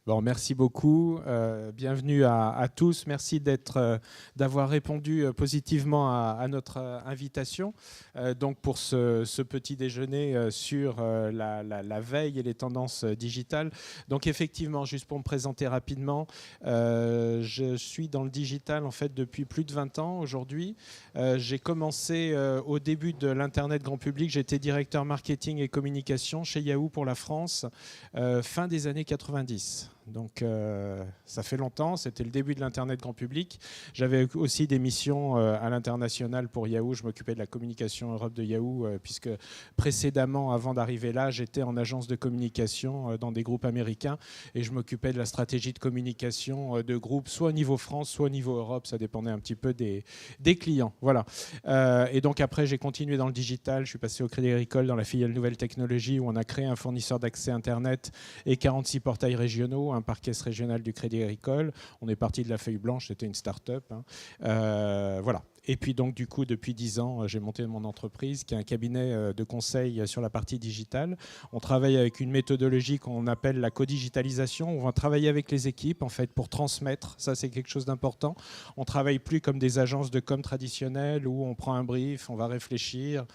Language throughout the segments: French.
Bon, merci beaucoup. Bienvenue à tous. Merci d'avoir répondu positivement à notre invitation. Donc pour ce petit déjeuner sur la veille et les tendances digitales. Donc effectivement, juste pour me présenter rapidement, je suis dans le digital en fait depuis plus de 20 ans aujourd'hui. J'ai commencé au début de l'Internet grand public. J'étais directeur marketing et communication chez Yahoo pour la France, fin des années 90. Donc ça fait longtemps, c'était le début de l'Internet grand public. J'avais aussi des missions à l'international pour Yahoo. Je m'occupais de la communication Europe de Yahoo, puisque précédemment, avant d'arriver là, j'étais en agence de communication dans des groupes américains et je m'occupais de la stratégie de communication de groupes, soit au niveau France, soit au niveau Europe. Ça dépendait un petit peu des clients. Voilà. Et donc après, j'ai continué dans le digital. Je suis passé au Crédit Agricole dans la filiale Nouvelles Technologies où on a créé un fournisseur d'accès Internet et 46 portails régionaux, un parc caisse régional du Crédit Agricole. On est parti de la feuille blanche, c'était une start-up. Voilà. Et puis donc du coup, depuis 10 ans, j'ai monté mon entreprise qui est un cabinet de conseil sur la partie digitale. On travaille avec une méthodologie qu'on appelle la codigitalisation. On va travailler avec les équipes en fait pour transmettre. Ça, c'est quelque chose d'important. On travaille plus comme des agences de com traditionnelles où on prend un brief, on va réfléchir,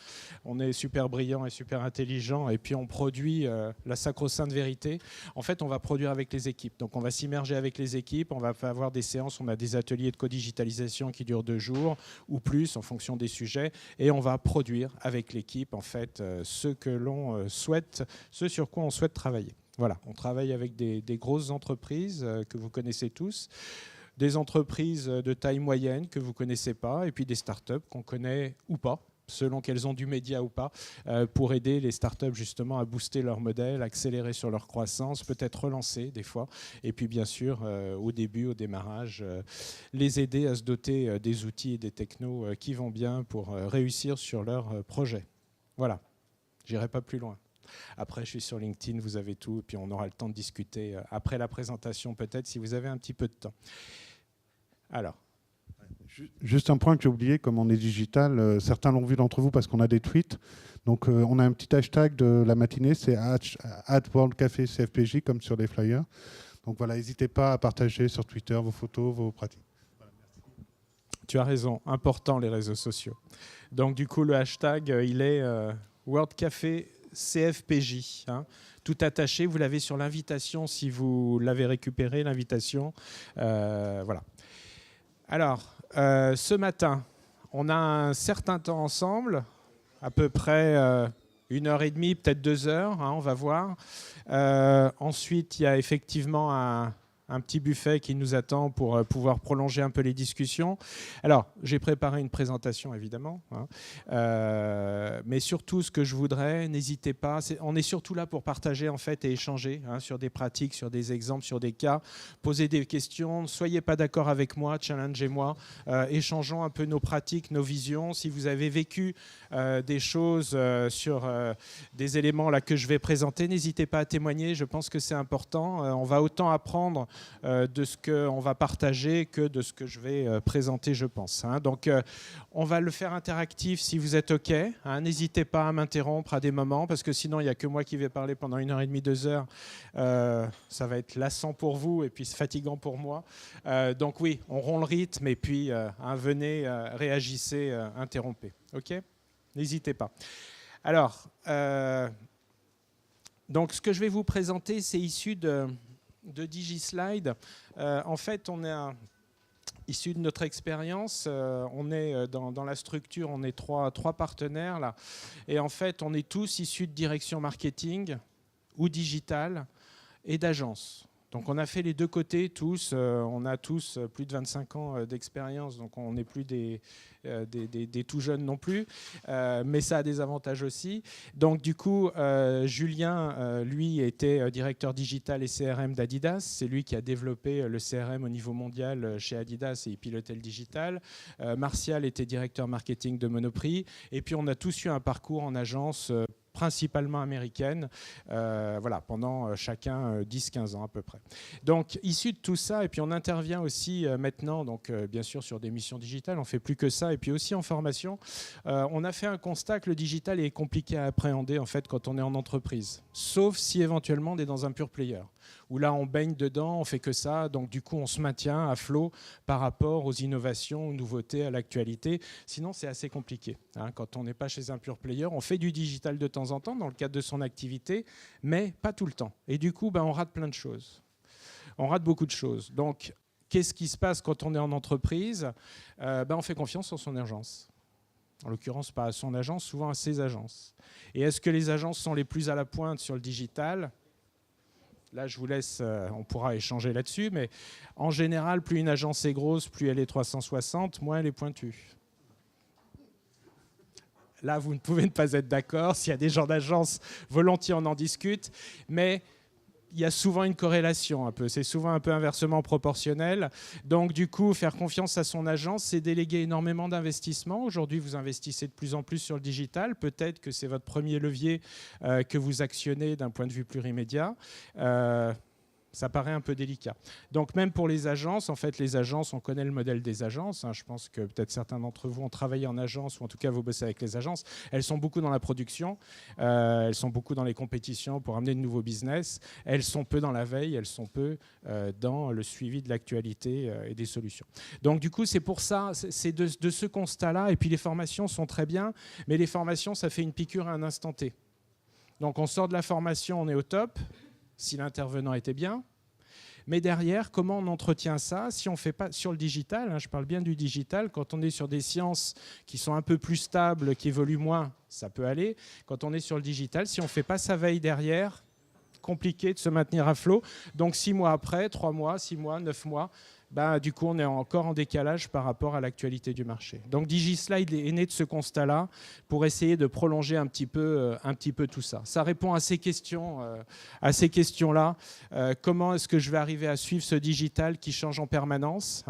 on est super brillant et super intelligent et puis on produit la sacro-sainte vérité. En fait, on va produire avec les équipes. Donc on va s'immerger avec les équipes, on va avoir des séances, on a des ateliers de codigitalisation qui durent 2 jours ou plus en fonction des sujets, et on va produire avec l'équipe en fait ce que l'on souhaite, ce sur quoi on souhaite travailler. Voilà, on travaille avec des grosses entreprises que vous connaissez tous, des entreprises de taille moyenne que vous ne connaissez pas, et puis des startups qu'on connaît ou pas, selon qu'elles ont du média ou pas, pour aider les startups justement à booster leur modèle, accélérer sur leur croissance, peut-être relancer des fois, et puis bien sûr au début, au démarrage, les aider à se doter des outils et des technos qui vont bien pour réussir sur leur projet. Voilà, j'irai pas plus loin. Après, je suis sur LinkedIn, vous avez tout, et puis on aura le temps de discuter après la présentation peut-être, si vous avez un petit peu de temps. Alors. Juste un point que j'ai oublié, comme on est digital, certains l'ont vu d'entre vous parce qu'on a des tweets. Donc on a un petit hashtag de la matinée, c'est @WorldCafé CFPJ, comme sur les flyers. Donc voilà, n'hésitez pas à partager sur Twitter vos photos, vos pratiques. Voilà, merci. Tu as raison, important les réseaux sociaux. Donc du coup, le hashtag, il est World Café CFPJ. Hein. Tout attaché, vous l'avez sur l'invitation si vous l'avez récupéré, l'invitation. Voilà. Alors, ce matin, on a un certain temps ensemble, à peu près 1h30, peut-être 2 heures, hein, on va voir. Ensuite, il y a effectivement un petit buffet qui nous attend pour pouvoir prolonger un peu les discussions. Alors, j'ai préparé une présentation, évidemment. Hein, mais surtout, ce que je voudrais, n'hésitez pas, on est surtout là pour partager en fait, et échanger hein, sur des pratiques, sur des exemples, sur des cas, poser des questions. Ne soyez pas d'accord avec moi, challengez-moi, échangeons un peu nos pratiques, nos visions. Si vous avez vécu des choses sur des éléments là, que je vais présenter, n'hésitez pas à témoigner. Je pense que c'est important. On va autant apprendre de ce qu'on va partager que de ce que je vais présenter, je pense. Hein. Donc, on va le faire interactif si vous êtes OK. Hein. N'hésitez pas à m'interrompre à des moments, parce que sinon, il n'y a que moi qui vais parler pendant 1h30, 2 heures. Ça va être lassant pour vous et puis fatigant pour moi. Donc oui, on rompt le rythme et puis hein, venez, réagissez, interrompez. OK ? N'hésitez pas. Alors, donc ce que je vais vous présenter, c'est issu de DigiSlide. En fait, on est issu de notre expérience. On est dans la structure, on est trois partenaires là. Et en fait, on est tous issus de direction marketing ou digital et d'agence. Donc on a fait les deux côtés tous, on a tous plus de 25 ans d'expérience, donc on n'est plus des tout jeunes non plus, mais ça a des avantages aussi. Donc du coup, Julien, lui, était directeur digital et CRM d'Adidas, c'est lui qui a développé le CRM au niveau mondial chez Adidas et il pilotait le digital. Martial était directeur marketing de Monoprix, et puis on a tous eu un parcours en agence principalement américaine, voilà, pendant chacun 10-15 ans à peu près. Donc, issu de tout ça, et puis on intervient aussi maintenant, donc bien sûr sur des missions digitales, on ne fait plus que ça, et puis aussi en formation, on a fait un constat que le digital est compliqué à appréhender en fait quand on est en entreprise, sauf si éventuellement on est dans un pure player. où là on baigne dedans, on fait que ça, donc du coup on se maintient à flot par rapport aux innovations, aux nouveautés, à l'actualité. Sinon c'est assez compliqué. Quand on n'est pas chez un pure player, on fait du digital de temps en temps dans le cadre de son activité, mais pas tout le temps. Et du coup on rate plein de choses. On rate beaucoup de choses. Donc qu'est-ce qui se passe quand on est en entreprise ? On fait confiance en son agence. En l'occurrence, pas à son agence, souvent à ses agences. Et est-ce que les agences sont les plus à la pointe sur le digital ? Là, je vous laisse, on pourra échanger là-dessus, mais en général, plus une agence est grosse, plus elle est 360, moins elle est pointue. Là, vous ne pouvez ne pas être d'accord. S'il y a des gens d'agence, volontiers on en discute, mais il y a souvent une corrélation un peu. C'est souvent un peu inversement proportionnel. Donc, du coup, faire confiance à son agence, c'est déléguer énormément d'investissements. Aujourd'hui, vous investissez de plus en plus sur le digital. Peut-être que c'est votre premier levier que vous actionnez d'un point de vue plurimmédia. Ça paraît un peu délicat. Donc même pour les agences, en fait, les agences, on connaît le modèle des agences. Je pense que peut-être certains d'entre vous ont travaillé en agence, ou en tout cas vous bossez avec les agences. Elles sont beaucoup dans la production, elles sont beaucoup dans les compétitions pour amener de nouveaux business. Elles sont peu dans la veille, elles sont peu dans le suivi de l'actualité et des solutions. Donc du coup, c'est pour ça, c'est de ce constat-là. Et puis les formations sont très bien, mais les formations, ça fait une piqûre à un instant T. Donc on sort de la formation, on est au top, si l'intervenant était bien. Mais derrière, comment on entretient ça si on ne fait pas sur le digital, je parle bien du digital, quand on est sur des sciences qui sont un peu plus stables, qui évoluent moins, ça peut aller. Quand on est sur le digital, si on ne fait pas sa veille derrière, compliqué de se maintenir à flot. Donc 6 mois après, 3 mois, 6 mois, 9 mois, du coup on est encore en décalage par rapport à l'actualité du marché. Donc DigiSlide est né de ce constat-là pour essayer de prolonger un petit peu tout ça. Ça répond à ces questions-là. Comment est-ce que je vais arriver à suivre ce digital qui change en permanence,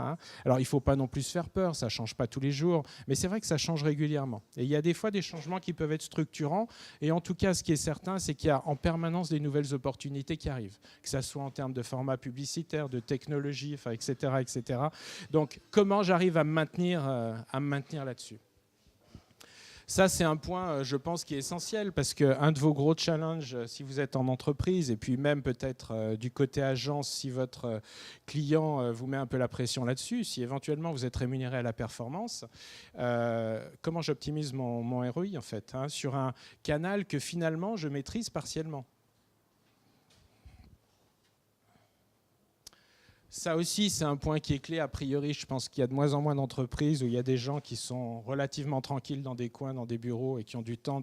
Alors il ne faut pas non plus se faire peur, ça ne change pas tous les jours, mais c'est vrai que ça change régulièrement. Et il y a des fois des changements qui peuvent être structurants, et en tout cas ce qui est certain, c'est qu'il y a en permanence des nouvelles opportunités qui arrivent, que ce soit en termes de format publicitaire, de technologie, etc. Donc, comment j'arrive à me maintenir là-dessus ? Ça, c'est un point, je pense, qui est essentiel, parce qu'un de vos gros challenges, si vous êtes en entreprise, et puis même peut-être du côté agence, si votre client vous met un peu la pression là-dessus, si éventuellement vous êtes rémunéré à la performance, comment j'optimise mon ROI, en fait, sur un canal que finalement je maîtrise partiellement. Ça aussi, c'est un point qui est clé. A priori, je pense qu'il y a de moins en moins d'entreprises où il y a des gens qui sont relativement tranquilles dans des coins, dans des bureaux, et qui ont du temps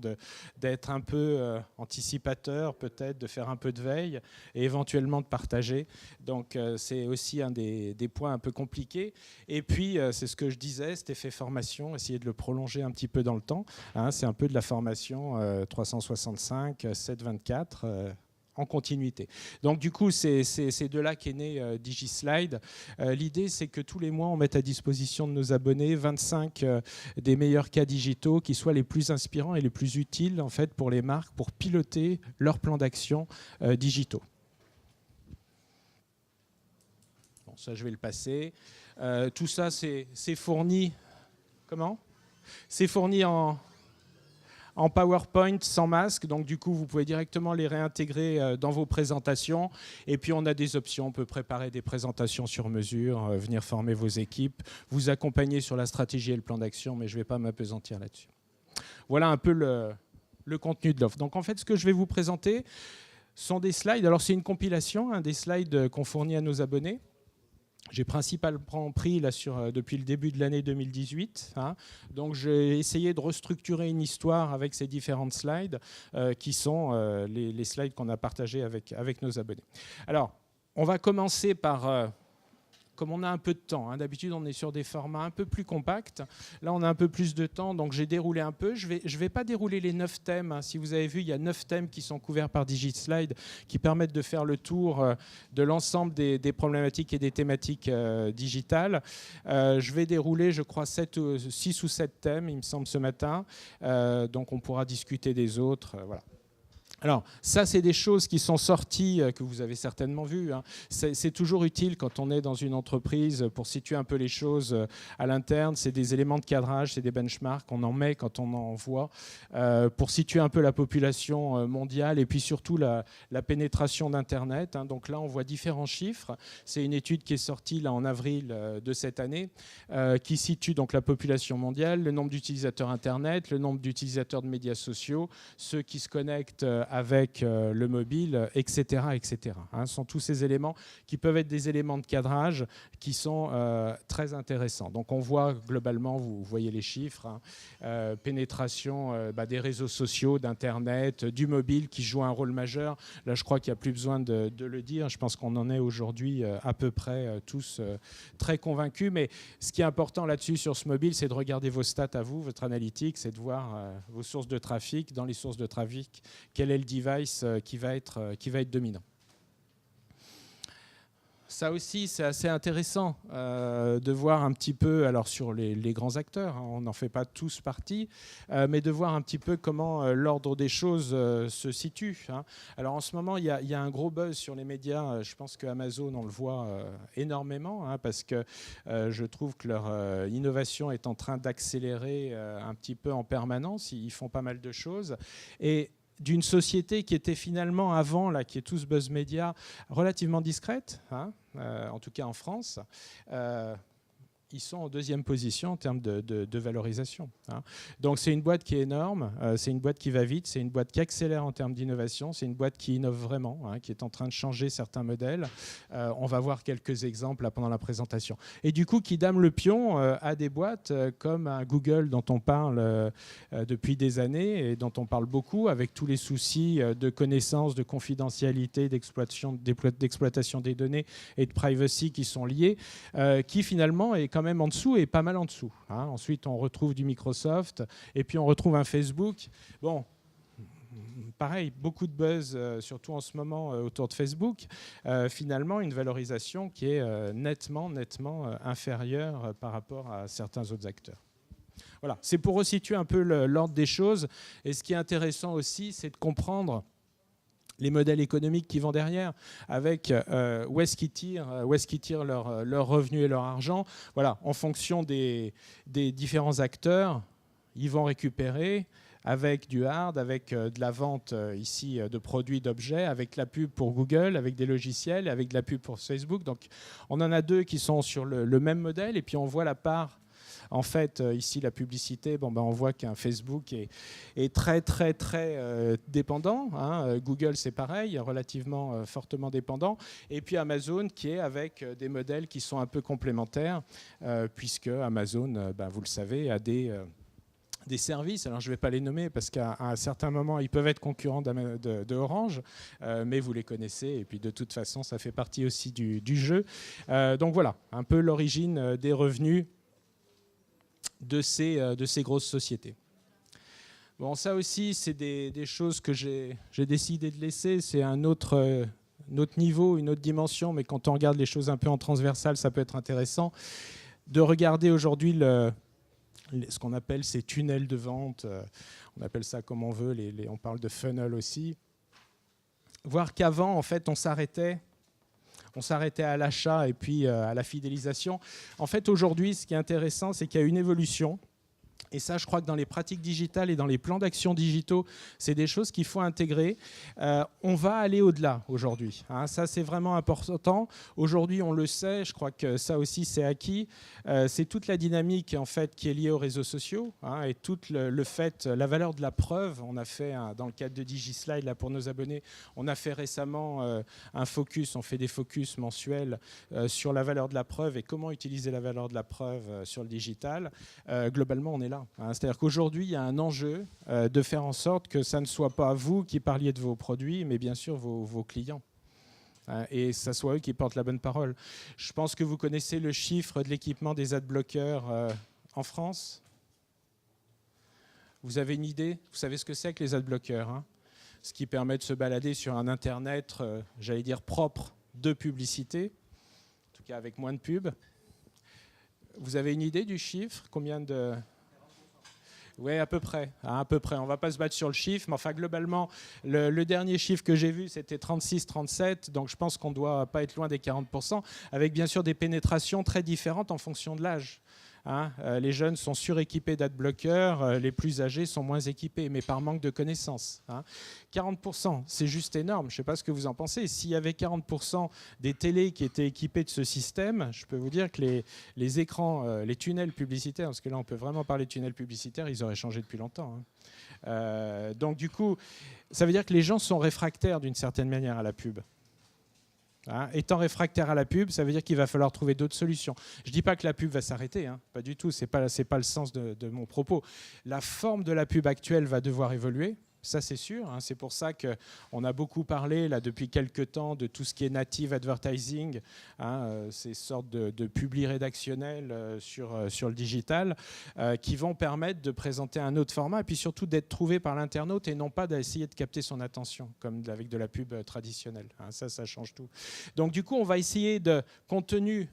d'être un peu anticipateurs, peut-être, de faire un peu de veille et éventuellement de partager. Donc, c'est aussi un des points un peu compliqués. Et puis, c'est ce que je disais, cet effet formation, essayer de le prolonger un petit peu dans le temps. C'est un peu de la formation 365, 7/24. En continuité. Donc du coup, c'est de là qu'est né DigiSlide. L'idée, c'est que tous les mois, on mette à disposition de nos abonnés 25 des meilleurs cas digitaux qui soient les plus inspirants et les plus utiles en fait, pour les marques, pour piloter leur plan d'action digitaux. Bon, ça, je vais le passer. Tout ça, c'est fourni... Comment ? C'est fourni en PowerPoint sans masque, donc du coup vous pouvez directement les réintégrer dans vos présentations. Et puis on a des options, on peut préparer des présentations sur mesure, venir former vos équipes, vous accompagner sur la stratégie et le plan d'action, mais je ne vais pas m'appesantir là-dessus. Voilà un peu le contenu de l'offre. Donc en fait, ce que je vais vous présenter sont des slides. Alors c'est une compilation, des slides qu'on fournit à nos abonnés. J'ai principalement pris là, depuis le début de l'année 2018. Donc j'ai essayé de restructurer une histoire avec ces différentes slides qui sont les slides qu'on a partagés avec nos abonnés. Alors, on va commencer par... comme on a un peu de temps, d'habitude on est sur des formats un peu plus compacts, là on a un peu plus de temps, donc j'ai déroulé un peu. Je vais pas dérouler les 9 thèmes, Si vous avez vu, il y a 9 thèmes qui sont couverts par DigiSlide, qui permettent de faire le tour de l'ensemble des problématiques et des thématiques digitales. Je vais dérouler, je crois, 6 ou 7 thèmes, il me semble, ce matin, donc on pourra discuter des autres. Voilà. Alors, ça, c'est des choses qui sont sorties, que vous avez certainement vues. Hein. C'est toujours utile quand on est dans une entreprise pour situer un peu les choses à l'interne. C'est des éléments de cadrage, c'est des benchmarks. On en met quand on en voit pour situer un peu la population mondiale et puis surtout la pénétration d'Internet. Hein. Donc là, on voit différents chiffres. C'est une étude qui est sortie là, en avril de cette année qui situe donc la population mondiale, le nombre d'utilisateurs Internet, le nombre d'utilisateurs de médias sociaux, ceux qui se connectent avec le mobile, etc. etc. Hein, ce sont tous ces éléments qui peuvent être des éléments de cadrage qui sont très intéressants. Donc on voit globalement, vous voyez les chiffres, hein, pénétration des réseaux sociaux, d'Internet, du mobile qui joue un rôle majeur. Là, je crois qu'il n'y a plus besoin de le dire. Je pense qu'on en est aujourd'hui à peu près tous très convaincus. Mais ce qui est important là-dessus sur ce mobile, c'est de regarder vos stats à vous, votre analytique, c'est de voir vos sources de trafic. Dans les sources de trafic, quel est le device qui va être dominant. Ça aussi, c'est assez intéressant de voir un petit peu, alors sur les grands acteurs, hein, on n'en fait pas tous partie, mais de voir un petit peu comment l'ordre des choses se situe. Hein. Alors en ce moment, il y a un gros buzz sur les médias. Je pense qu'Amazon, on le voit énormément, hein, parce que je trouve que leur innovation est en train d'accélérer un petit peu en permanence. Ils font pas mal de choses. Et d'une société qui était finalement avant, là, qui est tout ce buzz média, relativement discrète, hein, en tout cas en France, ils sont en deuxième position en termes de valorisation. Hein. Donc c'est une boîte qui est énorme, c'est une boîte qui va vite, c'est une boîte qui accélère en termes d'innovation, c'est une boîte qui innove vraiment, hein, qui est en train de changer certains modèles. On va voir quelques exemples là, pendant la présentation. Et du coup, qui dame le pion à des boîtes comme un Google dont on parle depuis des années et dont on parle beaucoup, avec tous les soucis de connaissance, de confidentialité, d'exploitation des données et de privacy qui sont liés, qui finalement est quand même en dessous et pas mal en dessous. Hein. Ensuite, on retrouve du Microsoft et puis on retrouve un Facebook. Bon, pareil, beaucoup de buzz, surtout en ce moment autour de Facebook. Finalement, une valorisation qui est nettement inférieure par rapport à certains autres acteurs. Voilà, c'est pour resituer un peu l'ordre des choses. Et ce qui est intéressant aussi, c'est de comprendre les modèles économiques qui vont derrière, avec où est-ce qu'ils tirent leurs revenus et leur argent. Voilà, en fonction des différents acteurs, ils vont récupérer avec du hard, avec de la vente ici de produits, d'objets, avec la pub pour Google, avec des logiciels, avec de la pub pour Facebook. Donc on en a deux qui sont sur le même modèle, et puis on voit la part. En fait, ici, la publicité, on voit qu'un Facebook est très dépendant. Hein. Google, c'est pareil, relativement fortement dépendant. Et puis Amazon, qui est avec des modèles qui sont un peu complémentaires, puisque Amazon, vous le savez, a des services. Alors, je ne vais pas les nommer parce qu'à un certain moment, ils peuvent être concurrents de Orange, mais vous les connaissez. Et puis, de toute façon, ça fait partie aussi du jeu. Donc, voilà, un peu l'origine des revenus de ces grosses sociétés. Bon, ça aussi, c'est des choses que j'ai décidé de laisser. C'est un autre niveau, une autre dimension, mais quand on regarde les choses un peu en transversal, ça peut être intéressant de regarder aujourd'hui ce qu'on appelle ces tunnels de vente. On appelle ça comme on veut, on parle de funnel aussi. Voir qu'avant, en fait, on s'arrêtait à l'achat et puis à la fidélisation. En fait, aujourd'hui, ce qui est intéressant, c'est qu'il y a une évolution. Et ça, je crois que dans les pratiques digitales et dans les plans d'action digitaux, c'est des choses qu'il faut intégrer. On va aller au-delà aujourd'hui. Hein. Ça, c'est vraiment important. Aujourd'hui, on le sait, je crois que ça aussi, c'est acquis. C'est toute la dynamique en fait, qui est liée aux réseaux sociaux, hein, et tout le fait, la valeur de la preuve. On a fait, dans le cadre de DigiSlide, là, pour nos abonnés, on a fait récemment un focus, on fait des focus mensuels sur la valeur de la preuve et comment utiliser la valeur de la preuve sur le digital. Globalement, on est là. Hein. C'est-à-dire qu'aujourd'hui, il y a un enjeu de faire en sorte que ça ne soit pas vous qui parliez de vos produits, mais bien sûr vos clients. Et ça soit eux qui portent la bonne parole. Je pense que vous connaissez le chiffre de l'équipement des adblockers en France. Vous avez une idée? Vous savez ce que c'est que les adblockers, hein? Ce qui permet de se balader sur un Internet, j'allais dire propre, de publicité, en tout cas avec moins de pubs. Vous avez une idée du chiffre? Combien de... Oui, à peu près. À peu près. On ne va pas se battre sur le chiffre, mais enfin, globalement, le dernier chiffre que j'ai vu, c'était 36-37. Donc, je pense qu'on ne doit pas être loin des 40%, avec bien sûr des pénétrations très différentes en fonction de l'âge. Les jeunes sont suréquipés d'adblockers, les plus âgés sont moins équipés, mais par manque de connaissances. 40%, c'est juste énorme. Je ne sais pas ce que vous en pensez. S'il y avait 40% des télés qui étaient équipées de ce système, je peux vous dire que les écrans, les tunnels publicitaires, parce que là on peut vraiment parler de tunnels publicitaires, ils auraient changé depuis longtemps. Donc du coup, ça veut dire que les gens sont réfractaires d'une certaine manière à la pub. Étant réfractaire à la pub, ça veut dire qu'il va falloir trouver d'autres solutions. Je ne dis pas que la pub va s'arrêter, pas du tout, ce n'est pas le sens de mon propos. La forme de la pub actuelle va devoir évoluer, ça c'est sûr. C'est pour ça qu'on a beaucoup parlé là, depuis quelques temps de tout ce qui est native advertising, ces sortes de publis rédactionnels sur le digital, qui vont permettre de présenter un autre format et puis surtout d'être trouvé par l'internaute et non pas d'essayer de capter son attention comme avec de la pub traditionnelle. Ça change tout. Donc du coup, on va essayer, compte tenu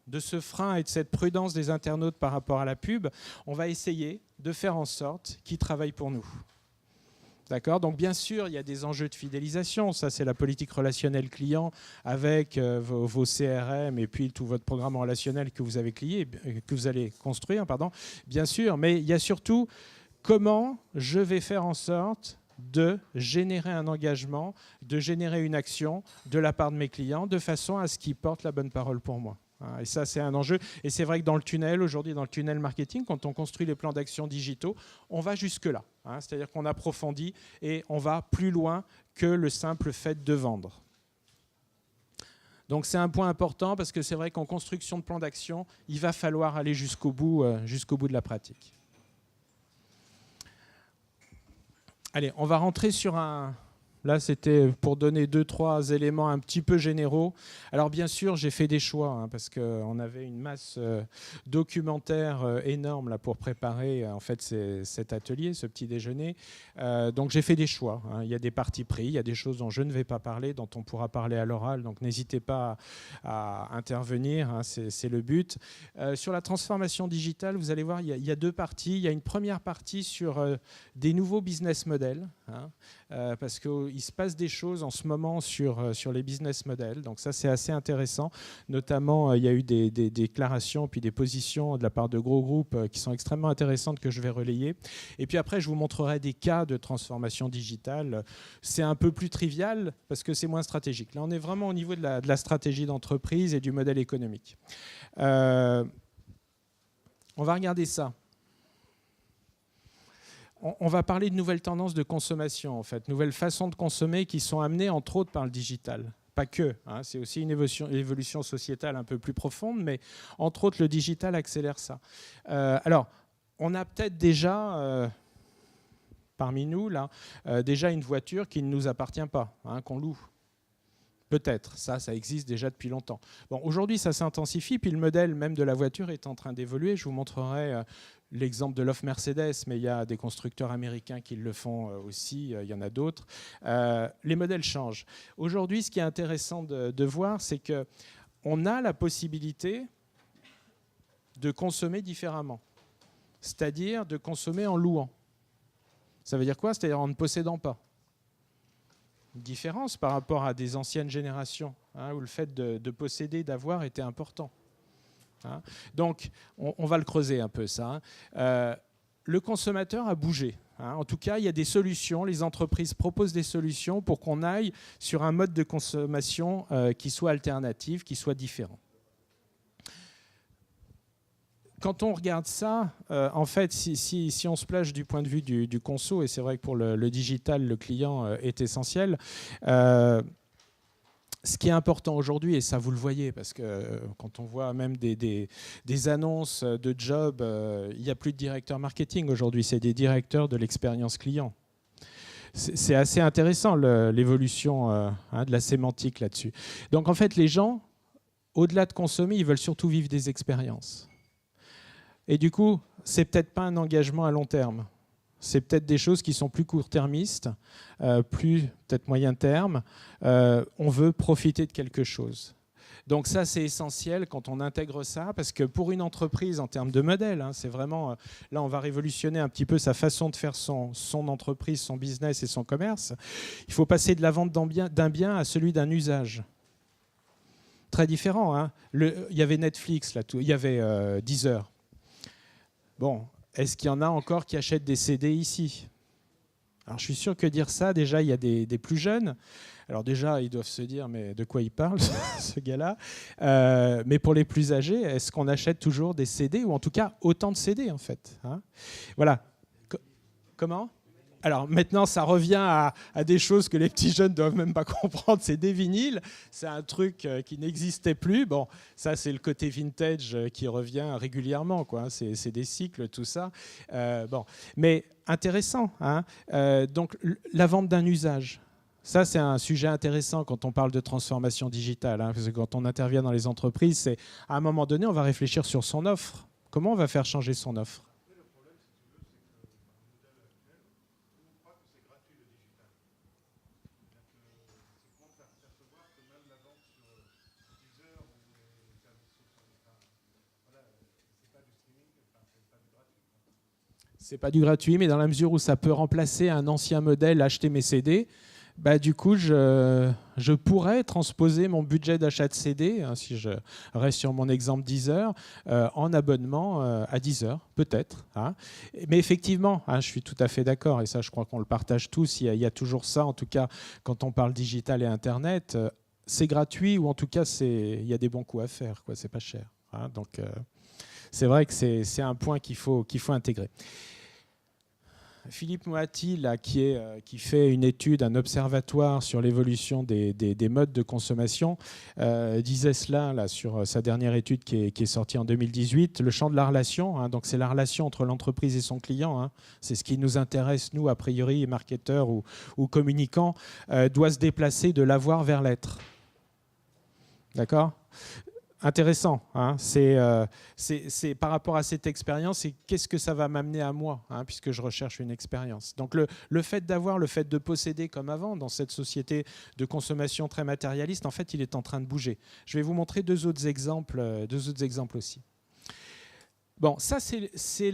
de ce frein et de cette prudence des internautes par rapport à la pub, on va essayer de faire en sorte qu'ils travaillent pour nous. D'accord. Donc bien sûr, il y a des enjeux de fidélisation. Ça, c'est la politique relationnelle client avec vos CRM et puis tout votre programme relationnel que vous allez construire. Bien sûr, mais il y a surtout comment je vais faire en sorte de générer un engagement, de générer une action de la part de mes clients de façon à ce qu'ils portent la bonne parole pour moi. Et ça, c'est un enjeu. Et c'est vrai que dans le tunnel, aujourd'hui, dans le tunnel marketing, quand on construit les plans d'action digitaux, on va jusque-là. C'est-à-dire qu'on approfondit et on va plus loin que le simple fait de vendre. Donc c'est un point important parce que c'est vrai qu'en construction de plan d'action, il va falloir aller jusqu'au bout de la pratique. Allez, on va rentrer sur un... Là, c'était pour donner 2-3 éléments un petit peu généraux. Alors, bien sûr, j'ai fait des choix parce qu'on avait une masse documentaire énorme là, pour préparer en fait, cet atelier, ce petit déjeuner. Donc, j'ai fait des choix. Il y a des partis pris, il y a des choses dont je ne vais pas parler, dont on pourra parler à l'oral. Donc, n'hésitez pas à intervenir, c'est le but. Sur la transformation digitale, vous allez voir, il y a 2 parties. Il y a une première partie sur des nouveaux business models, parce qu'il se passe des choses en ce moment sur les business models. Donc ça, c'est assez intéressant. Notamment, il y a eu des déclarations puis des positions de la part de gros groupes qui sont extrêmement intéressantes que je vais relayer. Et puis après, je vous montrerai des cas de transformation digitale. C'est un peu plus trivial parce que c'est moins stratégique. Là, on est vraiment au niveau de la stratégie d'entreprise et du modèle économique. On va regarder ça. On va parler de nouvelles tendances de consommation, en fait, nouvelles façons de consommer qui sont amenées, entre autres, par le digital. Pas que, c'est aussi une évolution sociétale un peu plus profonde, mais entre autres, le digital accélère ça. Alors, on a peut-être déjà, parmi nous, là, déjà une voiture qui ne nous appartient pas, qu'on loue. Peut-être, ça existe déjà depuis longtemps. Bon, aujourd'hui, ça s'intensifie, puis le modèle même de la voiture est en train d'évoluer. Je vous montrerai l'exemple de l'offre Mercedes, mais il y a des constructeurs américains qui le font aussi, il y en a d'autres. Les modèles changent. Aujourd'hui, ce qui est intéressant de voir, c'est qu'on a la possibilité de consommer différemment, c'est-à-dire de consommer en louant. Ça veut dire quoi? C'est-à-dire en ne possédant pas. Une différence par rapport à des anciennes générations, où le fait de posséder, d'avoir était important. Donc, on va le creuser un peu, ça. Le consommateur a bougé. En tout cas, il y a des solutions. Les entreprises proposent des solutions pour qu'on aille sur un mode de consommation qui soit alternatif, qui soit différent. Quand on regarde ça, en fait, si on se place du point de vue du conso, et c'est vrai que pour le digital, le client est essentiel, ce qui est important aujourd'hui, et ça vous le voyez, parce que quand on voit même des annonces de jobs, il n'y a plus de directeur marketing aujourd'hui, c'est des directeurs de l'expérience client. C'est assez intéressant l'évolution de la sémantique là-dessus. Donc en fait, les gens, au-delà de consommer, ils veulent surtout vivre des expériences. Et du coup, c'est peut-être pas un engagement à long terme. C'est peut-être des choses qui sont plus court-termistes, plus peut-être moyen terme. On veut profiter de quelque chose. Donc ça, c'est essentiel quand on intègre ça, parce que pour une entreprise, en termes de modèle, hein, c'est vraiment... Là, on va révolutionner un petit peu sa façon de faire son entreprise, son business et son commerce. Il faut passer de la vente d'un bien à celui d'un usage. Très différent. Hein. Il y avait Netflix, là, il y avait Deezer. Bon, est-ce qu'il y en a encore qui achètent des CD ici ? Alors, je suis sûr que dire ça, déjà, il y a des plus jeunes. Alors déjà, ils doivent se dire, mais de quoi il parle, ce gars-là ? Mais pour les plus âgés, est-ce qu'on achète toujours des CD, ou en tout cas autant de CD, en fait, hein ? Voilà. Comment ? Alors maintenant, ça revient à des choses que les petits jeunes ne doivent même pas comprendre. C'est des vinyles, c'est un truc qui n'existait plus. Bon, ça, c'est le côté vintage qui revient régulièrement, quoi. C'est des cycles, tout ça. Bon. Mais intéressant, hein. Donc, la vente d'un usage. Ça, c'est un sujet intéressant quand on parle de transformation digitale, hein, parce que quand on intervient dans les entreprises, c'est à un moment donné, on va réfléchir sur son offre. Comment on va faire changer son offre ? C'est pas du gratuit, mais dans la mesure où ça peut remplacer un ancien modèle, acheter mes CD, bah, du coup, je pourrais transposer mon budget d'achat de CD, hein, si je reste sur mon exemple Deezer, en abonnement à Deezer, peut-être. Hein. Mais effectivement, hein, je suis tout à fait d'accord, et ça, je crois qu'on le partage tous. Il y a toujours ça, en tout cas, quand on parle digital et Internet, c'est gratuit, ou en tout cas, il y a des bons coups à faire, quoi, c'est pas cher. Hein. Donc, c'est vrai que c'est un point qu'il faut intégrer. Philippe Moati, là, qui fait une étude, un observatoire sur l'évolution des modes de consommation, disait cela là, sur sa dernière étude qui est sortie en 2018, le champ de la relation, hein, donc c'est la relation entre l'entreprise et son client, hein, c'est ce qui nous intéresse, nous, a priori, marketeurs ou communicants, doit se déplacer de l'avoir vers l'être. D'accord ? Intéressant, hein. C'est par rapport à cette expérience, et qu'est-ce que ça va m'amener à moi, hein, puisque je recherche une expérience. Donc le fait d'avoir, le fait de posséder comme avant dans cette société de consommation très matérialiste, en fait, il est en train de bouger. Je vais vous montrer deux autres exemples aussi. Bon, ça c'est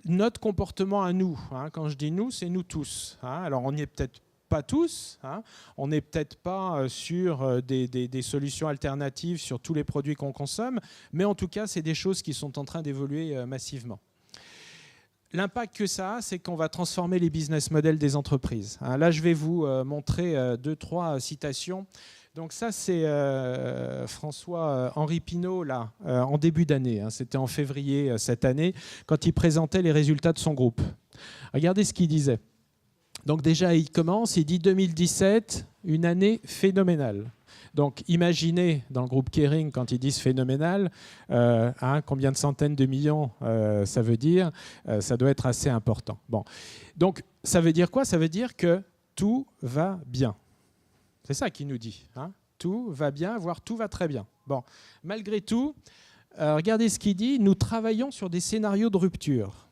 notre comportement à nous. Hein. Quand je dis nous, c'est nous tous. Hein. Alors on n'y est peut-être pas tous, hein. On n'est peut-être pas sur des solutions alternatives sur tous les produits qu'on consomme, mais en tout cas, c'est des choses qui sont en train d'évoluer massivement. L'impact que ça a, c'est qu'on va transformer les business models des entreprises. Hein. Là, je vais vous montrer 2-3 citations. Donc ça, c'est François-Henri Pinault, là, en début d'année. Hein. C'était en février cette année, quand il présentait les résultats de son groupe. Regardez ce qu'il disait. Donc déjà, il commence, il dit 2017, une année phénoménale. Donc imaginez, dans le groupe Kering, quand ils disent phénoménal, hein, combien de centaines de millions ça veut dire, ça doit être assez important. Bon. Donc ça veut dire quoi ? Ça veut dire que tout va bien. C'est ça qu'il nous dit. Hein. Tout va bien, voire tout va très bien. Bon. Malgré tout, regardez ce qu'il dit, nous travaillons sur des scénarios de rupture,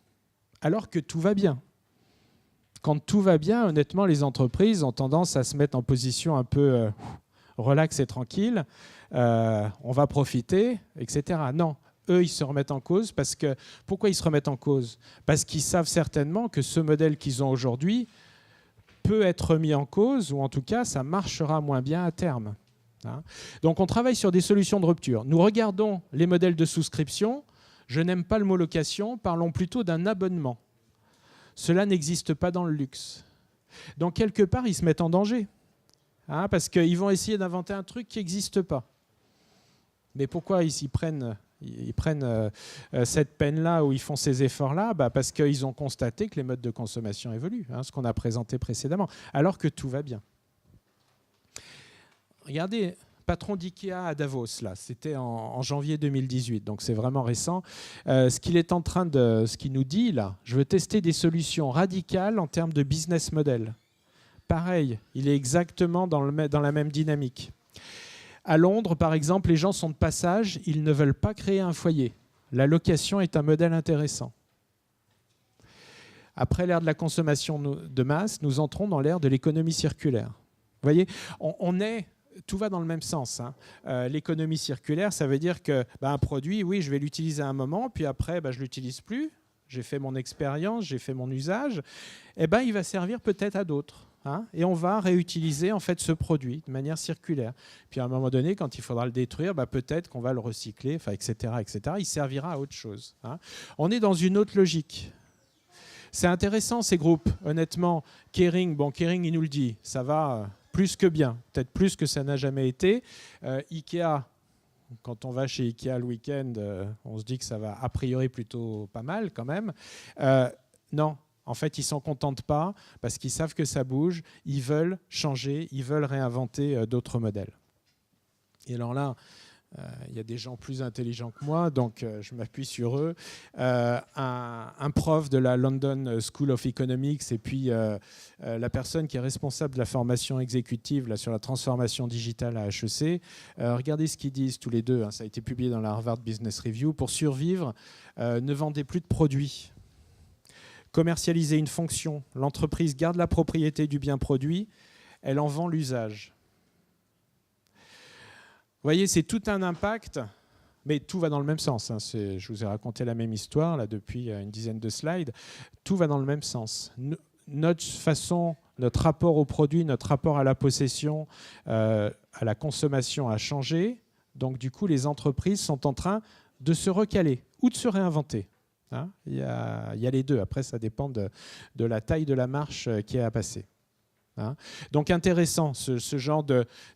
alors que tout va bien. Quand tout va bien, honnêtement, les entreprises ont tendance à se mettre en position un peu relax et tranquille. On va profiter, etc. Non, eux, ils se remettent en cause. Pourquoi ils se remettent en cause ? Parce qu'ils savent certainement que ce modèle qu'ils ont aujourd'hui peut être mis en cause, ou en tout cas, ça marchera moins bien à terme. Hein ? Donc, on travaille sur des solutions de rupture. Nous regardons les modèles de souscription. Je n'aime pas le mot location, parlons plutôt d'un abonnement. Cela n'existe pas dans le luxe. Donc, quelque part, ils se mettent en danger. Hein, parce qu'ils vont essayer d'inventer un truc qui n'existe pas. Mais pourquoi ils prennent cette peine-là, ou ils font ces efforts-là ? Parce qu'ils ont constaté que les modes de consommation évoluent, hein, ce qu'on a présenté précédemment, alors que tout va bien. Regardez, patron d'IKEA à Davos, là, c'était en janvier 2018, donc c'est vraiment récent. Ce qu'il nous dit là, je veux tester des solutions radicales en termes de business model. Pareil, il est exactement dans la même dynamique. À Londres, par exemple, les gens sont de passage, ils ne veulent pas créer un foyer. La location est un modèle intéressant. Après l'ère de la consommation de masse, nous entrons dans l'ère de l'économie circulaire. Vous voyez, on est tout va dans le même sens. L'économie circulaire, ça veut dire que un produit, oui, je vais l'utiliser à un moment, puis après, je ne l'utilise plus. J'ai fait mon expérience, j'ai fait mon usage. Il va servir peut-être à d'autres. Et on va réutiliser en fait ce produit de manière circulaire. Puis à un moment donné, quand il faudra le détruire, peut-être qu'on va le recycler, etc., etc. Il servira à autre chose. On est dans une autre logique. C'est intéressant ces groupes, honnêtement. Kering, Kering, il nous le dit, ça va plus que bien, peut-être plus que ça n'a jamais été. Ikea, quand on va chez Ikea le week-end, on se dit que ça va a priori plutôt pas mal quand même. Non. En fait, ils ne s'en contentent pas parce qu'ils savent que ça bouge, ils veulent changer, ils veulent réinventer d'autres modèles. Et alors là, il y a des gens plus intelligents que moi, donc je m'appuie sur eux. Un prof de la London School of Economics et puis la personne qui est responsable de la formation exécutive là, sur la transformation digitale à HEC. Regardez ce qu'ils disent tous les deux, ça a été publié dans la Harvard Business Review. Pour survivre, ne vendez plus de produits. Commercialiser une fonction, l'entreprise garde la propriété du bien produit, elle en vend l'usage. Vous voyez, c'est tout un impact, mais tout va dans le même sens. Je vous ai raconté la même histoire là, depuis une dizaine de slides. Tout va dans le même sens. Notre façon, notre rapport au produit, notre rapport à la possession, à la consommation a changé. Donc du coup, les entreprises sont en train de se recaler ou de se réinventer. Il y a les deux. Après, ça dépend de la taille de la marche qui est à passer. Donc intéressant, ce genre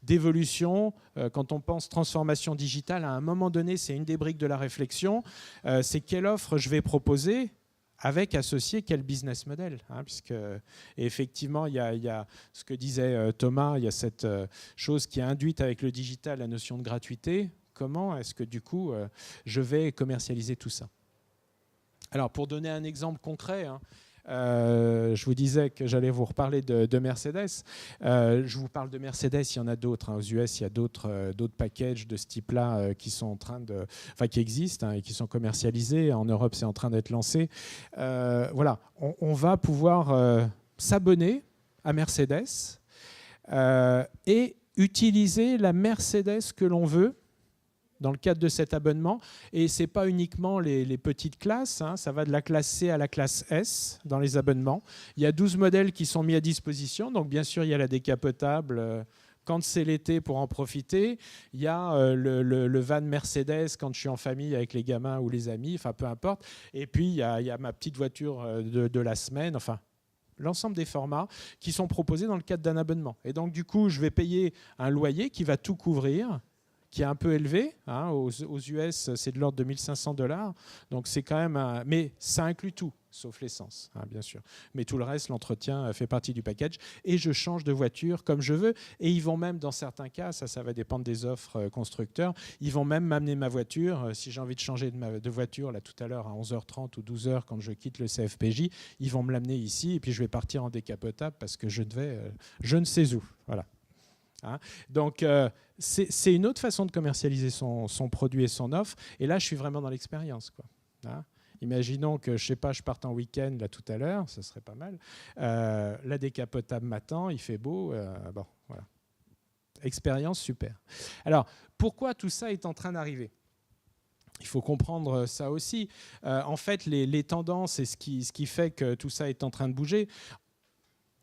d'évolution. Quand on pense transformation digitale, à un moment donné, c'est une des briques de la réflexion. C'est quelle offre je vais proposer avec associé quel business model. Puisque effectivement, il y a ce que disait Thomas, il y a cette chose qui est induite avec le digital, la notion de gratuité. Comment est-ce que du coup, je vais commercialiser tout ça ? Alors, pour donner un exemple concret, je vous disais que j'allais vous reparler de Mercedes. Je vous parle de Mercedes, il y en a d'autres. Aux US, il y a d'autres packages de ce type-là qui sont en train qui existent et qui sont commercialisés. En Europe, c'est en train d'être lancé. Voilà, on va pouvoir s'abonner à Mercedes et utiliser la Mercedes que l'on veut dans le cadre de cet abonnement. Et ce n'est pas uniquement les petites classes, ça va de la classe C à la classe S dans les abonnements. Il y a 12 modèles qui sont mis à disposition. Donc bien sûr, il y a la décapotable quand c'est l'été pour en profiter. Il y a le van Mercedes quand je suis en famille avec les gamins ou les amis, peu importe. Et puis il y a ma petite voiture de la semaine, l'ensemble des formats qui sont proposés dans le cadre d'un abonnement. Et donc du coup, je vais payer un loyer qui va tout couvrir, qui est un peu élevé. Aux US, c'est de l'ordre de $1 500. Donc c'est quand même mais ça inclut tout, sauf l'essence, bien sûr. Mais tout le reste, l'entretien fait partie du package. Et je change de voiture comme je veux. Et ils vont même, dans certains cas, ça va dépendre des offres constructeurs, ils vont même m'amener ma voiture. Si j'ai envie de changer de voiture, là tout à l'heure à 11h30 ou 12h, quand je quitte le CFPJ, ils vont me l'amener ici. Et puis je vais partir en décapotable parce que je ne sais où. Voilà. Donc, c'est une autre façon de commercialiser son produit et son offre. Et là, je suis vraiment dans l'expérience. Imaginons que, je parte en week-end là tout à l'heure, ça serait pas mal. La décapotable m'attend, il fait beau. Voilà. Expérience super. Alors, pourquoi tout ça est en train d'arriver ? Il faut comprendre ça aussi. En fait, les tendances et ce qui fait que tout ça est en train de bouger.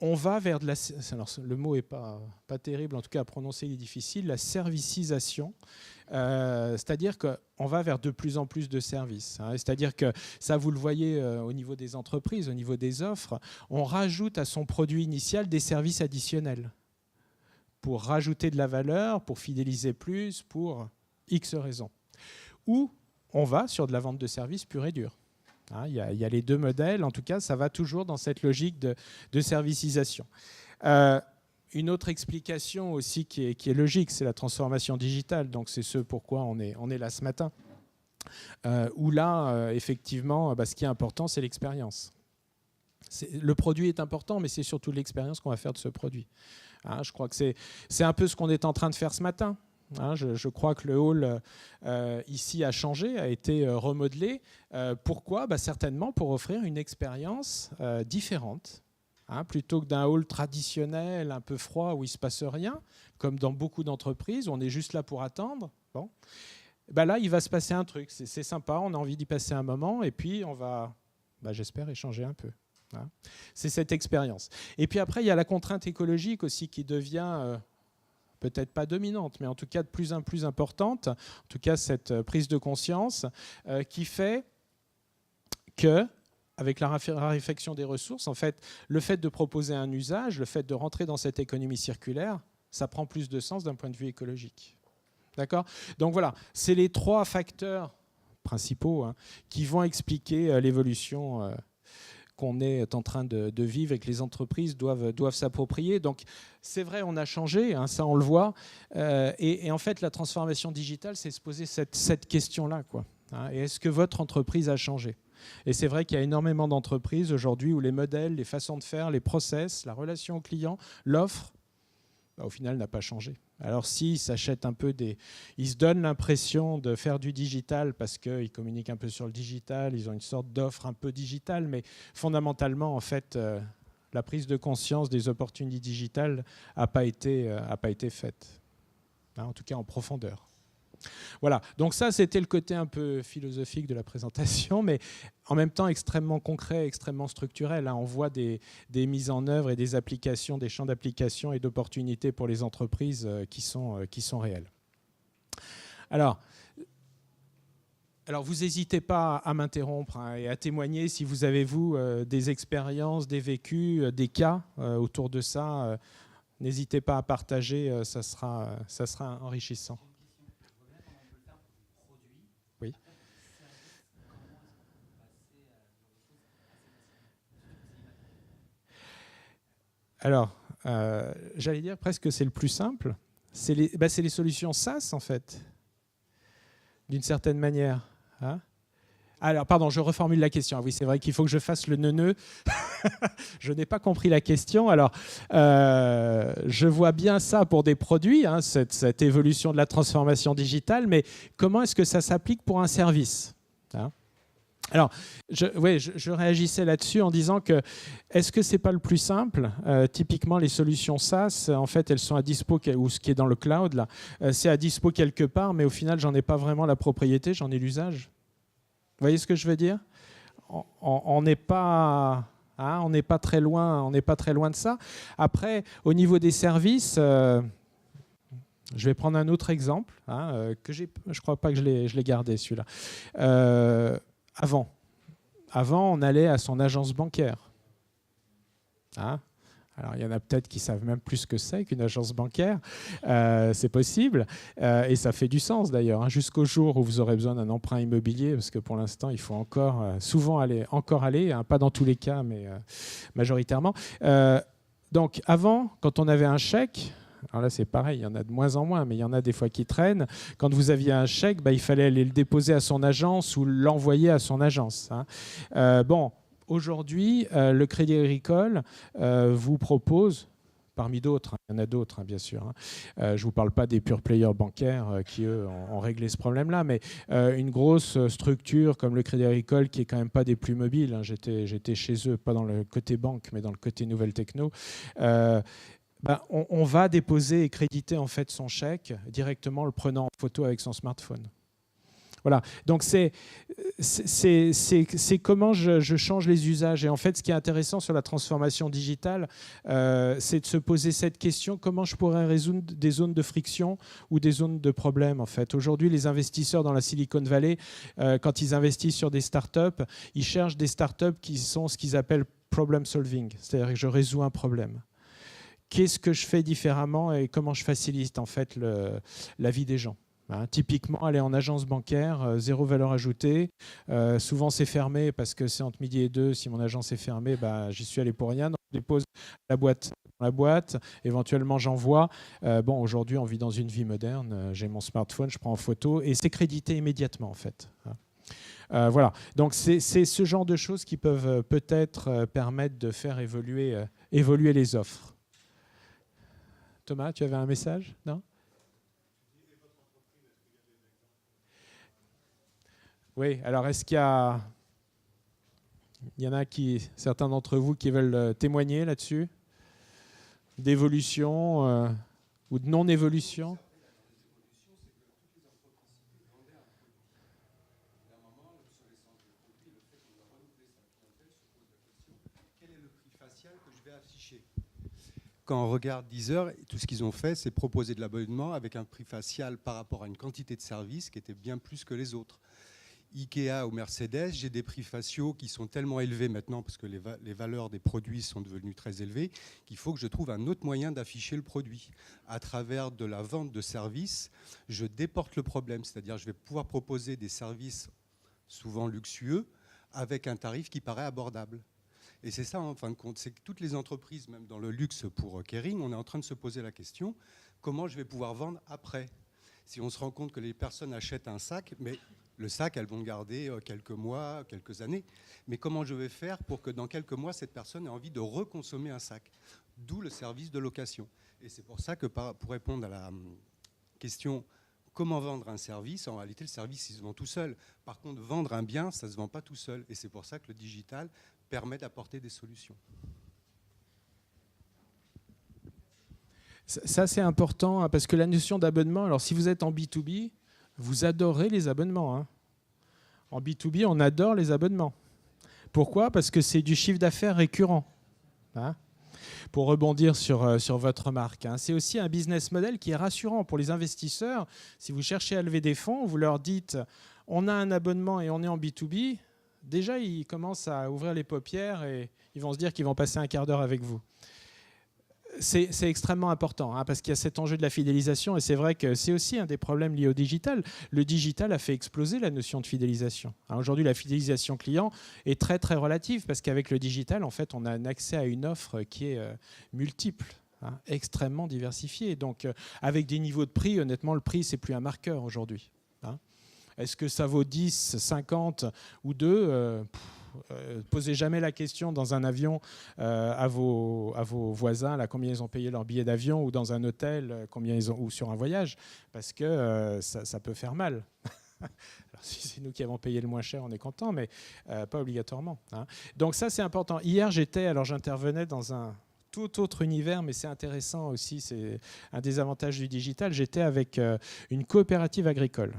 On va vers de la... Alors, le mot n'est pas terrible, en tout cas à prononcer, il est difficile, la servicisation. C'est-à-dire qu'on va vers de plus en plus de services. C'est-à-dire que ça, vous le voyez au niveau des entreprises, au niveau des offres, on rajoute à son produit initial des services additionnels pour rajouter de la valeur, pour fidéliser plus, pour X raisons. Ou on va sur de la vente de services pure et dure. Il y a les deux modèles. En tout cas, ça va toujours dans cette logique de servicisation. Une autre explication aussi qui est logique, c'est la transformation digitale. Donc, c'est ce pourquoi on est là ce matin. Où là, effectivement, ce qui est important, c'est l'expérience. Le produit est important, mais c'est surtout l'expérience qu'on va faire de ce produit. Je crois que c'est un peu ce qu'on est en train de faire ce matin. Je crois que le hall ici a changé, a été remodelé. Pourquoi ? Certainement pour offrir une expérience différente hein, plutôt que d'un hall traditionnel un peu froid où il ne se passe rien, comme dans beaucoup d'entreprises, on est juste là pour attendre. Bon. Ben là, il va se passer un truc. C'est sympa, on a envie d'y passer un moment, et puis on va, j'espère, échanger un peu. Hein. C'est cette expérience. Et puis après, il y a la contrainte écologique aussi qui devient peut-être pas dominante, mais en tout cas de plus en plus importante. En tout cas, cette prise de conscience qui fait que, avec la raréfaction des ressources, en fait, le fait de proposer un usage, le fait de rentrer dans cette économie circulaire, ça prend plus de sens d'un point de vue écologique. D'accord ? Donc voilà, c'est les 3 facteurs principaux hein, qui vont expliquer l'évolution qu'on est en train de vivre et que les entreprises doivent s'approprier. Donc c'est vrai, on a changé, hein, ça on le voit. Et en fait, la transformation digitale, c'est se poser cette question-là, quoi. Hein, et est-ce que votre entreprise a changé ? Et c'est vrai qu'il y a énormément d'entreprises aujourd'hui où les modèles, les façons de faire, les process, la relation au client, l'offre, au final, n'a pas changé. Alors s'ils s'achètent un peu ils se donnent l'impression de faire du digital parce qu'ils communiquent un peu sur le digital, ils ont une sorte d'offre un peu digitale, mais fondamentalement, en fait, la prise de conscience des opportunités digitales n'a pas été faite, hein, en tout cas en profondeur. Voilà, donc ça c'était le côté un peu philosophique de la présentation, mais en même temps extrêmement concret, extrêmement structurel. Hein. On voit des mises en œuvre et des applications, des champs d'application et d'opportunités pour les entreprises qui sont réels. Alors vous n'hésitez pas à m'interrompre hein, et à témoigner si vous avez, vous, des expériences, des vécus, des cas autour de ça. N'hésitez pas à partager, ça sera enrichissant. Oui. Alors, j'allais dire presque que c'est le plus simple. C'est les solutions SaaS, en fait, d'une certaine manière. Hein. Alors, pardon, je reformule la question. Ah oui, c'est vrai qu'il faut que je fasse le neuneu. Je n'ai pas compris la question. Alors, je vois bien ça pour des produits, hein, cette évolution de la transformation digitale, mais comment est-ce que ça s'applique pour un service hein? Alors, je réagissais là-dessus en disant que est-ce que c'est pas le plus simple typiquement, les solutions SaaS, en fait, elles sont à dispo, ou ce qui est dans le cloud, là, c'est à dispo quelque part, mais au final, j'en ai pas vraiment la propriété, j'en ai l'usage. Vous voyez ce que je veux dire ? On n'est pas... Hein, on n'est pas très loin de ça. Après, au niveau des services, je vais prendre un autre exemple, hein, que je ne crois pas que je l'ai gardé, celui-là. Avant, on allait à son agence bancaire. Hein, alors, il y en a peut-être qui savent même plus ce que c'est qu'une agence bancaire. C'est possible. Et ça fait du sens, d'ailleurs, hein, jusqu'au jour où vous aurez besoin d'un emprunt immobilier, parce que pour l'instant, il faut encore souvent aller, hein, pas dans tous les cas, mais majoritairement. Donc, avant, quand on avait un chèque, alors là, c'est pareil, il y en a de moins en moins, mais il y en a des fois qui traînent. Quand vous aviez un chèque, il fallait aller le déposer à son agence ou l'envoyer à son agence. Hein. Bon, aujourd'hui, le Crédit Agricole vous propose, parmi d'autres, hein, il y en a d'autres, hein, bien sûr. Hein. Je ne vous parle pas des pure players bancaires qui, eux, ont réglé ce problème-là, mais une grosse structure comme le Crédit Agricole, qui est quand même pas des plus mobiles. Hein. J'étais chez eux, pas dans le côté banque, mais dans le côté nouvelle techno. On va déposer et créditer en fait son chèque directement en le prenant en photo avec son smartphone. Voilà, donc c'est comment je change les usages. Et en fait, ce qui est intéressant sur la transformation digitale, c'est de se poser cette question, comment je pourrais résoudre des zones de friction ou des zones de problème. En fait, aujourd'hui, les investisseurs dans la Silicon Valley, quand ils investissent sur des startups, ils cherchent des startups qui sont ce qu'ils appellent problem solving, c'est-à-dire que je résous un problème. Qu'est-ce que je fais différemment et comment je facilite en fait la vie des gens. Hein, typiquement, aller en agence bancaire, zéro valeur ajoutée. Souvent, c'est fermé parce que c'est entre midi et 2. Si mon agence est fermée, j'y suis allé pour rien. Donc, je dépose la boîte. Éventuellement, j'envoie. Aujourd'hui, on vit dans une vie moderne. J'ai mon smartphone, je prends en photo et c'est crédité immédiatement en fait. Voilà. Donc, c'est ce genre de choses qui peuvent peut-être permettre de faire évoluer les offres. Thomas, tu avais un message ? Non ? Oui, alors est-ce qu'il y a Il y en a certains d'entre vous qui veulent témoigner là-dessus, d'évolution ou de non-évolution. Quand on regarde Deezer, tout ce qu'ils ont fait, c'est proposer de l'abonnement avec un prix facial par rapport à une quantité de services qui était bien plus que les autres. Ikea ou Mercedes, j'ai des prix faciaux qui sont tellement élevés maintenant parce que les valeurs des produits sont devenues très élevées qu'il faut que je trouve un autre moyen d'afficher le produit. À travers de la vente de services, je déporte le problème, c'est-à-dire je vais pouvoir proposer des services souvent luxueux avec un tarif qui paraît abordable. Et c'est ça, en fin de compte, c'est que toutes les entreprises, même dans le luxe pour Kering, on est en train de se poser la question, comment je vais pouvoir vendre après ? Si on se rend compte que les personnes achètent un sac, mais le sac, elles vont le garder quelques mois, quelques années. Mais comment je vais faire pour que dans quelques mois, cette personne ait envie de reconsommer un sac ? D'où le service de location. Et c'est pour ça que pour répondre à la question comment vendre un service, en réalité, le service, il se vend tout seul. Par contre, vendre un bien, ça ne se vend pas tout seul. Et c'est pour ça que le digital permet d'apporter des solutions. Ça, c'est important, hein, parce que la notion d'abonnement, alors si vous êtes en B2B, vous adorez les abonnements. Hein. En B2B, on adore les abonnements. Pourquoi ? Parce que c'est du chiffre d'affaires récurrent. Hein. Pour rebondir sur votre remarque, hein. C'est aussi un business model qui est rassurant pour les investisseurs. Si vous cherchez à lever des fonds, vous leur dites « on a un abonnement et on est en B2B », déjà, ils commencent à ouvrir les paupières et ils vont se dire qu'ils vont passer un quart d'heure avec vous. C'est extrêmement important, hein, parce qu'il y a cet enjeu de la fidélisation et c'est vrai que c'est aussi un des problèmes liés au digital. Le digital a fait exploser la notion de fidélisation. Hein, aujourd'hui, la fidélisation client est très très relative parce qu'avec le digital, en fait, on a un accès à une offre qui est multiple. Hein, extrêmement diversifiée. Donc, avec des niveaux de prix, honnêtement, le prix, c'est plus un marqueur aujourd'hui. Hein. Est-ce que ça vaut 10, 50 ou 2 posez jamais la question dans un avion à vos voisins là, combien ils ont payé leur billet d'avion ou dans un hôtel combien ils ont, ou sur un voyage parce que ça peut faire mal. Alors, si c'est nous qui avons payé le moins cher, on est content, mais pas obligatoirement. Hein. Donc ça, c'est important. Hier, j'intervenais dans un tout autre univers, mais c'est intéressant aussi, c'est un des avantages du digital. J'étais avec une coopérative agricole.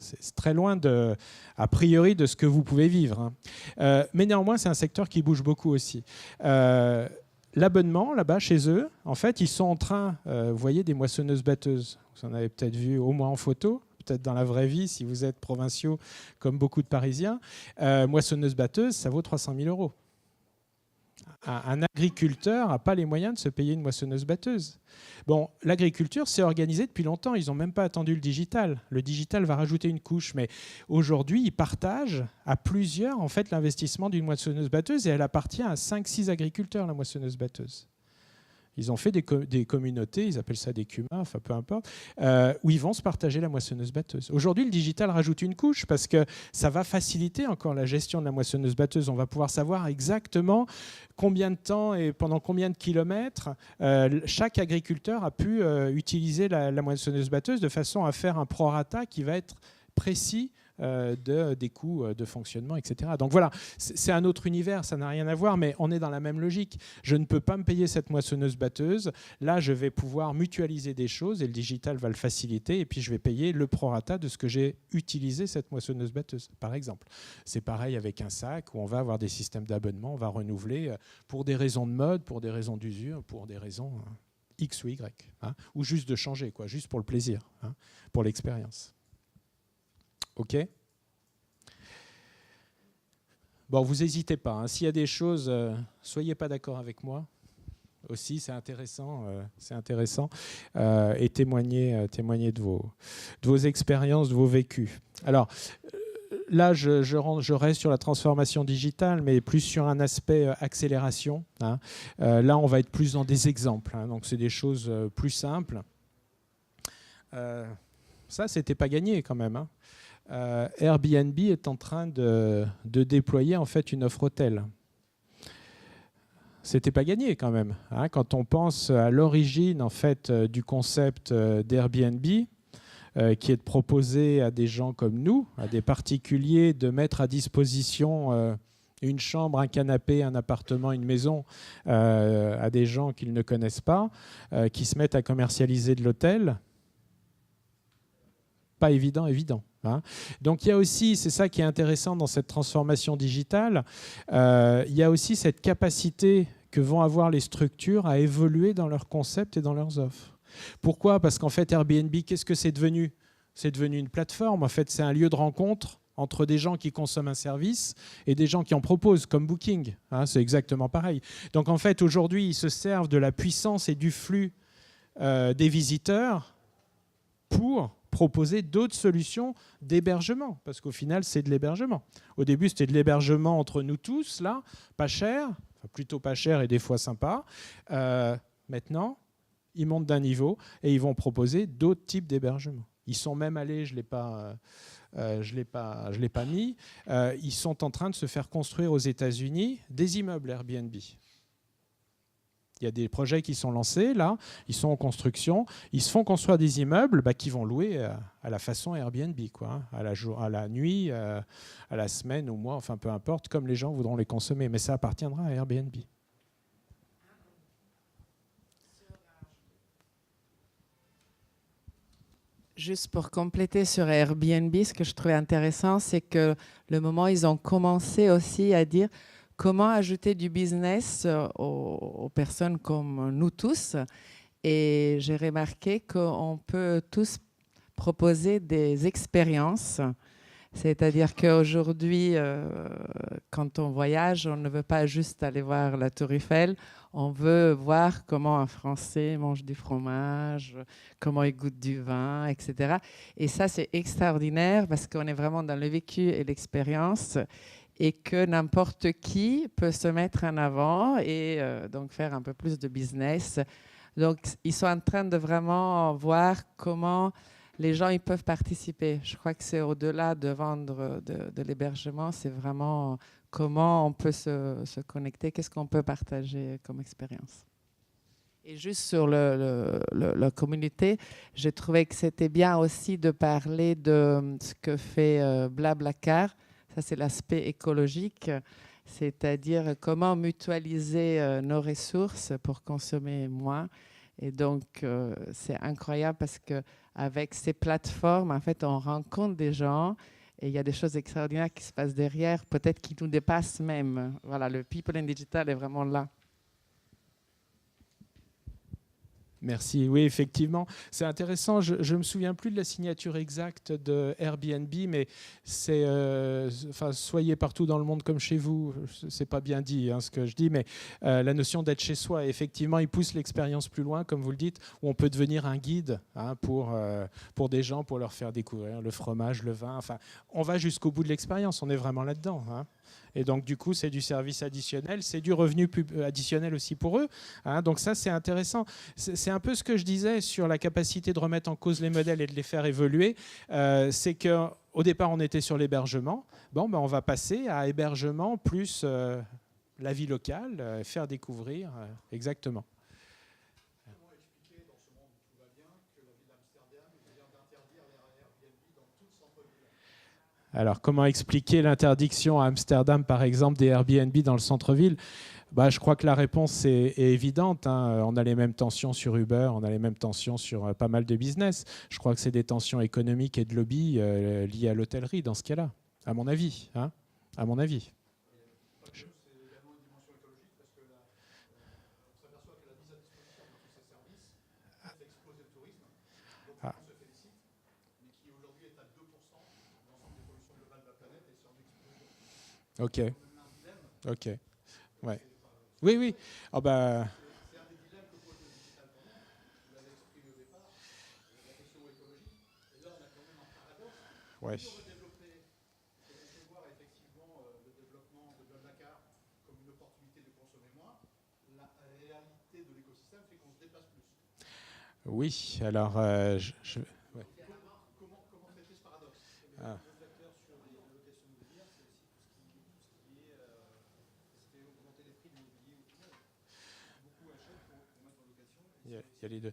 C'est très loin, a priori, de ce que vous pouvez vivre. Hein. Mais néanmoins, c'est un secteur qui bouge beaucoup aussi. L'abonnement, là-bas, chez eux, en fait, ils sont en train, vous voyez, des moissonneuses-batteuses. Vous en avez peut-être vu au moins en photo, peut-être dans la vraie vie, si vous êtes provinciaux, comme beaucoup de Parisiens. Moissonneuse-batteuse, ça vaut 300 000 €. Un agriculteur n'a pas les moyens de se payer une moissonneuse-batteuse. Bon, l'agriculture s'est organisée depuis longtemps. Ils n'ont même pas attendu le digital. Le digital va rajouter une couche. Mais aujourd'hui, ils partagent à plusieurs en fait, l'investissement d'une moissonneuse-batteuse et elle appartient à 5-6 agriculteurs, la moissonneuse-batteuse. Ils ont fait des communautés, ils appellent ça des cumas, enfin peu importe, où ils vont se partager la moissonneuse-batteuse. Aujourd'hui, le digital rajoute une couche parce que ça va faciliter encore la gestion de la moissonneuse-batteuse. On va pouvoir savoir exactement combien de temps et pendant combien de kilomètres chaque agriculteur a pu utiliser la moissonneuse-batteuse de façon à faire un prorata qui va être précis des coûts de fonctionnement, etc. Donc voilà, c'est un autre univers, ça n'a rien à voir, mais on est dans la même logique. Je ne peux pas me payer cette moissonneuse-batteuse. Là, je vais pouvoir mutualiser des choses et le digital va le faciliter et puis je vais payer le prorata de ce que j'ai utilisé cette moissonneuse-batteuse, par exemple. C'est pareil avec un sac où on va avoir des systèmes d'abonnement, on va renouveler pour des raisons de mode, pour des raisons d'usure, pour des raisons X ou Y, hein, ou juste de changer, quoi, juste pour le plaisir, hein, pour l'expérience. OK ? Bon, vous n'hésitez pas. Hein. S'il y a des choses, soyez pas d'accord avec moi. Aussi, c'est intéressant, et témoignez de vos expériences, de vos vécus. Alors, là, je reste sur la transformation digitale, mais plus sur un aspect accélération. Hein. Là, on va être plus dans des exemples. Hein. Donc, c'est des choses plus simples. Ça, c'était pas gagné quand même. Hein. Airbnb est en train de déployer en fait une offre hôtel. C'était pas gagné quand même. Hein, quand on pense à l'origine en fait du concept d'Airbnb, qui est de proposer à des gens comme nous, à des particuliers, de mettre à disposition une chambre, un canapé, un appartement, une maison à des gens qu'ils ne connaissent pas, qui se mettent à commercialiser de l'hôtel. Pas évident, hein. Donc il y a aussi, c'est ça qui est intéressant dans cette transformation digitale, il y a aussi cette capacité que vont avoir les structures à évoluer dans leurs concepts et dans leurs offres. Pourquoi ? Parce qu'en fait, Airbnb, qu'est-ce que c'est devenu ? C'est devenu une plateforme. En fait, c'est un lieu de rencontre entre des gens qui consomment un service et des gens qui en proposent, comme Booking. Hein, c'est exactement pareil. Donc en fait, aujourd'hui, ils se servent de la puissance et du flux des visiteurs pour proposer d'autres solutions d'hébergement, parce qu'au final, c'est de l'hébergement. Au début, c'était de l'hébergement entre nous tous, là, pas cher, enfin, plutôt pas cher et des fois sympa. Maintenant, ils montent d'un niveau et ils vont proposer d'autres types d'hébergement. Ils sont même allés, je l'ai pas mis, ils sont en train de se faire construire aux États-Unis des immeubles Airbnb. Il y a des projets qui sont lancés, là, ils sont en construction, ils se font construire des immeubles qui vont louer à la façon Airbnb, quoi, hein, à la nuit, à la semaine, au mois, enfin peu importe, comme les gens voudront les consommer, mais ça appartiendra à Airbnb. Juste pour compléter sur Airbnb, ce que je trouvais intéressant, c'est que le moment où ils ont commencé aussi à dire comment ajouter du business aux personnes comme nous tous. Et j'ai remarqué qu'on peut tous proposer des expériences. C'est-à-dire qu'aujourd'hui, quand on voyage, on ne veut pas juste aller voir la Tour Eiffel, on veut voir comment un Français mange du fromage, comment il goûte du vin, etc. Et ça, c'est extraordinaire parce qu'on est vraiment dans le vécu et l'expérience et que n'importe qui peut se mettre en avant et donc faire un peu plus de business. Donc, ils sont en train de vraiment voir comment les gens ils peuvent participer. Je crois que c'est au-delà de vendre de l'hébergement, c'est vraiment comment on peut se connecter, qu'est-ce qu'on peut partager comme expérience. Et juste sur la communauté, j'ai trouvé que c'était bien aussi de parler de ce que fait Blablacar. Ça, c'est l'aspect écologique, c'est-à-dire comment mutualiser nos ressources pour consommer moins. Et donc, c'est incroyable parce qu'avec ces plateformes, en fait, on rencontre des gens et il y a des choses extraordinaires qui se passent derrière, peut-être qui nous dépassent même. Voilà, le People in Digital est vraiment là. Merci. Oui, effectivement, c'est intéressant. Je ne me souviens plus de la signature exacte de Airbnb, mais c'est, soyez partout dans le monde comme chez vous. C'est pas bien dit ce que je dis, mais la notion d'être chez soi, effectivement, il pousse l'expérience plus loin, comme vous le dites, où on peut devenir un guide pour des gens, pour leur faire découvrir le fromage, le vin. Enfin, on va jusqu'au bout de l'expérience. On est vraiment là-dedans. Et donc, du coup, c'est du service additionnel, c'est du revenu additionnel aussi pour eux. Donc ça, c'est intéressant. C'est un peu ce que je disais sur la capacité de remettre en cause les modèles et de les faire évoluer. C'est qu'au départ, on était sur l'hébergement. On va passer à hébergement plus la vie locale, faire découvrir. Exactement. Comment expliquer dans ce monde où tout va bien que la ville d'Amsterdam vient d'interdire les Airbnb dans tout le centre-ville ? Alors, comment expliquer l'interdiction à Amsterdam, par exemple, des Airbnb dans le centre-ville ? Je crois que la réponse est évidente. On a les mêmes tensions sur Uber, on a les mêmes tensions sur pas mal de business. Je crois que c'est des tensions économiques et de lobby liées à l'hôtellerie dans ce cas-là, à mon avis. À mon avis. C'est également une dimension écologique parce que on s'aperçoit que la mise à disposition de tous ces services fait exploser le tourisme. Donc on se félicite, mais qui aujourd'hui est à 2% de l'ensemble des pollutions globales de la planète et sur l'explosion. Ok. Ouais. Oui. C'est un des dilemmes que pose le digital pour nous. Vous l'avez exprimé au départ, la question écologique. Et là, on a quand même un paradoxe. Ouais. Si on veut développer, on peut voir effectivement le développement de Blablacar comme une opportunité de consommer moins. La réalité de l'écosystème fait qu'on se déplace plus. Oui, alors Comment traiter ce paradoxe? Le facteur sur les allocations immobilières, c'est aussi tout ce qui est augmenter les prix de l'immobilier. Beaucoup achètent pour mettre en location. il y a les deux.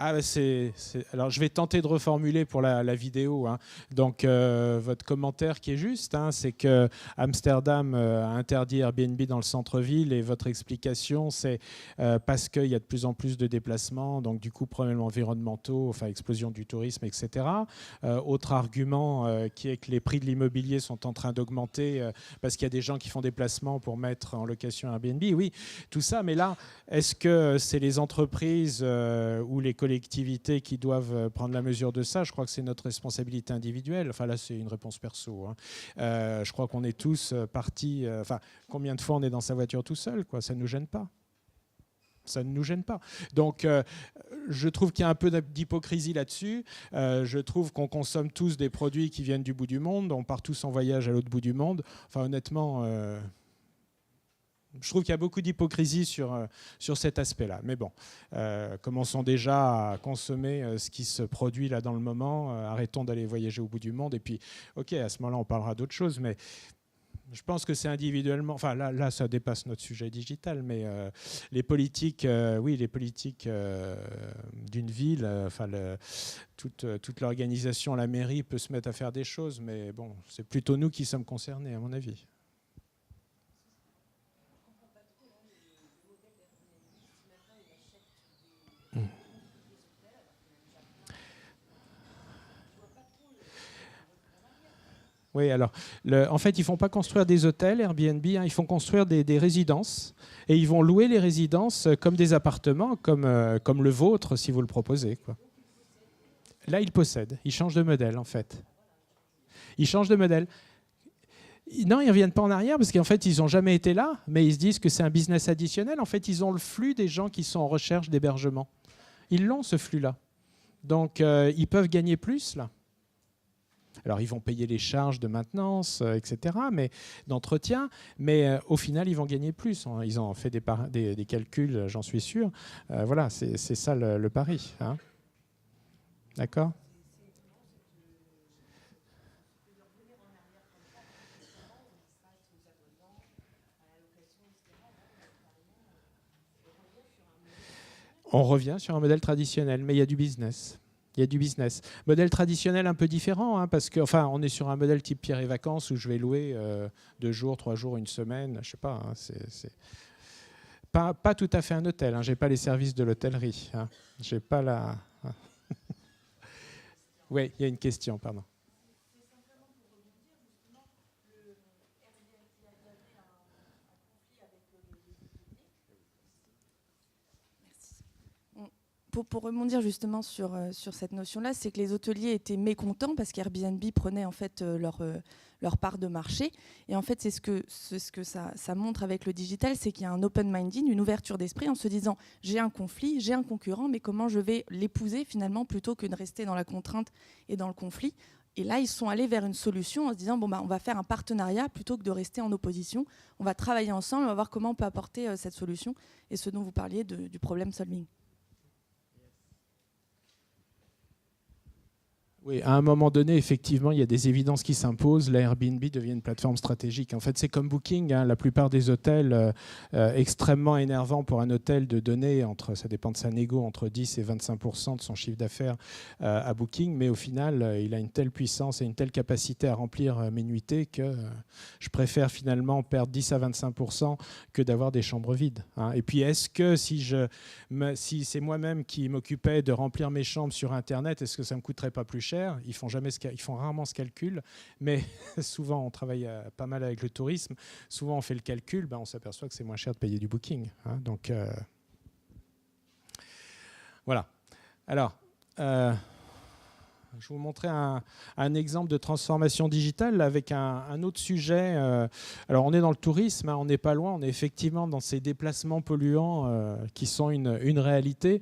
Ah, alors, je vais tenter de reformuler pour la vidéo, hein. Donc, votre commentaire qui est juste, hein, c'est que Amsterdam a interdit Airbnb dans le centre-ville, et votre explication, c'est parce qu'il y a de plus en plus de déplacements, donc du coup, problèmes environnementaux, enfin, explosion du tourisme, etc. Autre argument qui est que les prix de l'immobilier sont en train d'augmenter parce qu'il y a des gens qui font des placements pour mettre en location Airbnb. Oui, tout ça, mais là, est-ce que c'est les entreprises ou les collectivités qui doivent prendre la mesure de ça? Je crois que c'est notre responsabilité individuelle. Enfin, là, c'est une réponse perso, hein. Je crois qu'on est tous partis... Enfin, combien de fois on est dans sa voiture tout seul, quoi? Ça ne nous gêne pas. Ça ne nous gêne pas. Donc, je trouve qu'il y a un peu d'hypocrisie là-dessus. Je trouve qu'on consomme tous des produits qui viennent du bout du monde. On part tous en voyage à l'autre bout du monde. Enfin, honnêtement... je trouve qu'il y a beaucoup d'hypocrisie sur cet aspect-là. Mais bon, commençons déjà à consommer ce qui se produit là dans le moment. Arrêtons d'aller voyager au bout du monde. Et puis, OK, à ce moment-là, on parlera d'autre chose. Mais je pense que c'est individuellement... Enfin, là, ça dépasse notre sujet digital. Mais les politiques, oui, les politiques d'une ville, toute l'organisation, la mairie peut se mettre à faire des choses. Mais bon, c'est plutôt nous qui sommes concernés, à mon avis. Oui, alors, en fait, ils ne font pas construire des hôtels Airbnb, hein, ils font construire des résidences, et ils vont louer les résidences comme des appartements, comme le vôtre, si vous le proposez, quoi. Là, ils possèdent, ils changent de modèle, en fait. Ils changent de modèle. Non, ils ne reviennent pas en arrière, parce qu'en fait, ils n'ont jamais été là, mais ils se disent que c'est un business additionnel. En fait, ils ont le flux des gens qui sont en recherche d'hébergement. Ils l'ont, ce flux-là. Donc, ils peuvent gagner plus, là. Alors, ils vont payer les charges de maintenance, etc., mais d'entretien, mais au final, ils vont gagner plus. Ils ont fait des calculs, j'en suis sûr. Voilà, c'est ça le pari, hein. D'accord ? On revient sur un modèle traditionnel, mais il y a du business. Il y a du business. Modèle traditionnel un peu différent, hein, parce que, enfin, on est sur un modèle type Pierre et Vacances où je vais louer 2 jours, 3 jours, une semaine, je sais pas. Hein, c'est pas tout à fait un hôtel. Hein, j'ai pas les services de l'hôtellerie. Hein, j'ai pas la. Oui, il y a une question, pardon. Pour rebondir justement sur cette notion-là, c'est que les hôteliers étaient mécontents parce qu'Airbnb prenait en fait leur part de marché. Et en fait, c'est ce que ça montre avec le digital, c'est qu'il y a un open minding, une ouverture d'esprit en se disant j'ai un conflit, j'ai un concurrent, mais comment je vais l'épouser finalement plutôt que de rester dans la contrainte et dans le conflit. Et là, ils sont allés vers une solution en se disant on va faire un partenariat plutôt que de rester en opposition. On va travailler ensemble, on va voir comment on peut apporter cette solution et ce dont vous parliez du problem solving. Oui, à un moment donné, effectivement, il y a des évidences qui s'imposent. La Airbnb devient une plateforme stratégique. En fait, c'est comme Booking. Hein, la plupart des hôtels, extrêmement énervant pour un hôtel de donner, ça dépend de sa négo, entre 10 et 25% de son chiffre d'affaires à Booking. Mais au final, il a une telle puissance et une telle capacité à remplir mes nuitées que je préfère finalement perdre 10 à 25% que d'avoir des chambres vides. Hein. Et puis, est-ce que si c'est moi-même qui m'occupais de remplir mes chambres sur Internet, est-ce que ça ne me coûterait pas plus cher ? Ils font rarement ce calcul, mais souvent on travaille pas mal avec le tourisme. Souvent on fait le calcul, on s'aperçoit que c'est moins cher de payer du booking. Hein, donc voilà. Alors, je vais vous montrer un exemple de transformation digitale avec un autre sujet. Alors on est dans le tourisme, hein, on n'est pas loin, on est effectivement dans ces déplacements polluants qui sont une réalité.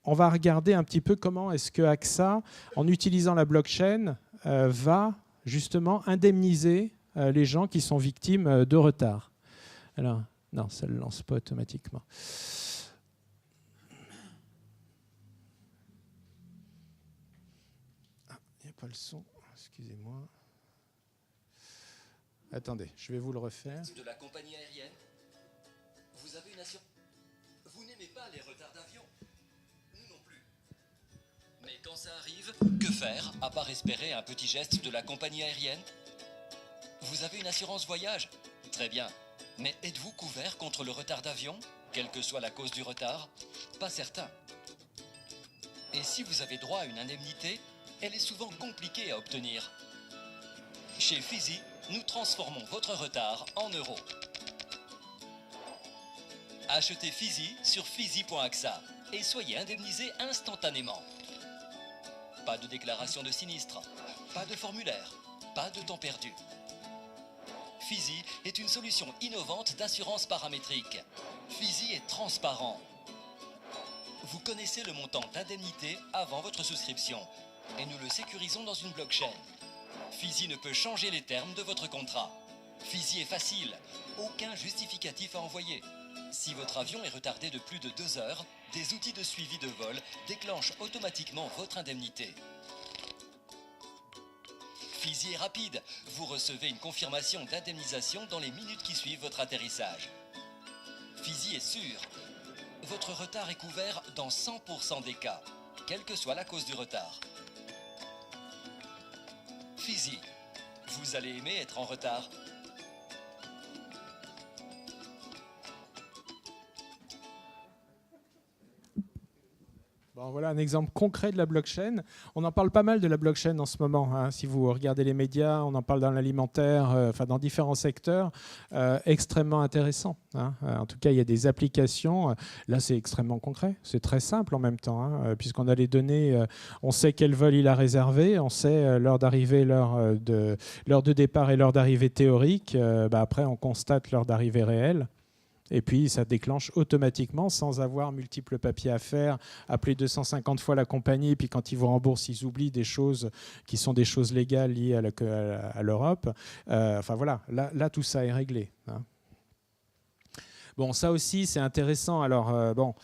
On va regarder un petit peu comment est-ce que AXA, en utilisant la blockchain, va justement indemniser les gens qui sont victimes de retard. Alors, non, ça ne le lance pas automatiquement. Ah, il n'y a pas le son, excusez-moi. Attendez, je vais vous le refaire. De la compagnie aérienne, vous avez une assurance. Vous n'aimez pas les retards d'avion. Mais quand ça arrive, que faire à part espérer un petit geste de la compagnie aérienne? Vous avez une assurance voyage? Très bien. Mais êtes-vous couvert contre le retard d'avion, quelle que soit la cause du retard? Pas certain. Et si vous avez droit à une indemnité, elle est souvent compliquée à obtenir. Chez Fizi, nous transformons votre retard en euros. Achetez Fizi sur fizi.axa et soyez indemnisé instantanément. Pas de déclaration de sinistre, pas de formulaire, pas de temps perdu. Fizi est une solution innovante d'assurance paramétrique. Fizi est transparent. Vous connaissez le montant d'indemnité avant votre souscription et nous le sécurisons dans une blockchain. Fizi ne peut changer les termes de votre contrat. Fizi est facile, aucun justificatif à envoyer. Si votre avion est retardé de plus de 2 heures, des outils de suivi de vol déclenchent automatiquement votre indemnité. Fizi est rapide, vous recevez une confirmation d'indemnisation dans les minutes qui suivent votre atterrissage. Fizi est sûr, votre retard est couvert dans 100% des cas, quelle que soit la cause du retard. Fizi, vous allez aimer être en retard. Bon, voilà un exemple concret de la blockchain. On en parle pas mal de la blockchain en ce moment, hein. Si vous regardez les médias, on en parle dans l'alimentaire, enfin dans différents secteurs, extrêmement intéressant, hein. En tout cas, il y a des applications. Là, c'est extrêmement concret. C'est très simple en même temps, hein, puisqu'on a les données, on sait quel vol il a réservé, on sait l'heure d'arrivée, l'heure de départ et l'heure d'arrivée théorique. Après, on constate l'heure d'arrivée réelle. Et puis, ça déclenche automatiquement, sans avoir multiples papiers à faire, appeler 250 fois la compagnie, et puis quand ils vous remboursent, ils oublient des choses qui sont des choses légales liées à l'Europe. Enfin voilà, là, tout ça est réglé, hein. Bon, ça aussi, c'est intéressant. Alors, en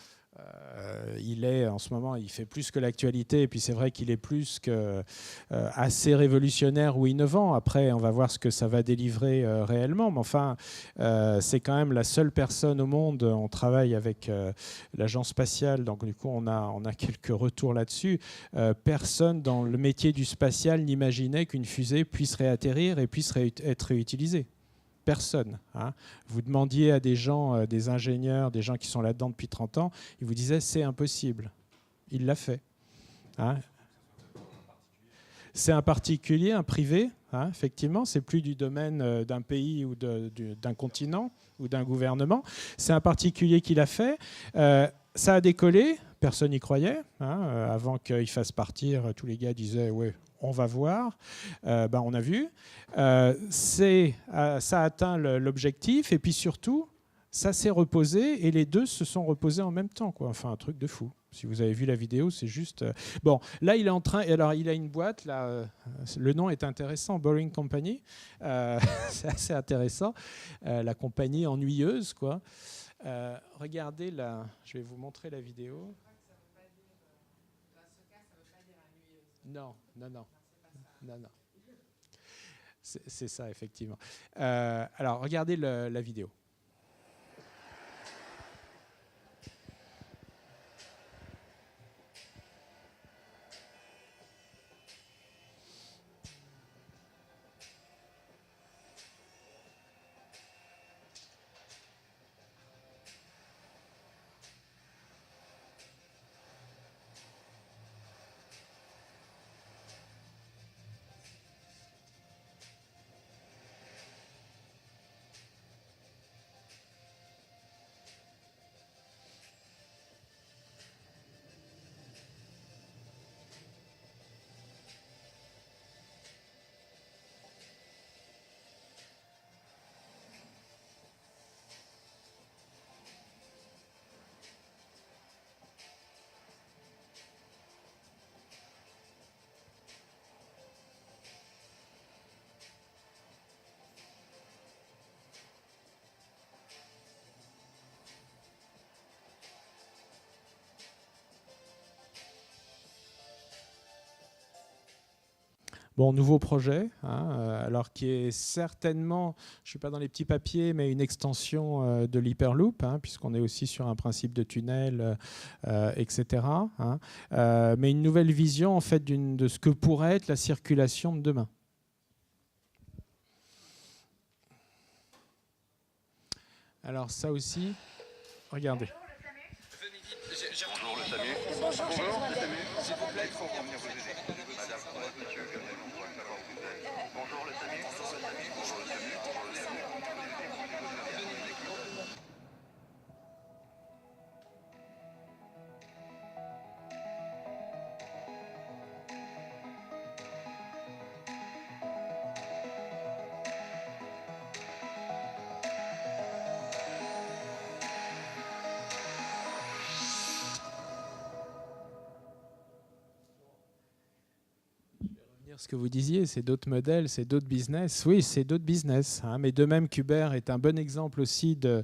ce moment, il fait plus que l'actualité, et puis c'est vrai qu'il est plus que assez révolutionnaire ou innovant. Après, on va voir ce que ça va délivrer réellement, mais enfin, c'est quand même la seule personne au monde. On travaille avec l'agence spatiale, donc du coup, on a quelques retours là-dessus. Personne dans le métier du spatial n'imaginait qu'une fusée puisse réatterrir et puisse être réutilisée. Personne, hein. Vous demandiez à des gens, des ingénieurs, des gens qui sont là-dedans depuis 30 ans, ils vous disaient c'est impossible. Il l'a fait, hein. C'est un particulier, un privé, hein, effectivement, c'est plus du domaine d'un pays ou d'un continent ou d'un gouvernement. C'est un particulier qui l'a fait. Ça a décollé, personne n'y croyait, hein. Avant qu'il fasse partir, tous les gars disaient ouais, on va voir. On a vu. Ça a atteint l'objectif et puis surtout, ça s'est reposé et les deux se sont reposés en même temps, quoi. Enfin, un truc de fou. Si vous avez vu la vidéo, c'est juste... Bon, là, il est en train... Alors, il a une boîte, là, le nom est intéressant, Boring Company. C'est assez intéressant. La compagnie ennuyeuse, quoi. Regardez, là, je vais vous montrer la vidéo. Non. C'est ça, effectivement. Alors, regardez la vidéo. Bon, nouveau projet, hein, alors qui est certainement, je ne suis pas dans les petits papiers, mais une extension de l'Hyperloop, hein, puisqu'on est aussi sur un principe de tunnel, etc. Hein, mais une nouvelle vision en fait de ce que pourrait être la circulation de demain. Alors ça aussi, regardez. Bonjour le SAMU. Bonjour le SAMU. S'il vous plaît, il faut venir vous aider. Madame, monsieur, on pourrait savoir où vous êtes. Bonjour le SAMU. Bonjour le SAMU. Bonjour le SAMU. Bonjour le SAMU. Ce que vous disiez, c'est d'autres modèles, c'est d'autres business. Oui, c'est d'autres business. Hein, mais de même qu'Uber est un bon exemple aussi de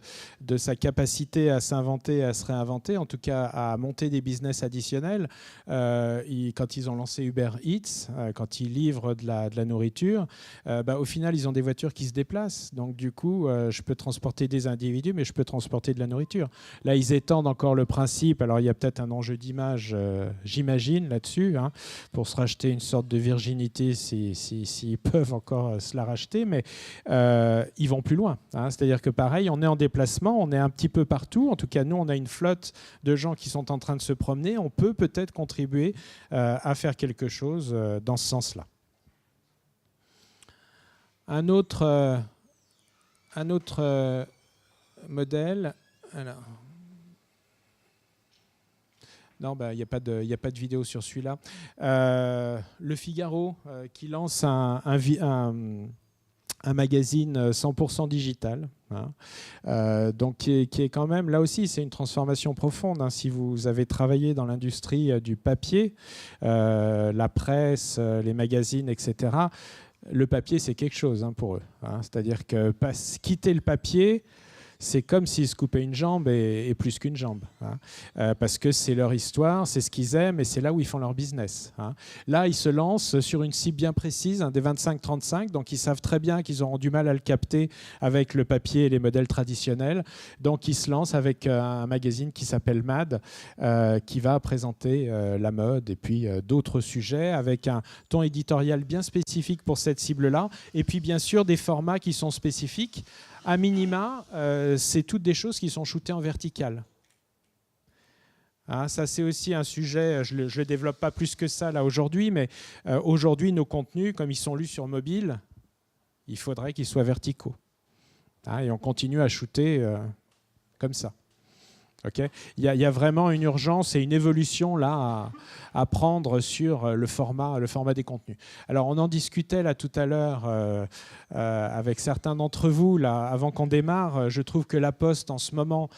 sa capacité à s'inventer, à se réinventer, en tout cas à monter des business additionnels. Quand ils ont lancé Uber Eats, quand ils livrent de la nourriture, au final, ils ont des voitures qui se déplacent. Donc du coup, je peux transporter des individus, mais je peux transporter de la nourriture. Là, ils étendent encore le principe. Alors, il y a peut-être un enjeu d'image, j'imagine, là-dessus, hein, pour se racheter une sorte de virginité s'ils peuvent encore se la racheter, mais ils vont plus loin. Hein. C'est-à-dire que pareil, on est en déplacement, on est un petit peu partout. En tout cas, nous, on a une flotte de gens qui sont en train de se promener. On peut peut-être contribuer à faire quelque chose dans ce sens-là. Un autre modèle... Alors, non, il n'y a pas de vidéo sur celui-là. Le Figaro qui lance un magazine 100% digital. Hein, donc qui est quand même, là aussi, c'est une transformation profonde. Hein, si vous avez travaillé dans l'industrie du papier, la presse, les magazines, etc., le papier, c'est quelque chose hein, pour eux. Hein, c'est-à-dire que quitter le papier, c'est comme s'ils se coupaient une jambe et plus qu'une jambe. Hein. Parce que c'est leur histoire, c'est ce qu'ils aiment et c'est là où ils font leur business. Hein. Là, ils se lancent sur une cible bien précise, hein, des 25-35, donc ils savent très bien qu'ils auront du mal à le capter avec le papier et les modèles traditionnels. Donc ils se lancent avec un magazine qui s'appelle Mad, qui va présenter la mode et puis d'autres sujets avec un ton éditorial bien spécifique pour cette cible-là. Et puis bien sûr des formats qui sont spécifiques. À minima, c'est toutes des choses qui sont shootées en vertical. Hein, ça, c'est aussi un sujet, je ne le développe pas plus que ça là aujourd'hui, mais aujourd'hui, nos contenus, comme ils sont lus sur mobile, il faudrait qu'ils soient verticaux. Hein, et on continue à shooter comme ça. Okay, il y a vraiment une urgence et une évolution là à prendre sur le format des contenus. Alors on en discutait là tout à l'heure avec certains d'entre vous là avant qu'on démarre. Je trouve que La Poste en ce moment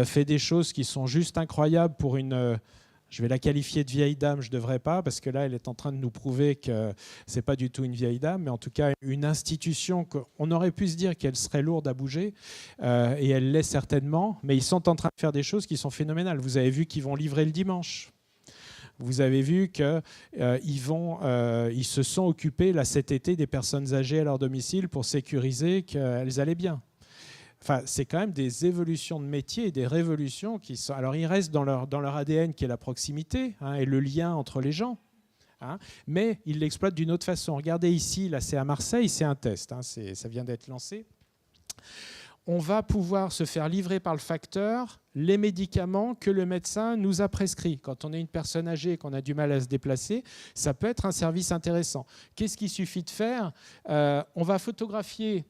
fait des choses qui sont juste incroyables pour une... Je vais la qualifier de vieille dame, je ne devrais pas, parce que là, elle est en train de nous prouver que ce n'est pas du tout une vieille dame, mais en tout cas, une institution qu'on aurait pu se dire qu'elle serait lourde à bouger, et elle l'est certainement, mais ils sont en train de faire des choses qui sont phénoménales. Vous avez vu qu'ils vont livrer le dimanche. Vous avez vu qu'ils se sont occupés là, cet été des personnes âgées à leur domicile pour sécuriser qu'elles allaient bien. Enfin, c'est quand même des évolutions de métier et des révolutions qui sont... Alors, ils restent dans leur ADN qui est la proximité hein, et le lien entre les gens. Hein, mais ils l'exploitent d'une autre façon. Regardez ici, là c'est à Marseille, c'est un test, hein, ça vient d'être lancé. On va pouvoir se faire livrer par le facteur les médicaments que le médecin nous a prescrits. Quand on est une personne âgée et qu'on a du mal à se déplacer, ça peut être un service intéressant. Qu'est-ce qu'il suffit de faire ? On va photographier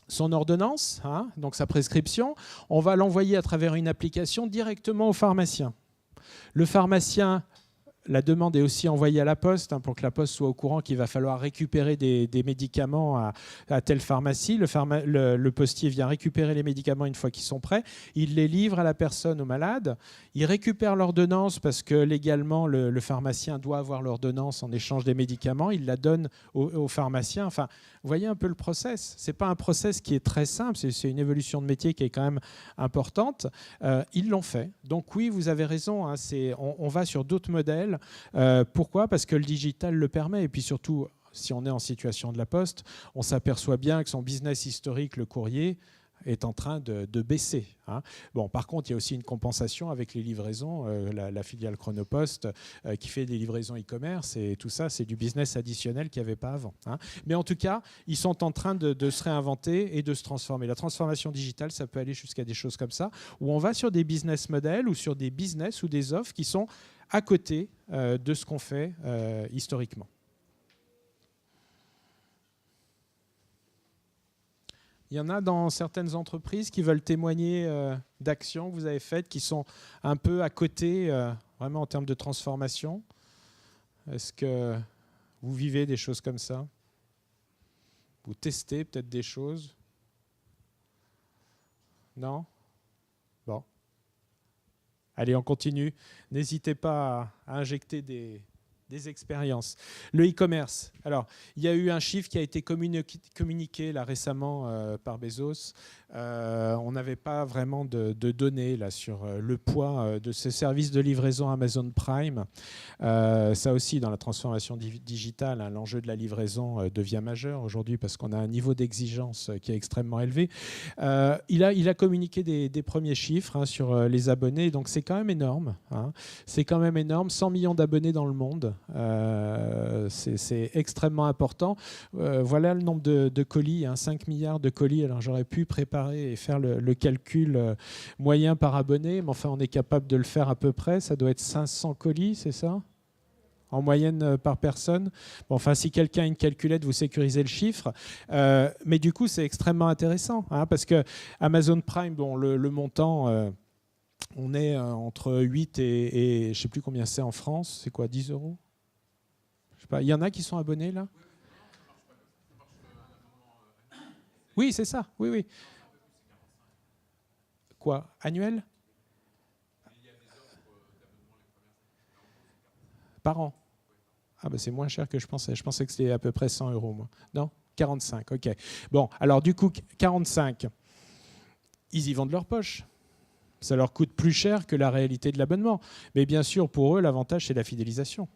son ordonnance, hein, donc sa prescription, on va l'envoyer à travers une application directement au pharmacien. Le pharmacien, la demande est aussi envoyée à la Poste hein, pour que la Poste soit au courant qu'il va falloir récupérer des médicaments à telle pharmacie. Le postier vient récupérer les médicaments une fois qu'ils sont prêts. Il les livre à la personne, au malade. Il récupère l'ordonnance parce que légalement, le pharmacien doit avoir l'ordonnance en échange des médicaments. Il la donne au pharmacien. Enfin, vous voyez un peu le process. Ce n'est pas un process qui est très simple. C'est une évolution de métier qui est quand même importante. Ils l'ont fait. Donc oui, vous avez raison. Hein, on va sur d'autres modèles. Pourquoi ? Parce que le digital le permet. Et puis surtout, si on est en situation de la Poste, on s'aperçoit bien que son business historique, le courrier, est en train de baisser. Hein. Bon, par contre, il y a aussi une compensation avec les livraisons, la filiale Chronopost qui fait des livraisons e-commerce, et tout ça, c'est du business additionnel qu'il n'y avait pas avant. Hein. Mais en tout cas, ils sont en train de se réinventer et de se transformer. La transformation digitale, ça peut aller jusqu'à des choses comme ça, où on va sur des business models ou sur des business ou des offres qui sont à côté de ce qu'on fait historiquement. Il y en a dans certaines entreprises qui veulent témoigner d'actions que vous avez faites, qui sont un peu à côté, vraiment en termes de transformation. Est-ce que vous vivez des choses comme ça? Vous testez peut-être des choses? Non? Bon. Allez, on continue. N'hésitez pas à injecter des expériences. Le e-commerce. Alors, il y a eu un chiffre qui a été communiqué là récemment par Bezos. On n'avait pas vraiment de données là sur le poids de ces services de livraison Amazon Prime. Ça aussi, dans la transformation digitale, hein, l'enjeu de la livraison devient majeur aujourd'hui parce qu'on a un niveau d'exigence qui est extrêmement élevé. Il a communiqué des premiers chiffres hein, sur les abonnés, donc c'est quand même énorme. Hein. C'est quand même énorme, 100 millions d'abonnés dans le monde. C'est extrêmement important. Voilà le nombre de colis, hein, 5 milliards de colis. Alors j'aurais pu préparer et faire le calcul moyen par abonné, mais enfin on est capable de le faire à peu près. Ça doit être 500 colis, c'est ça ? En moyenne par personne. Bon, enfin, si quelqu'un a une calculette, vous sécurisez le chiffre. Mais du coup, c'est extrêmement intéressant, hein, parce que Amazon Prime, bon, le montant... on est entre 8 et je ne sais plus combien c'est en France. C'est quoi, 10 €? Je sais pas. Il y en a qui sont abonnés là? Oui, c'est ça. Oui, oui. Quoi? Annuel? Par an? Ah bah c'est moins cher que je pensais. Je pensais que c'était à peu près 100 €, moi. Non? 45, ok. Bon, alors du coup, 45, ils y vendent leur poche. Ça leur coûte plus cher que la réalité de l'abonnement. Mais bien sûr, pour eux, l'avantage, c'est la fidélisation.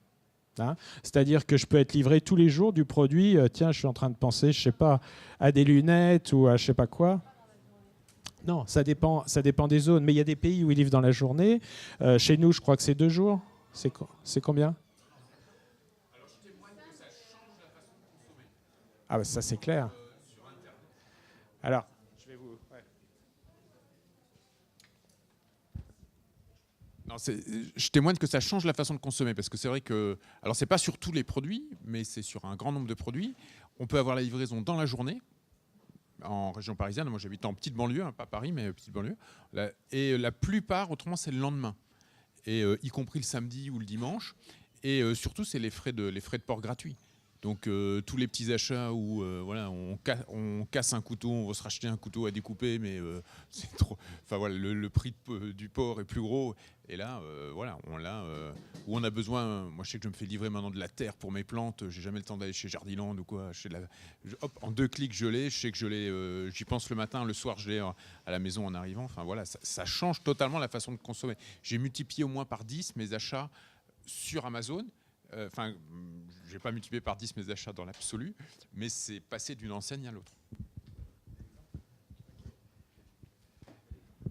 Hein, c'est-à-dire que je peux être livré tous les jours du produit. Tiens, je suis en train de penser, je sais pas, à des lunettes ou à je sais pas quoi. Non, ça dépend des zones. Mais il y a des pays où ils livrent dans la journée. Chez nous, je crois que c'est 2 jours. C'est combien? Ah, bah, ça, c'est clair. Alors, je vais vous... Ouais. Non, je témoigne que ça change la façon de consommer, parce que c'est vrai que, alors c'est pas sur tous les produits, mais c'est sur un grand nombre de produits. On peut avoir la livraison dans la journée, en région parisienne. Moi, j'habite en petite banlieue, hein, pas Paris, mais petite banlieue. Et la plupart, autrement, c'est le lendemain, et y compris le samedi ou le dimanche. Et surtout, c'est les frais de port gratuits. Donc tous les petits achats où voilà, on casse un couteau, on va se racheter un couteau à découper, mais c'est trop. Enfin voilà, le prix du porc est plus gros. Et là, voilà, où on a besoin. Moi, je sais que je me fais livrer maintenant de la terre pour mes plantes. J'ai jamais le temps d'aller chez Jardiland ou quoi. Hop, en 2 clics, je l'ai. Je sais que je l'ai. J'y pense le matin, le soir, je l'ai à la maison en arrivant. Enfin voilà, ça change totalement la façon de consommer. J'ai multiplié au moins par 10 mes achats sur Amazon. Enfin, je n'ai pas multiplié par 10 mes achats dans l'absolu, mais c'est passé d'une enseigne à l'autre.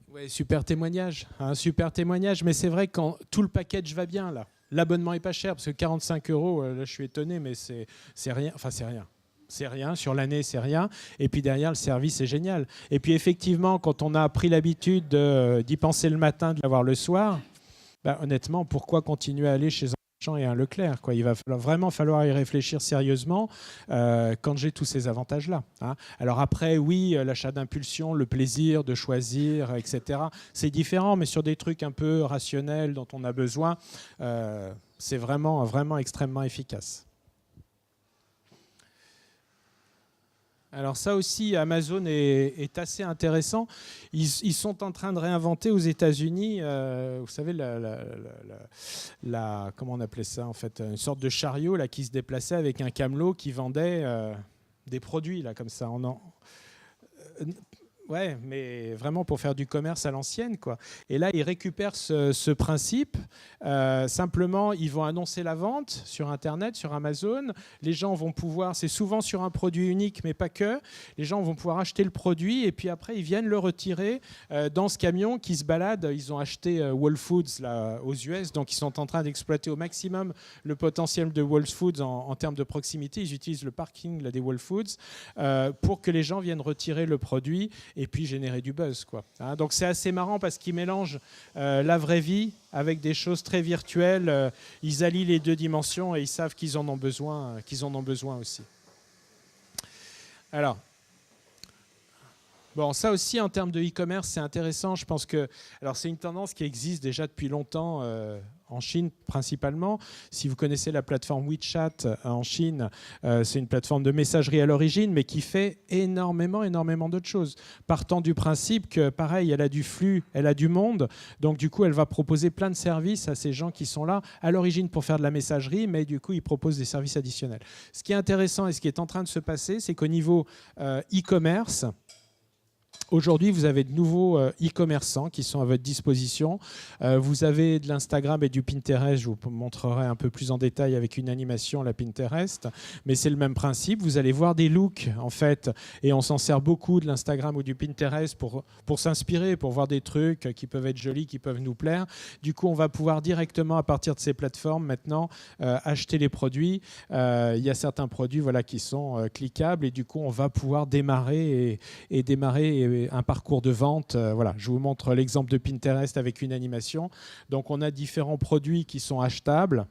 Ouais, super témoignage, hein, super témoignage. Mais c'est vrai que quand tout le package va bien, là, l'abonnement est pas cher, parce que 45 €, là, je suis étonné, mais c'est rien. Enfin, c'est rien. C'est rien, sur l'année, c'est rien. Et puis derrière, le service est génial. Et puis effectivement, quand on a pris l'habitude d'y penser le matin, de l'avoir le soir, bah, honnêtement, pourquoi continuer à aller chez et un Leclerc, quoi. Il va vraiment falloir y réfléchir sérieusement quand j'ai tous ces avantages-là. Hein. Alors après, oui, l'achat d'impulsion, le plaisir de choisir, etc., c'est différent, mais sur des trucs un peu rationnels dont on a besoin, c'est vraiment, vraiment extrêmement efficace. Alors ça aussi, Amazon est assez intéressant. Ils sont en train de réinventer aux États-Unis, vous savez, comment on appelait ça en fait, une sorte de chariot là, qui se déplaçait avec un camelot qui vendait des produits là, comme ça. Ouais, mais vraiment pour faire du commerce à l'ancienne, quoi. Et là, ils récupèrent ce principe. Simplement, ils vont annoncer la vente sur Internet, sur Amazon. Les gens vont pouvoir, c'est souvent sur un produit unique, mais pas que. Les gens vont pouvoir acheter le produit et puis après, ils viennent le retirer dans ce camion qui se balade. Ils ont acheté Whole Foods là, aux US, donc ils sont en train d'exploiter au maximum le potentiel de Whole Foods en termes de proximité. Ils utilisent le parking là, des Whole Foods pour que les gens viennent retirer le produit et puis générer du buzz, quoi. Hein, donc c'est assez marrant parce qu'ils mélangent la vraie vie avec des choses très virtuelles. Ils allient les deux dimensions et ils savent qu'ils en ont besoin aussi. Alors, bon, ça aussi en termes de e-commerce, c'est intéressant. Je pense que, alors c'est une tendance qui existe déjà depuis longtemps en Chine principalement. Si vous connaissez la plateforme WeChat en Chine, c'est une plateforme de messagerie à l'origine, mais qui fait énormément d'autres choses. Partant du principe que, pareil, elle a du flux, elle a du monde, donc du coup, elle va proposer plein de services à ces gens qui sont là à l'origine pour faire de la messagerie, mais du coup, ils proposent des services additionnels. Ce qui est intéressant et ce qui est en train de se passer, c'est qu'au niveau e-commerce, aujourd'hui, vous avez de nouveaux e-commerçants qui sont à votre disposition. Vous avez de l'Instagram et du Pinterest. Je vous montrerai un peu plus en détail avec une animation, la Pinterest. Mais c'est le même principe. Vous allez voir des looks, en fait. Et on s'en sert beaucoup de l'Instagram ou du Pinterest pour s'inspirer, pour voir des trucs qui peuvent être jolis, qui peuvent nous plaire. Du coup, on va pouvoir directement, à partir de ces plateformes, maintenant, acheter les produits. Il y a certains produits qui sont cliquables. Et du coup, on va pouvoir démarrer un parcours de vente. Voilà, je vous montre l'exemple de Pinterest avec une animation. Donc, on a différents produits qui sont achetables.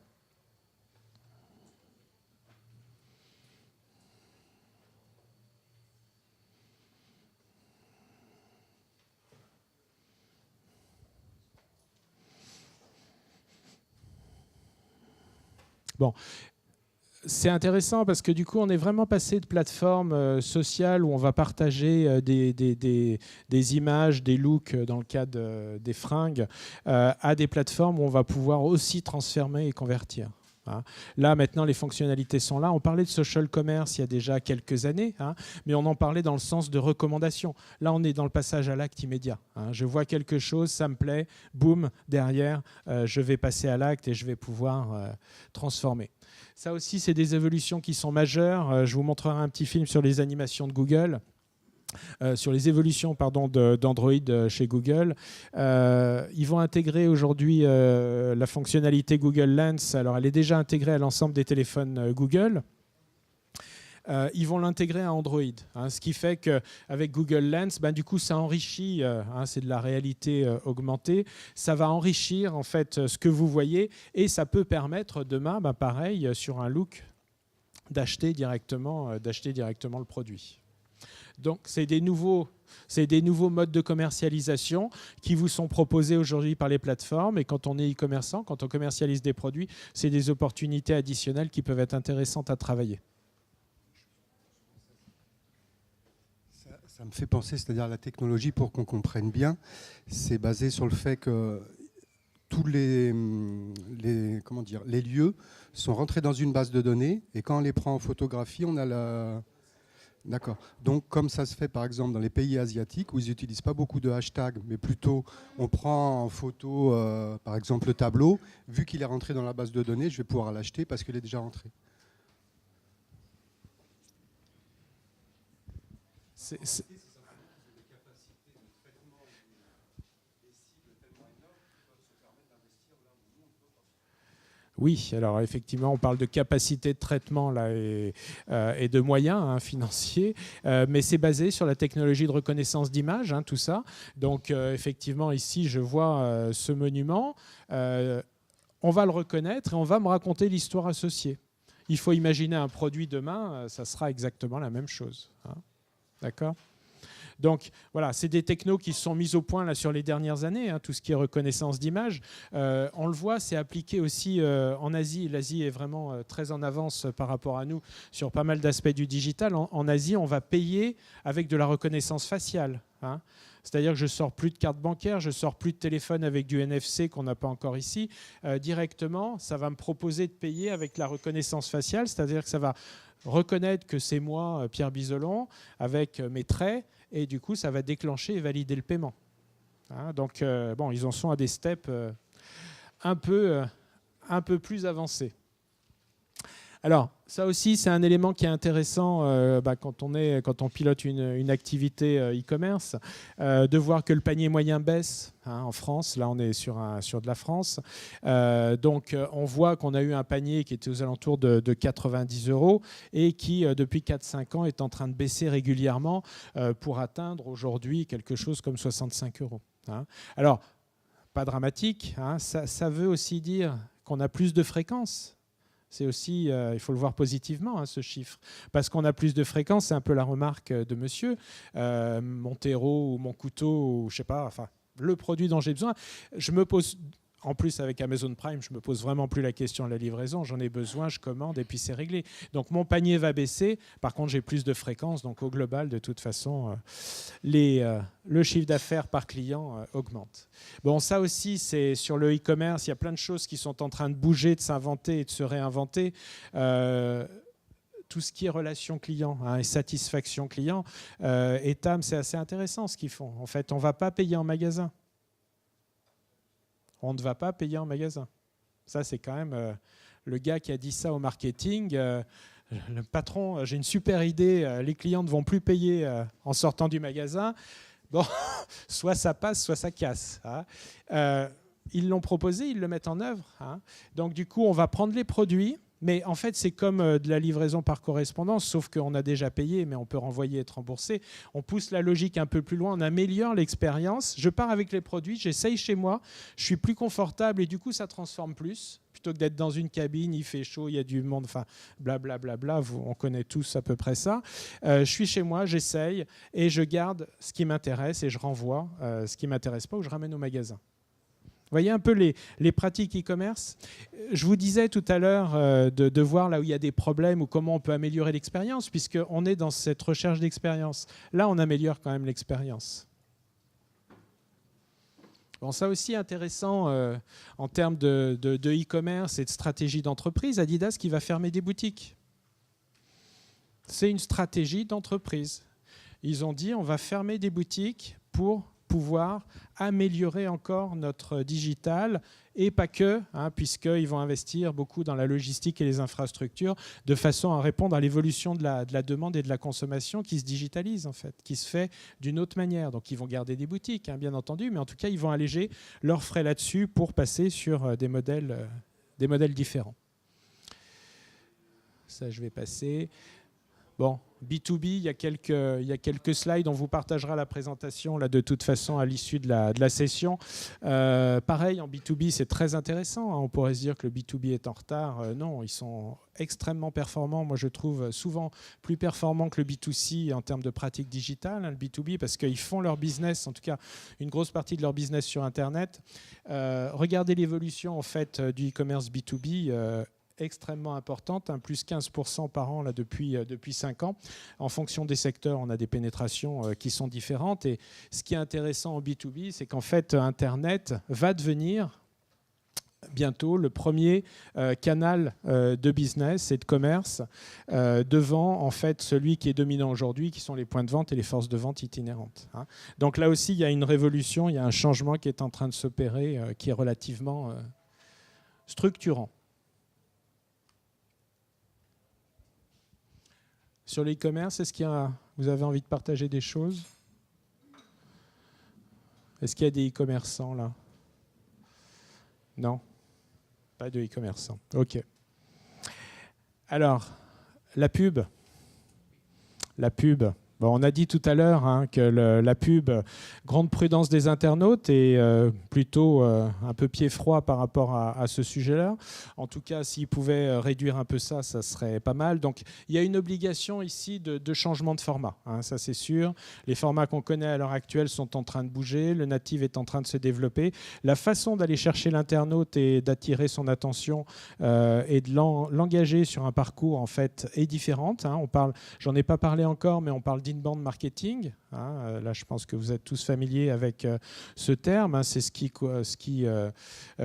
Bon. C'est intéressant parce que du coup, on est vraiment passé de plateformes sociales où on va partager des images, des looks dans le cas des fringues, à des plateformes où on va pouvoir aussi transformer et convertir. Hein. Là, maintenant, les fonctionnalités sont là. On parlait de social commerce il y a déjà quelques années, hein, mais on en parlait dans le sens de recommandation. Là, on est dans le passage à l'acte immédiat. Hein. Je vois quelque chose, ça me plaît, boum, derrière, je vais passer à l'acte et je vais pouvoir transformer. Ça aussi, c'est des évolutions qui sont majeures. Je vous montrerai un petit film sur les animations de Google. Sur les évolutions d'Android chez Google. Ils vont intégrer aujourd'hui la fonctionnalité Google Lens. Alors, elle est déjà intégrée à l'ensemble des téléphones Google. Ils vont l'intégrer à Android. Hein, ce qui fait qu'avec Google Lens, du coup, ça enrichit, c'est de la réalité augmentée, ça va enrichir en fait ce que vous voyez et ça peut permettre demain, pareil, sur un look, d'acheter directement le produit. Donc, c'est des nouveaux modes de commercialisation qui vous sont proposés aujourd'hui par les plateformes. Et quand on est e-commerçant, quand on commercialise des produits, c'est des opportunités additionnelles qui peuvent être intéressantes à travailler. Ça me fait penser, c'est-à-dire la technologie, pour qu'on comprenne bien, c'est basé sur le fait que tous les lieux sont rentrés dans une base de données et quand on les prend en photographie, on a la... D'accord. Donc, comme ça se fait par exemple dans les pays asiatiques où ils n'utilisent pas beaucoup de hashtags, mais plutôt on prend en photo par exemple le tableau, vu qu'il est rentré dans la base de données, je vais pouvoir l'acheter parce qu'il est déjà rentré. Oui, alors effectivement, on parle de capacité de traitement là, et de moyens financiers, mais c'est basé sur la technologie de reconnaissance d'image, tout ça. Donc effectivement, ici, je vois ce monument. On va le reconnaître et on va me raconter l'histoire associée. Il faut imaginer un produit demain, ça sera exactement la même chose. Hein. D'accord ? Donc voilà, c'est des technos qui se sont mis au point là, sur les dernières années, tout ce qui est reconnaissance d'image. On le voit, c'est appliqué aussi en Asie. L'Asie est vraiment très en avance par rapport à nous sur pas mal d'aspects du digital. En Asie, on va payer avec de la reconnaissance faciale. hein. C'est-à-dire que je ne sors plus de carte bancaire, je ne sors plus de téléphone avec du NFC qu'on n'a pas encore ici. Directement, ça va me proposer de payer avec la reconnaissance faciale, c'est-à-dire que ça va reconnaître que c'est moi, Pierre Bisolon, avec mes traits, et du coup, ça va déclencher et valider le paiement. Hein, donc, bon, ils en sont à des steps un peu plus avancés. Alors, ça aussi, c'est un élément qui est intéressant quand on pilote une activité e-commerce, de voir que le panier moyen baisse, hein, en France. Là, on est sur de la France. Donc, on voit qu'on a eu un panier qui était aux alentours de 90 € et qui, depuis 4-5 ans, est en train de baisser régulièrement pour atteindre aujourd'hui quelque chose comme 65 €. Hein. Alors, pas dramatique, hein, ça veut aussi dire qu'on a plus de fréquences. C'est aussi, il faut le voir positivement, hein, ce chiffre. Parce qu'on a plus de fréquences, c'est un peu la remarque de monsieur. Mon terreau ou mon couteau, ou je sais pas, enfin, le produit dont j'ai besoin. Je me pose, en plus avec Amazon Prime, je me pose vraiment plus la question de la livraison. J'en ai besoin, je commande et puis c'est réglé. Donc mon panier va baisser. Par contre, j'ai plus de fréquences. Donc au global, de toute façon, le chiffre d'affaires par client augmente. Bon, ça aussi, c'est sur le e-commerce. Il y a plein de choses qui sont en train de bouger, de s'inventer et de se réinventer. Tout ce qui est relation client, hein, et satisfaction client. Et TAM, c'est assez intéressant ce qu'ils font. En fait, on ne va pas payer en magasin. On ne va pas payer en magasin. Ça, c'est quand même le gars qui a dit ça au marketing. Le patron, j'ai une super idée, les clients ne vont plus payer en sortant du magasin. Bon, soit ça passe, soit ça casse. Hein. Ils l'ont proposé, ils le mettent en œuvre. Hein. Donc du coup, on va prendre les produits. Mais en fait, c'est comme de la livraison par correspondance, sauf qu'on a déjà payé, mais on peut renvoyer et être remboursé. On pousse la logique un peu plus loin, on améliore l'expérience. Je pars avec les produits, j'essaye chez moi, je suis plus confortable et du coup, ça transforme plus. Plutôt que d'être dans une cabine, il fait chaud, il y a du monde, enfin, blablabla, on connaît tous à peu près ça. Je suis chez moi, j'essaye et je garde ce qui m'intéresse et je renvoie ce qui ne m'intéresse pas ou je ramène au magasin. Vous voyez un peu les pratiques e-commerce. Je vous disais tout à l'heure de voir là où il y a des problèmes ou comment on peut améliorer l'expérience, puisqu'on est dans cette recherche d'expérience. Là, on améliore quand même l'expérience. Bon, ça aussi intéressant en termes de e-commerce et de stratégie d'entreprise. Adidas qui va fermer des boutiques. C'est une stratégie d'entreprise. Ils ont dit on va fermer des boutiques pour pouvoir améliorer encore notre digital et pas que, hein, puisqu'ils vont investir beaucoup dans la logistique et les infrastructures de façon à répondre à l'évolution de la demande et de la consommation qui se digitalise en fait, qui se fait d'une autre manière. Donc ils vont garder des boutiques, hein, bien entendu, mais en tout cas ils vont alléger leurs frais là-dessus pour passer sur des modèles différents. Ça je vais passer. Bon, B2B, il y a quelques slides, on vous partagera la présentation là, de toute façon à l'issue de la session. Pareil, en B2B, c'est très intéressant. Hein. On pourrait se dire que le B2B est en retard. Non, ils sont extrêmement performants. Moi, je trouve souvent plus performants que le B2C en termes de pratique digitale, hein, le B2B, parce qu'ils font leur business, en tout cas une grosse partie de leur business sur Internet. Regardez l'évolution en fait, du e-commerce B2B. Extrêmement importante, hein, plus 15% par an là, depuis 5 ans. En fonction des secteurs, on a des pénétrations qui sont différentes. Et ce qui est intéressant en B2B, c'est qu'en fait, Internet va devenir bientôt le premier canal de business et de commerce devant en fait, celui qui est dominant aujourd'hui, qui sont les points de vente et les forces de vente itinérantes. Hein. Donc là aussi, il y a une révolution, il y a un changement qui est en train de s'opérer, qui est relativement structurant. Sur l'e-commerce, est-ce vous avez envie de partager des choses? Est-ce qu'il y a des e-commerçants là? Non? Pas de e-commerçants. OK. Alors, la pub. La pub. Bon, on a dit tout à l'heure hein, que la pub, grande prudence des internautes et plutôt un peu pied froid par rapport à ce sujet-là. En tout cas, s'ils pouvaient réduire un peu ça serait pas mal. Donc, il y a une obligation ici de changement de format, hein, ça c'est sûr. Les formats qu'on connaît à l'heure actuelle sont en train de bouger, le native est en train de se développer. La façon d'aller chercher l'internaute et d'attirer son attention et de l'engager sur un parcours en fait est différente. Hein. J'en ai pas parlé encore, mais on parle d'inbound marketing. Là, je pense que vous êtes tous familiers avec ce terme. C'est ce qui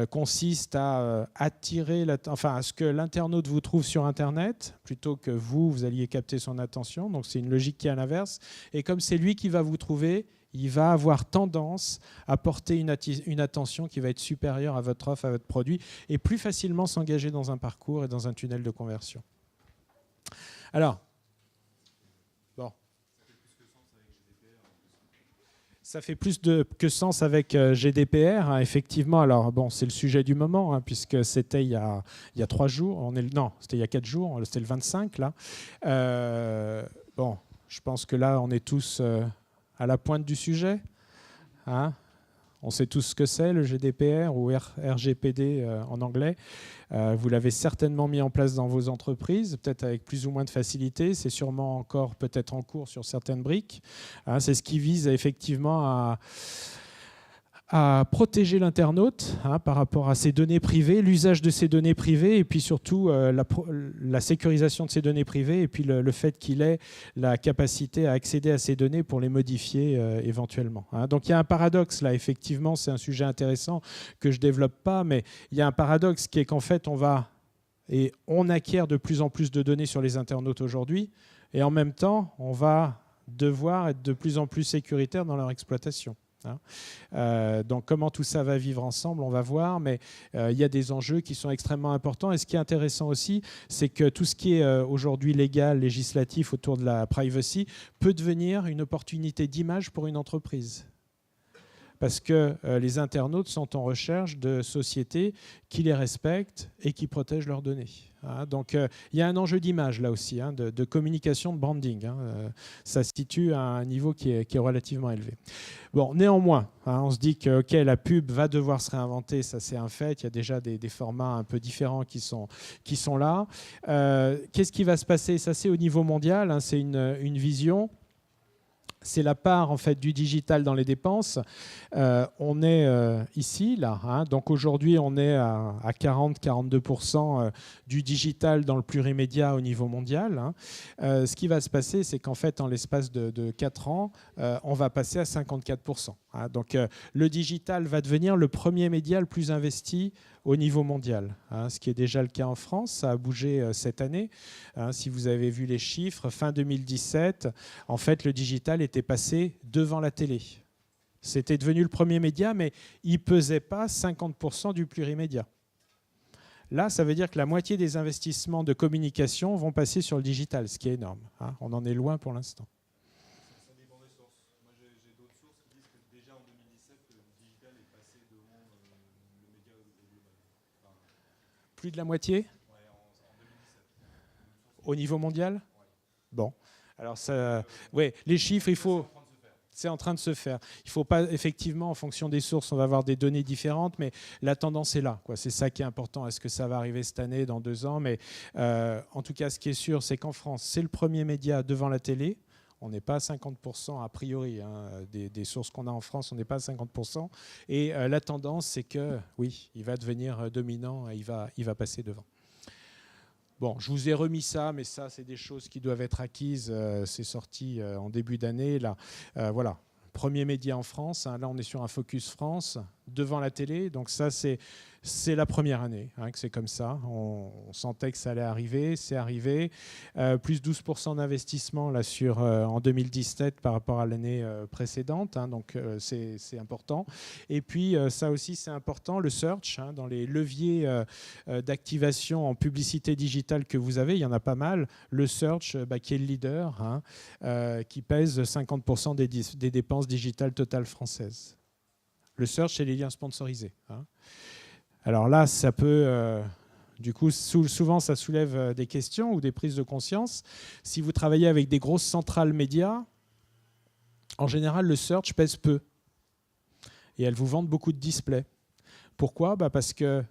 consiste à attirer, à ce que l'internaute vous trouve sur Internet plutôt que vous alliez capter son attention. Donc, c'est une logique qui est à l'inverse. Et comme c'est lui qui va vous trouver, il va avoir tendance à porter une attention qui va être supérieure à votre offre, à votre produit, et plus facilement s'engager dans un parcours et dans un tunnel de conversion. Alors, bon. Ça fait plus que sens avec GDPR, hein, effectivement. Alors, bon, c'est le sujet du moment, hein, puisque c'était il y a 3 jours. Non, c'était il y a 4 jours, c'était le 25, là. Bon, je pense que là, on est tous à la pointe du sujet. Hein. On sait tous ce que c'est, le GDPR ou RGPD en anglais. Vous l'avez certainement mis en place dans vos entreprises, peut-être avec plus ou moins de facilité. C'est sûrement encore peut-être en cours sur certaines briques. Hein, c'est ce qui vise effectivement à protéger l'internaute par rapport à ses données privées, l'usage de ses données privées et puis surtout la sécurisation de ses données privées et puis le fait qu'il ait la capacité à accéder à ces données pour les modifier éventuellement. Donc il y a un paradoxe là, effectivement, c'est un sujet intéressant que je ne développe pas, mais il y a un paradoxe qui est qu'en fait on acquiert de plus en plus de données sur les internautes aujourd'hui et en même temps on va devoir être de plus en plus sécuritaire dans leur exploitation. Donc comment tout ça va vivre ensemble, on va voir, mais il y a des enjeux qui sont extrêmement importants. Et ce qui est intéressant aussi, c'est que tout ce qui est aujourd'hui légal, législatif autour de la privacy peut devenir une opportunité d'image pour une entreprise. Parce que les internautes sont en recherche de sociétés qui les respectent et qui protègent leurs données. Donc il y a un enjeu d'image là aussi, de communication, de branding. Ça se situe à un niveau qui est relativement élevé. Bon, néanmoins, on se dit que la pub va devoir se réinventer, ça c'est un fait. Il y a déjà des formats un peu différents qui sont là. Qu'est-ce qui va se passer? Ça c'est au niveau mondial, c'est une vision. C'est la part en fait du digital dans les dépenses. On est ici, là. Donc aujourd'hui, on est à 40-42% du digital dans le plurimédia au niveau mondial. Ce qui va se passer, c'est qu'en fait, en l'espace de 4 ans, on va passer à 54%. Donc le digital va devenir le premier média le plus investi au niveau mondial, ce qui est déjà le cas en France. Ça a bougé cette année. Si vous avez vu les chiffres, fin 2017, en fait, le digital était passé devant la télé. C'était devenu le premier média, mais il ne pesait pas 50% du plurimédia. Là, ça veut dire que la moitié des investissements de communication vont passer sur le digital, ce qui est énorme. On en est loin pour l'instant. Ça dépend des sources. Moi, j'ai d'autres sources qui disent que déjà en 2017, le digital est passé devant le média global. Plus de la moitié? Ouais, en 2017. Au niveau mondial? Ouais. Bon. Alors, les chiffres, il faut... C'est en train de se faire. Il ne faut pas, effectivement, en fonction des sources, on va avoir des données différentes, mais la tendance est là. C'est ça qui est important. Est-ce que ça va arriver cette année, dans 2 ans? Mais en tout cas, ce qui est sûr, c'est qu'en France, c'est le premier média devant la télé. On n'est pas à 50% a priori. Des sources qu'on a en France, on n'est pas à 50%. Et la tendance, c'est que, oui, il va devenir dominant et il va passer devant. Bon, je vous ai remis ça, mais ça, c'est des choses qui doivent être acquises. C'est sorti en début d'année. Là, voilà, premier média en France. Là, on est sur un focus France devant la télé. Donc ça, c'est la première année que c'est comme ça. On sentait que ça allait arriver. C'est arrivé. Plus 12% d'investissement là, en 2017 par rapport à l'année précédente. Donc c'est important. Et puis ça aussi, c'est important, le search. Dans les leviers d'activation en publicité digitale que vous avez, il y en a pas mal. Le search, qui est le leader, qui pèse 50% des dépenses digitales totales françaises. Le search, c'est les liens sponsorisés. Alors là, ça peut... du coup, souvent, ça soulève des questions ou des prises de conscience. Si vous travaillez avec des grosses centrales médias, en général, le search pèse peu. Et elles vous vendent beaucoup de displays. Pourquoi? Parce que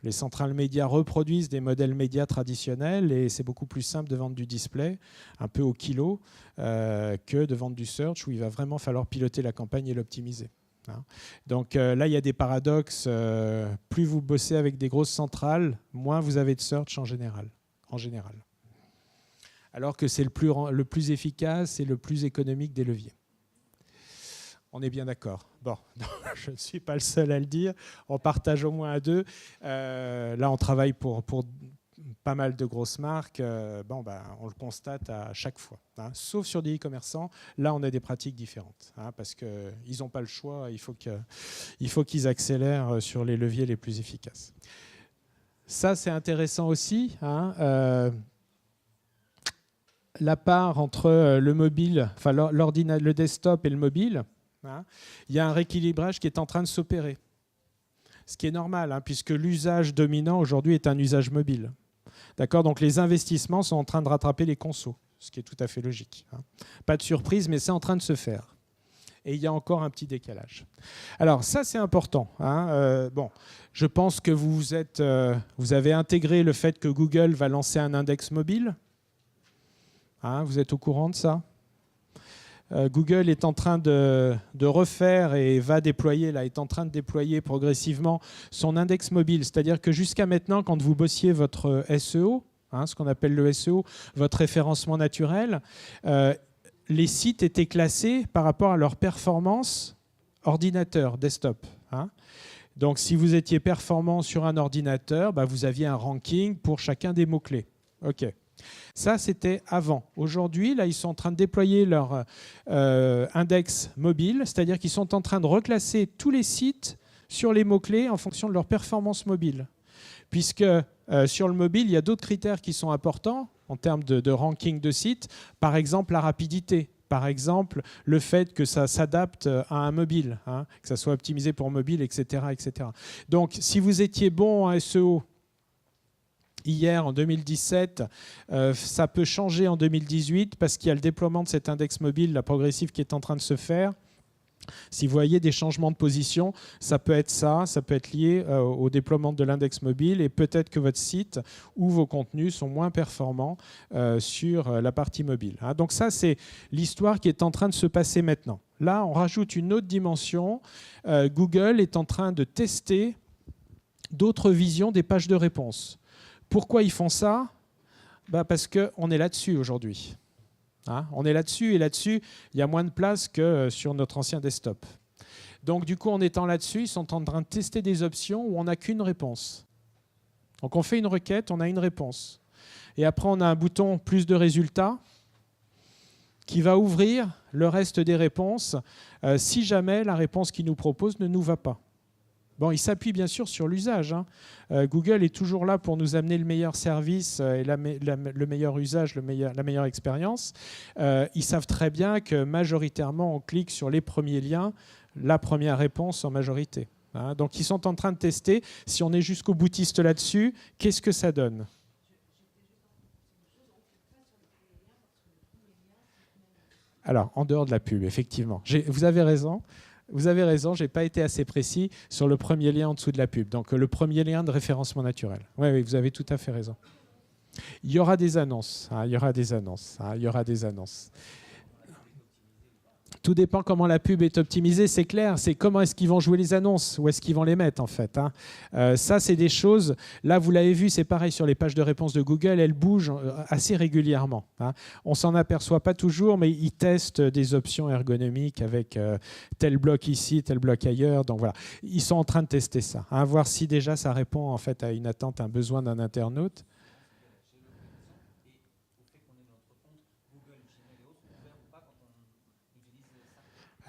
les centrales médias reproduisent des modèles médias traditionnels et c'est beaucoup plus simple de vendre du display, un peu au kilo, que de vendre du search où il va vraiment falloir piloter la campagne et l'optimiser. Donc là, il y a des paradoxes. Plus vous bossez avec des grosses centrales, moins vous avez de search en général. alors que c'est le plus efficace et le plus économique des leviers. On est bien d'accord. Bon, je ne suis pas le seul à le dire. On partage au moins à deux. Là, on travaille pour pas mal de grosses marques. On le constate à chaque fois. Hein. Sauf sur des e-commerçants, là, on a des pratiques différentes. Hein, parce qu'ils n'ont pas le choix. Il faut qu'ils accélèrent sur les leviers les plus efficaces. Ça, c'est intéressant aussi. Hein, la part entre le mobile, enfin le desktop et le mobile, hein, il y a un rééquilibrage qui est en train de s'opérer. Ce qui est normal, hein, puisque l'usage dominant aujourd'hui est un usage mobile. D'accord ? Donc les investissements sont en train de rattraper les consos, ce qui est tout à fait logique. Hein. Pas de surprise, mais c'est en train de se faire. Et il y a encore un petit décalage. Alors ça, c'est important. Hein. Je pense que vous avez intégré le fait que Google va lancer un index mobile. Hein, vous êtes au courant de ça ? Google est en train de refaire et est en train de déployer progressivement son index mobile. C'est-à-dire que jusqu'à maintenant, quand vous bossiez votre SEO, hein, ce qu'on appelle le SEO, votre référencement naturel, les sites étaient classés par rapport à leur performance ordinateur, desktop. Hein. Donc si vous étiez performant sur un ordinateur, vous aviez un ranking pour chacun des mots-clés. OK. Ça, c'était avant. Aujourd'hui, là, ils sont en train de déployer leur index mobile, c'est-à-dire qu'ils sont en train de reclasser tous les sites sur les mots-clés en fonction de leur performance mobile. Puisque sur le mobile, il y a d'autres critères qui sont importants en termes de ranking de sites. Par exemple, la rapidité. Par exemple, le fait que ça s'adapte à un mobile, hein, que ça soit optimisé pour mobile, etc., etc. Donc, si vous étiez bon en SEO, hier, en 2017, ça peut changer en 2018 parce qu'il y a le déploiement de cet index mobile, la progressive, qui est en train de se faire. Si vous voyez des changements de position, ça peut être lié au déploiement de l'index mobile et peut-être que votre site ou vos contenus sont moins performants sur la partie mobile. Hein. Donc ça, c'est l'histoire qui est en train de se passer maintenant. Là, on rajoute une autre dimension. Google est en train de tester d'autres visions des pages de réponse. Pourquoi ils font ça ? Parce qu'on est là-dessus aujourd'hui. Hein, on est là-dessus et là-dessus, il y a moins de place que sur notre ancien desktop. Donc du coup, en étant là-dessus, ils sont en train de tester des options où on n'a qu'une réponse. Donc on fait une requête, on a une réponse. Et après, on a un bouton plus de résultats qui va ouvrir le reste des réponses si jamais la réponse qu'il nous propose ne nous va pas. Bon, il s'appuie bien sûr sur l'usage. Hein. Google est toujours là pour nous amener le meilleur service et le meilleur usage, la meilleure expérience. Ils savent très bien que majoritairement, on clique sur les premiers liens, la première réponse en majorité. Hein. Donc, ils sont en train de tester. Si on est jusqu'au boutiste là-dessus, qu'est-ce que ça donne ? Alors, en dehors de la pub, effectivement. Vous avez raison. Vous avez raison, je n'ai pas été assez précis sur le premier lien en dessous de la pub. Donc le premier lien de référencement naturel. Oui, vous avez tout à fait raison. Il y aura des annonces. Hein, il y aura des annonces. Hein, il y aura des annonces. Tout dépend comment la pub est optimisée, c'est clair. C'est comment est-ce qu'ils vont jouer les annonces, où est-ce qu'ils vont les mettre en fait. Hein. Ça, c'est des choses. Là, vous l'avez vu, c'est pareil sur les pages de réponse de Google, elles bougent assez régulièrement. Hein. On s'en aperçoit pas toujours, mais ils testent des options ergonomiques avec tel bloc ici, tel bloc ailleurs. Donc voilà, ils sont en train de tester ça, hein, voir si déjà ça répond en fait à une attente, un besoin d'un internaute.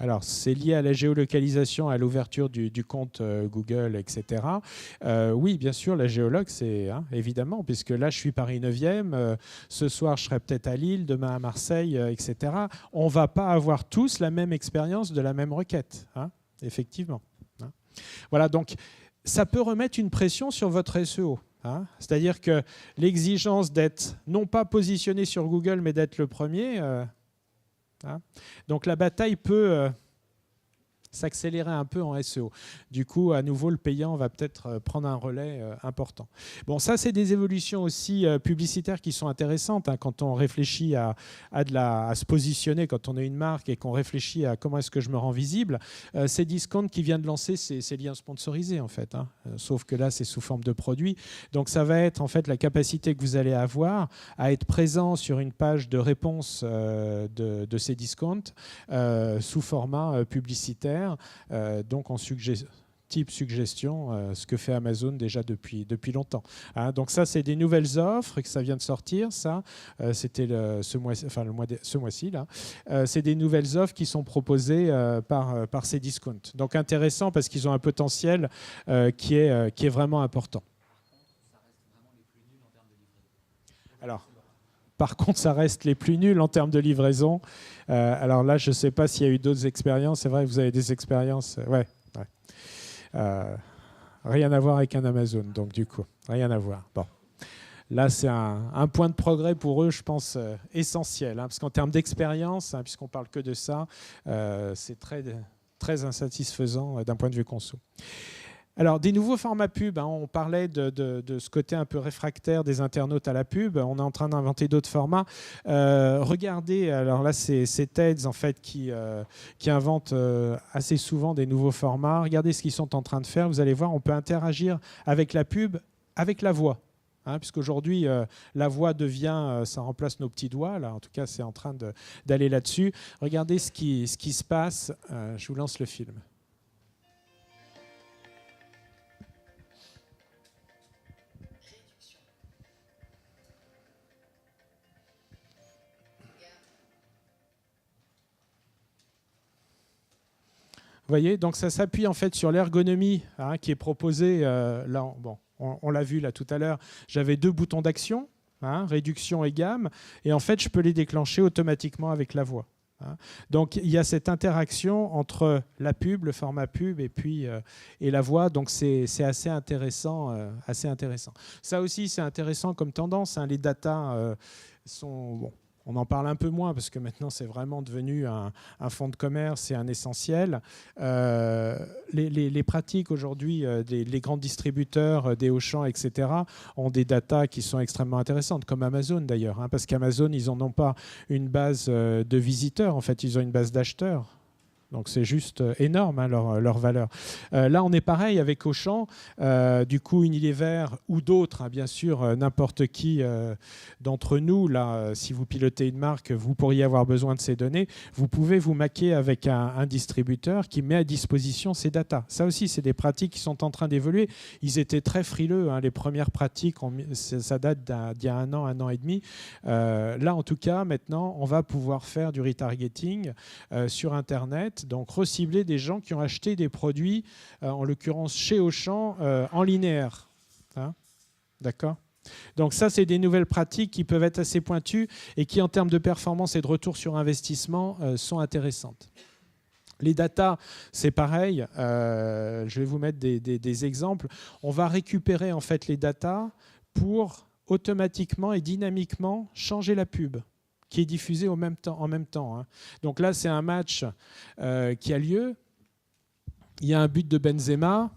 Alors, c'est lié à la géolocalisation, à l'ouverture du compte Google, etc. Oui, bien sûr, la géologue, c'est évidemment, puisque là, je suis Paris 9e, ce soir, je serai peut-être à Lille, demain à Marseille, etc. On ne va pas avoir tous la même expérience de la même requête, hein, effectivement. Hein. Voilà, donc, ça peut remettre une pression sur votre SEO. Hein. C'est-à-dire que l'exigence d'être non pas positionné sur Google, mais d'être le premier... Hein. Donc la bataille peut s'accélérer un peu en SEO. Du coup, à nouveau, le payant va peut-être prendre un relais important. Bon, ça, c'est des évolutions aussi publicitaires qui sont intéressantes hein, quand on réfléchit à se positionner, quand on est une marque et qu'on réfléchit à comment est-ce que je me rends visible. C'est Discount qui vient de lancer ses liens sponsorisés, en fait. Hein. Sauf que là, c'est sous forme de produit. Donc, ça va être, en fait, la capacité que vous allez avoir à être présent sur une page de réponse de ces discounts sous format publicitaire. Donc en type suggestion, ce que fait Amazon déjà depuis longtemps. Hein, donc ça, c'est des nouvelles offres que ça vient de sortir. Ça, c'était ce mois-ci là. C'est des nouvelles offres qui sont proposées par ces discounts. Donc intéressant parce qu'ils ont un potentiel qui est vraiment important. Alors. Par contre, ça reste les plus nuls en termes de livraison. Alors là, je ne sais pas s'il y a eu d'autres expériences. C'est vrai que vous avez des expériences. Ouais. Rien à voir avec un Amazon, donc du coup, rien à voir. Bon. Là, c'est un point de progrès pour eux, je pense, essentiel. Hein, parce qu'en termes d'expérience, hein, puisqu'on ne parle que de ça, c'est très, très insatisfaisant d'un point de vue conso. Alors, des nouveaux formats pub, hein, on parlait de ce côté un peu réfractaire des internautes à la pub. On est en train d'inventer d'autres formats. Regardez, alors là, c'est TEDS en fait, qui invente assez souvent des nouveaux formats. Regardez ce qu'ils sont en train de faire. Vous allez voir, on peut interagir avec la pub, avec la voix. Hein, puisqu'aujourd'hui, la voix devient, ça remplace nos petits doigts. Là, en tout cas, c'est en train d'aller là-dessus. Regardez ce qui se passe. Je vous lance le film. Vous voyez, donc ça s'appuie en fait sur l'ergonomie hein, qui est proposée. Là, bon, on l'a vu là tout à l'heure. J'avais 2 boutons d'action, hein, réduction et gamme, et en fait, je peux les déclencher automatiquement avec la voix. Hein. Donc, il y a cette interaction entre la pub, le format pub, et la voix. Donc, c'est assez intéressant, assez intéressant. Ça aussi, c'est intéressant comme tendance. Hein. Les datas sont bon. On en parle un peu moins parce que maintenant, c'est vraiment devenu un fonds de commerce et un essentiel. Les pratiques aujourd'hui, les grands distributeurs, des Auchan, etc., ont des datas qui sont extrêmement intéressantes, comme Amazon d'ailleurs. Hein, parce qu'Amazon, ils n'en ont pas une base de visiteurs, en fait, ils ont une base d'acheteurs. Donc c'est juste énorme hein, leur valeur. Là, on est pareil avec Auchan. Du coup, Unilever ou d'autres, hein, bien sûr, n'importe qui d'entre nous, là, si vous pilotez une marque, vous pourriez avoir besoin de ces données. Vous pouvez vous maquer avec un distributeur qui met à disposition ces datas. Ça aussi, c'est des pratiques qui sont en train d'évoluer. Ils étaient très frileux. Hein, les premières pratiques, ça date d'il y a un an et demi. Là, en tout cas, maintenant, on va pouvoir faire du retargeting sur Internet. Donc recibler des gens qui ont acheté des produits, en l'occurrence chez Auchan, en linéaire. Hein, d'accord ? Donc ça, c'est des nouvelles pratiques qui peuvent être assez pointues et qui, en termes de performance et de retour sur investissement, sont intéressantes. Les datas, c'est pareil. Je vais vous mettre des exemples. On va récupérer en fait les datas pour automatiquement et dynamiquement changer la pub qui est diffusé en même temps. Hein. Donc là, c'est un match qui a lieu. Il y a un but de Benzema.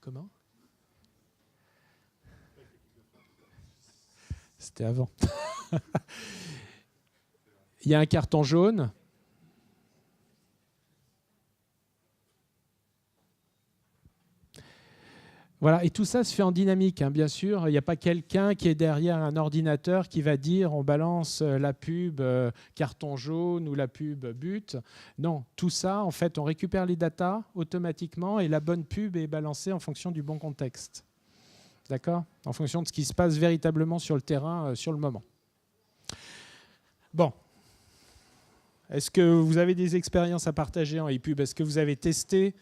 Comment ? C'était avant. Il y a un carton jaune. Voilà, et tout ça se fait en dynamique, hein, bien sûr. Il n'y a pas quelqu'un qui est derrière un ordinateur qui va dire on balance la pub carton jaune ou la pub but. Non, tout ça, en fait, on récupère les datas automatiquement et la bonne pub est balancée en fonction du bon contexte. D'accord ? En fonction de ce qui se passe véritablement sur le terrain, sur le moment. Bon. Est-ce que vous avez des expériences à partager en e-pub ? Est-ce que vous avez testé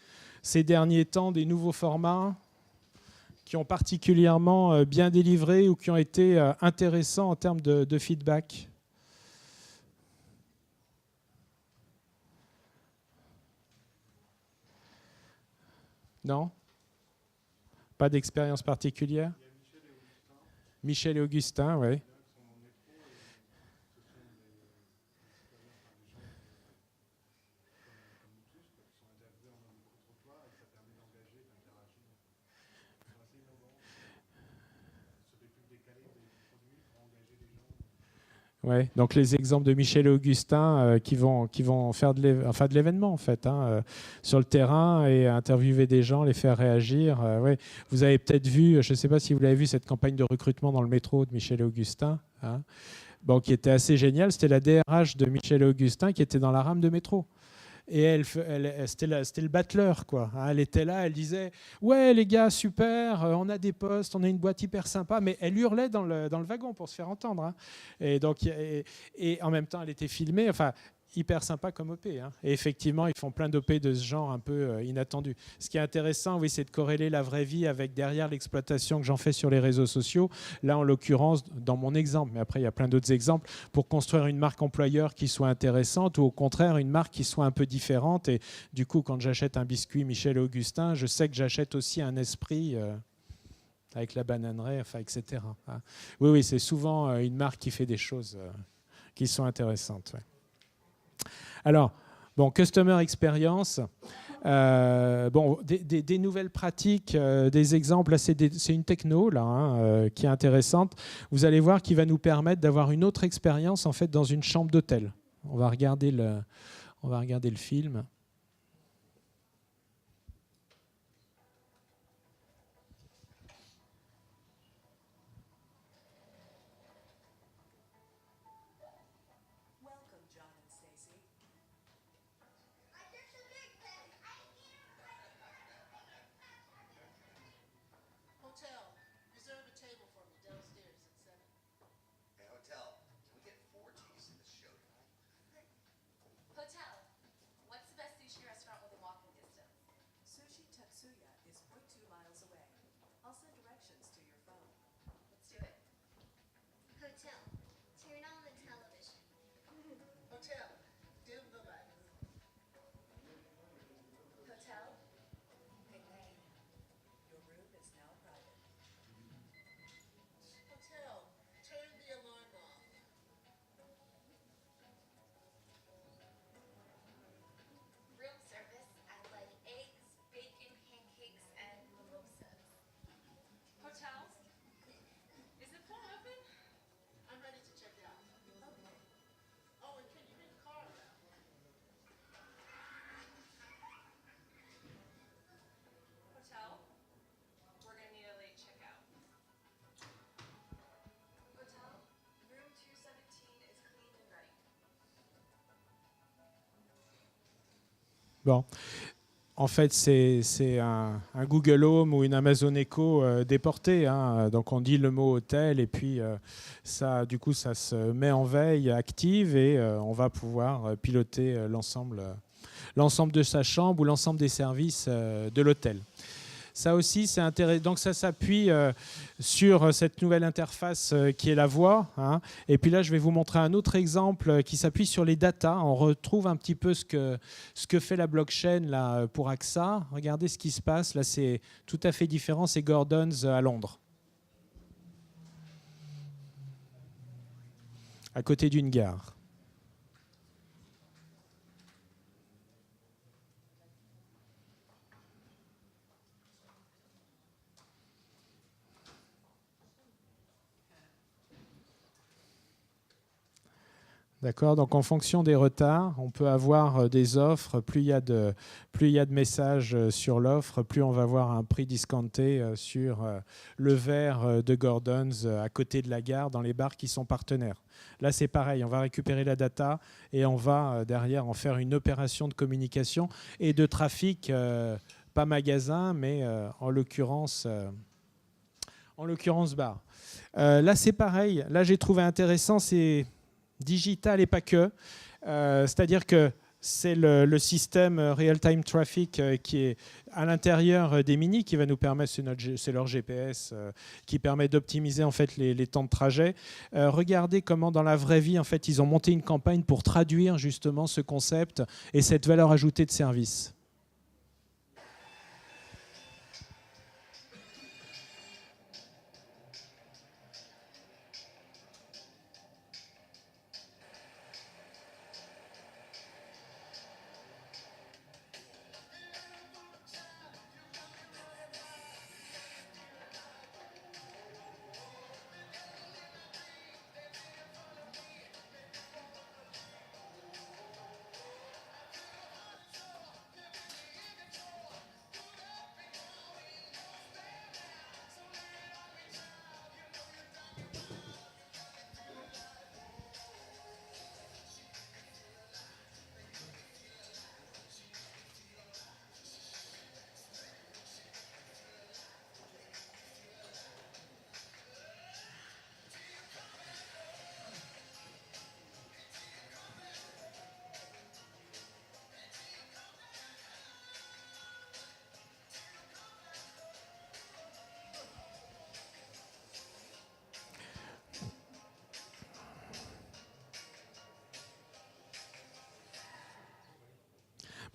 ces derniers temps des nouveaux formats qui ont particulièrement bien délivré ou qui ont été intéressants en termes de feedback? Non? Pas d'expérience particulière? Michel et Augustin, oui. Ouais, donc les exemples de Michel et Augustin qui vont faire de l'événement en fait, hein, sur le terrain et interviewer des gens, les faire réagir. Ouais. Vous avez peut-être vu, je ne sais pas si vous l'avez vu, cette campagne de recrutement dans le métro de Michel et Augustin, hein, bon, qui était assez géniale. C'était la DRH de Michel et Augustin qui était dans la rame de métro. Et c'était le battleur, quoi. Hein, elle était là, elle disait « Ouais, les gars, super, on a des postes, on a une boîte hyper sympa. » Mais elle hurlait dans le wagon pour se faire entendre. Hein. Et, donc, et en même temps, elle était filmée. Enfin, hyper sympa comme OP. Hein. Et effectivement, ils font plein d'OP de ce genre un peu inattendus. Ce qui est intéressant, oui, c'est de corréler la vraie vie avec derrière l'exploitation que j'en fais sur les réseaux sociaux. Là, en l'occurrence, dans mon exemple, mais après, il y a plein d'autres exemples, pour construire une marque employeur qui soit intéressante ou au contraire, une marque qui soit un peu différente. Et du coup, quand j'achète un biscuit Michel et Augustin, je sais que j'achète aussi un esprit avec la bananerie, enfin, etc. Hein. Oui, oui, c'est souvent une marque qui fait des choses qui sont intéressantes. Ouais. Alors, bon, Customer Experience, bon, des nouvelles pratiques, des exemples, là, c'est une techno là, hein, qui est intéressante. Vous allez voir qui va nous permettre d'avoir une autre expérience en fait, dans une chambre d'hôtel. On va regarder le film. Bon. En fait, c'est un Google Home ou une Amazon Echo déporté. Hein. Donc, on dit le mot hôtel et puis ça, du coup, ça se met en veille active et on va pouvoir piloter l'ensemble de sa chambre ou l'ensemble des services de l'hôtel. Ça aussi, c'est intéressant. Donc, ça s'appuie sur cette nouvelle interface qui est la voix. Hein. Et puis là, je vais vous montrer un autre exemple qui s'appuie sur les datas. On retrouve un petit peu ce que fait la blockchain là, pour AXA. Regardez ce qui se passe. Là, c'est tout à fait différent. C'est Gordon's à Londres, à côté d'une gare. D'accord. Donc en fonction des retards, on peut avoir des offres. Plus il y a de messages sur l'offre, plus on va avoir un prix discounté sur le verre de Gordon's à côté de la gare dans les bars qui sont partenaires. Là, c'est pareil. On va récupérer la data et on va derrière en faire une opération de communication et de trafic, pas magasin, mais en l'occurrence bar. Là, c'est pareil. Là, j'ai trouvé intéressant, c'est digital et pas que. C'est-à-dire que c'est le système real-time traffic qui est à l'intérieur des Mini qui va nous permettre, c'est leur GPS qui permet d'optimiser en fait les temps de trajet. Regardez comment dans la vraie vie en fait ils ont monté une campagne pour traduire justement ce concept et cette valeur ajoutée de service.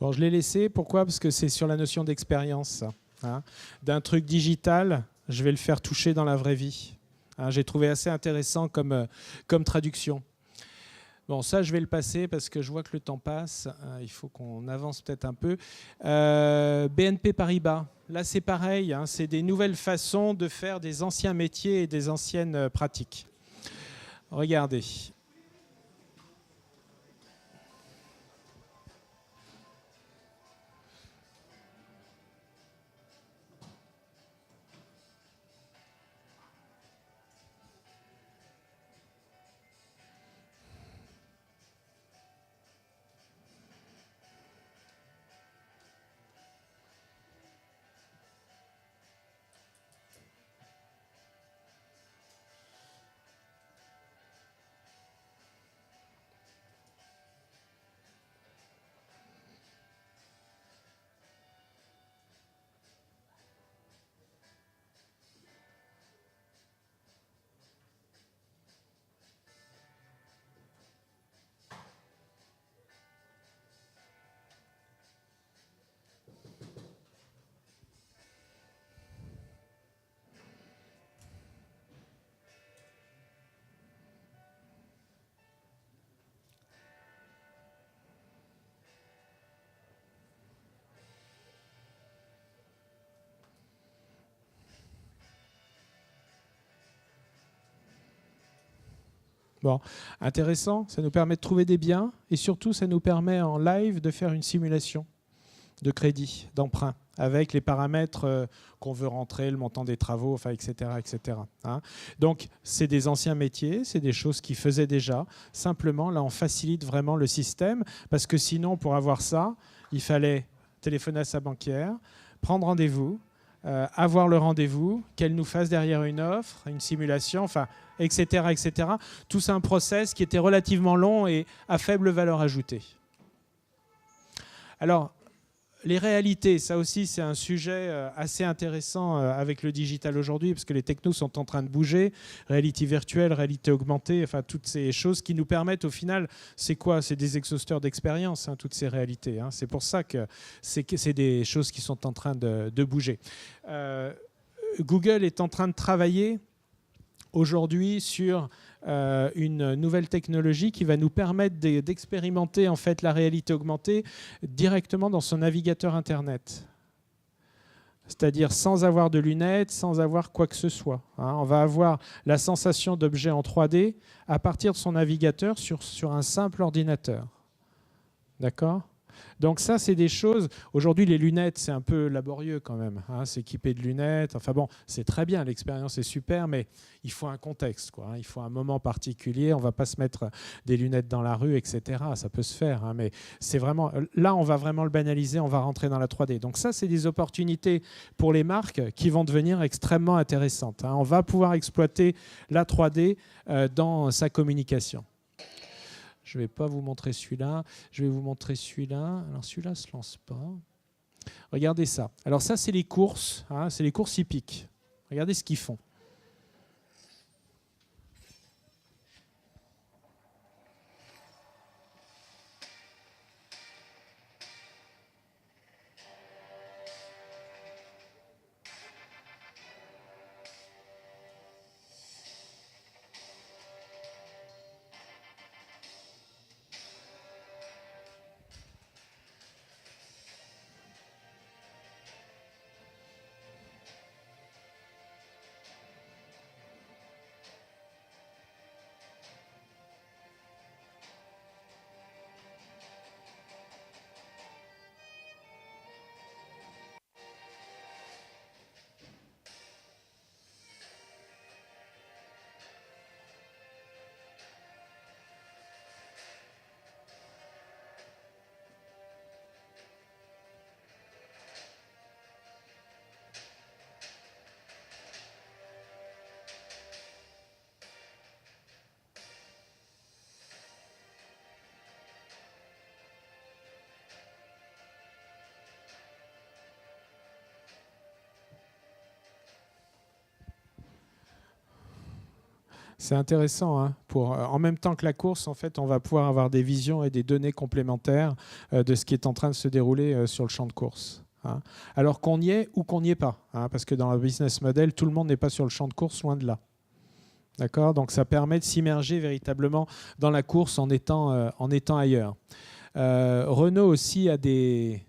Bon, je l'ai laissé. Pourquoi? Parce que c'est sur la notion d'expérience. Hein. D'un truc digital, je vais le faire toucher dans la vraie vie. Hein, j'ai trouvé assez intéressant comme traduction. Bon, ça, je vais le passer parce que je vois que le temps passe. Il faut qu'on avance peut-être un peu. BNP Paribas, là, c'est pareil. Hein, c'est des nouvelles façons de faire des anciens métiers et des anciennes pratiques. Regardez. Bon, intéressant, ça nous permet de trouver des biens et surtout ça nous permet en live de faire une simulation de crédit, d'emprunt, avec les paramètres qu'on veut rentrer, le montant des travaux, enfin, etc. etc. Hein. Donc, c'est des anciens métiers, c'est des choses qu'ils faisaient déjà. Simplement, là, on facilite vraiment le système parce que sinon, pour avoir ça, il fallait téléphoner à sa banquière, prendre rendez-vous, avoir le rendez-vous, qu'elle nous fasse derrière une offre, une simulation, enfin, etc., etc. Tout c'est un process qui était relativement long et à faible valeur ajoutée. Alors, les réalités, ça aussi c'est un sujet assez intéressant avec le digital aujourd'hui parce que les technos sont en train de bouger, réalité virtuelle, réalité augmentée, enfin toutes ces choses qui nous permettent au final, c'est quoi? C'est des exhausteurs d'expérience, hein, toutes ces réalités. Hein. C'est pour ça que c'est des choses qui sont en train de bouger. Google est en train de travailler aujourd'hui sur une nouvelle technologie qui va nous permettre d'expérimenter en fait la réalité augmentée directement dans son navigateur Internet. C'est-à-dire sans avoir de lunettes, sans avoir quoi que ce soit. Hein. On va avoir la sensation d'objet en 3D à partir de son navigateur sur un simple ordinateur. D'accord ? Donc ça, c'est des choses... Aujourd'hui, les lunettes, c'est un peu laborieux quand même. Hein, s'équiper de lunettes. Enfin bon, c'est très bien, l'expérience est super, mais il faut un contexte, quoi, hein, il faut un moment particulier. On ne va pas se mettre des lunettes dans la rue, etc. Ça peut se faire, hein, mais c'est vraiment... Là, on va vraiment le banaliser, on va rentrer dans la 3D. Donc ça, c'est des opportunités pour les marques qui vont devenir extrêmement intéressantes. Hein. On va pouvoir exploiter la 3D dans sa communication. Je ne vais pas vous montrer celui-là. Je vais vous montrer celui-là. Alors celui-là ne se lance pas. Regardez ça. Alors ça, c'est les courses. Hein, c'est les courses hippiques. Regardez ce qu'ils font. C'est intéressant. Hein, en même temps que la course, en fait, on va pouvoir avoir des visions et des données complémentaires de ce qui est en train de se dérouler sur le champ de course. Hein. Alors qu'on y est ou qu'on n'y est pas. Hein, parce que dans le business model, tout le monde n'est pas sur le champ de course, loin de là. D'accord ? Donc ça permet de s'immerger véritablement dans la course en étant ailleurs. Renault aussi a des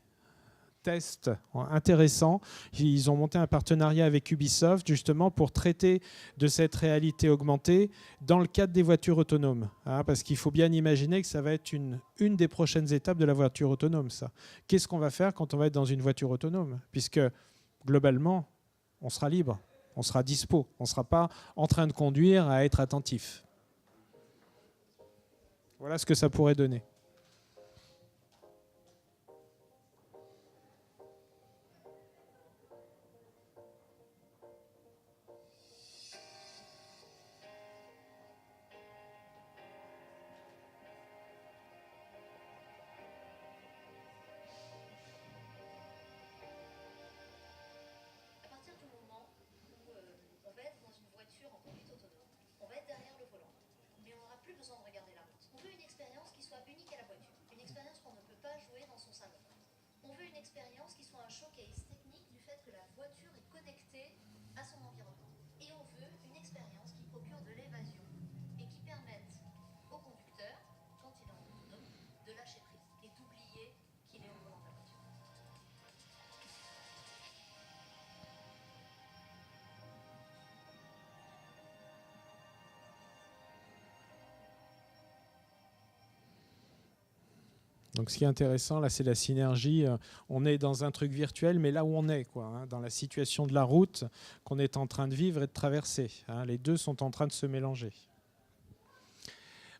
tests intéressants. Ils ont monté un partenariat avec Ubisoft justement pour traiter de cette réalité augmentée dans le cadre des voitures autonomes. Hein, parce qu'il faut bien imaginer que ça va être une des prochaines étapes de la voiture autonome. Ça. Qu'est-ce qu'on va faire quand on va être dans une voiture autonome ? Puisque globalement, on sera libre, on sera dispo, on ne sera pas en train de conduire à être attentif. Voilà ce que ça pourrait donner. Donc ce qui est intéressant, là, c'est la synergie. On est dans un truc virtuel, mais là où on est, quoi, hein, dans la situation de la route qu'on est en train de vivre et de traverser. Hein, les deux sont en train de se mélanger.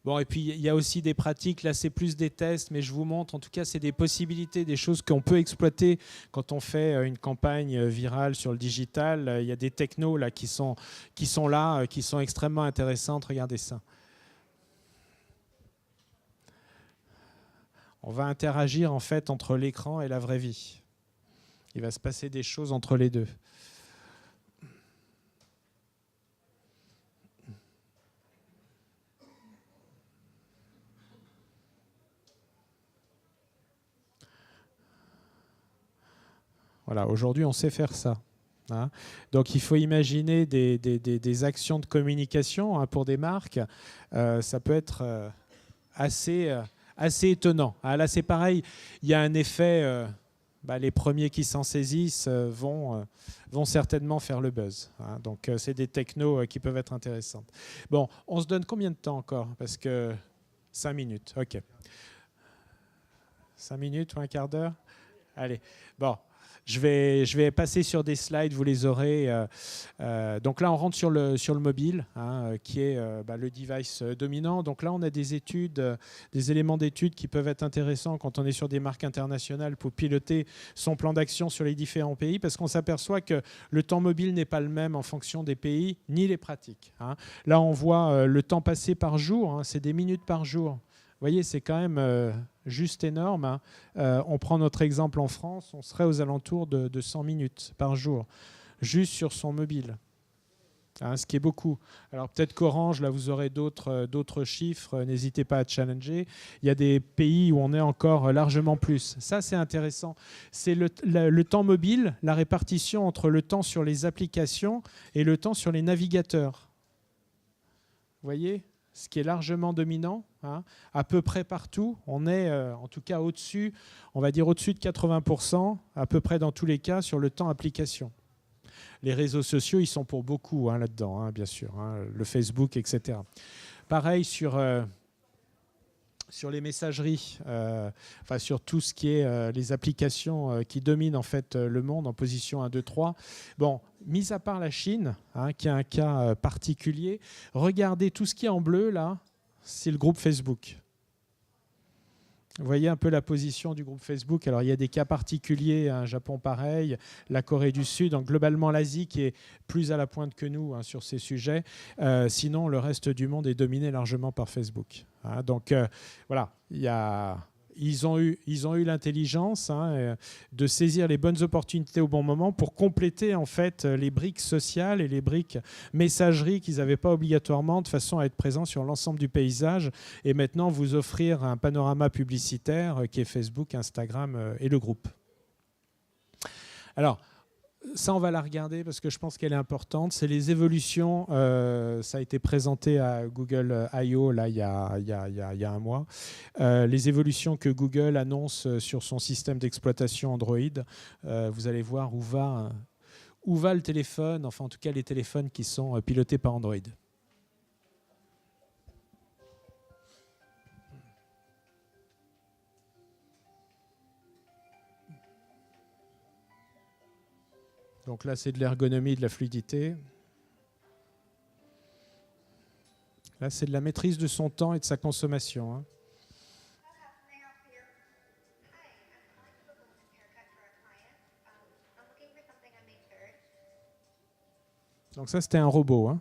Bon, et puis il y a aussi des pratiques, là c'est plus des tests, mais je vous montre, en tout cas c'est des possibilités, des choses qu'on peut exploiter quand on fait une campagne virale sur le digital. Il y a des technos là, qui sont là, qui sont extrêmement intéressantes, regardez ça. On va interagir en fait entre l'écran et la vraie vie. Il va se passer des choses entre les deux. Voilà, aujourd'hui on sait faire ça. Hein. Donc il faut imaginer des actions de communication hein, pour des marques. Ça peut être assez étonnant. Ah, là, c'est pareil, il y a un effet, les premiers qui s'en saisissent vont certainement faire le buzz. Hein. Donc, c'est des technos qui peuvent être intéressantes. Bon, on se donne combien de temps encore ? Parce que 5 minutes, ok. 5 minutes ou un quart d'heure ? Allez, bon. Je vais passer sur des slides, vous les aurez. Donc là, on rentre sur le mobile, hein, qui est le device dominant. Donc là, on a des études, des éléments d'études qui peuvent être intéressants quand on est sur des marques internationales pour piloter son plan d'action sur les différents pays, parce qu'on s'aperçoit que le temps mobile n'est pas le même en fonction des pays, ni les pratiques. Hein. Là, on voit le temps passé par jour, hein, c'est des minutes par jour. Vous voyez, c'est quand même juste énorme. Hein. On prend notre exemple en France, on serait aux alentours de 100 minutes par jour, juste sur son mobile, hein, ce qui est beaucoup. Alors peut-être qu'Orange, là vous aurez d'autres chiffres, n'hésitez pas à challenger. Il y a des pays où on est encore largement plus. Ça, c'est intéressant. C'est le temps mobile, la répartition entre le temps sur les applications et le temps sur les navigateurs. Vous voyez ? Ce qui est largement dominant, hein, à peu près partout. On est en tout cas au-dessus, on va dire au-dessus de 80%, à peu près dans tous les cas, sur le temps application. Les réseaux sociaux, ils sont pour beaucoup hein, là-dedans, hein, bien sûr, hein, le Facebook, etc. Pareil sur les messageries, sur tout ce qui est les applications qui dominent en fait le monde en position 1, 2, 3. Bon, mis à part la Chine, hein, qui est un cas particulier, regardez tout ce qui est en bleu là, c'est le groupe Facebook. Vous voyez un peu la position du groupe Facebook. Alors il y a des cas particuliers, hein, Japon pareil, la Corée du Sud, donc globalement l'Asie qui est plus à la pointe que nous hein, sur ces sujets. Sinon, le reste du monde est dominé largement par Facebook. Hein, donc voilà, il y a ils ont eu l'intelligence de saisir les bonnes opportunités au bon moment pour compléter en fait les briques sociales et les briques messagerie qu'ils n'avaient pas obligatoirement, de façon à être présents sur l'ensemble du paysage et maintenant vous offrir un panorama publicitaire qui est Facebook, Instagram et le groupe. Alors, ça, on va la regarder parce que je pense qu'elle est importante. C'est les évolutions. Ça a été présenté à Google I.O. là, il y a un mois. Les évolutions que Google annonce sur son système d'exploitation Android. Vous allez voir où va le téléphone, enfin en tout cas les téléphones qui sont pilotés par Android. Donc là, c'est de l'ergonomie, de la fluidité. Là, c'est de la maîtrise de son temps et de sa consommation. Donc ça, c'était un robot.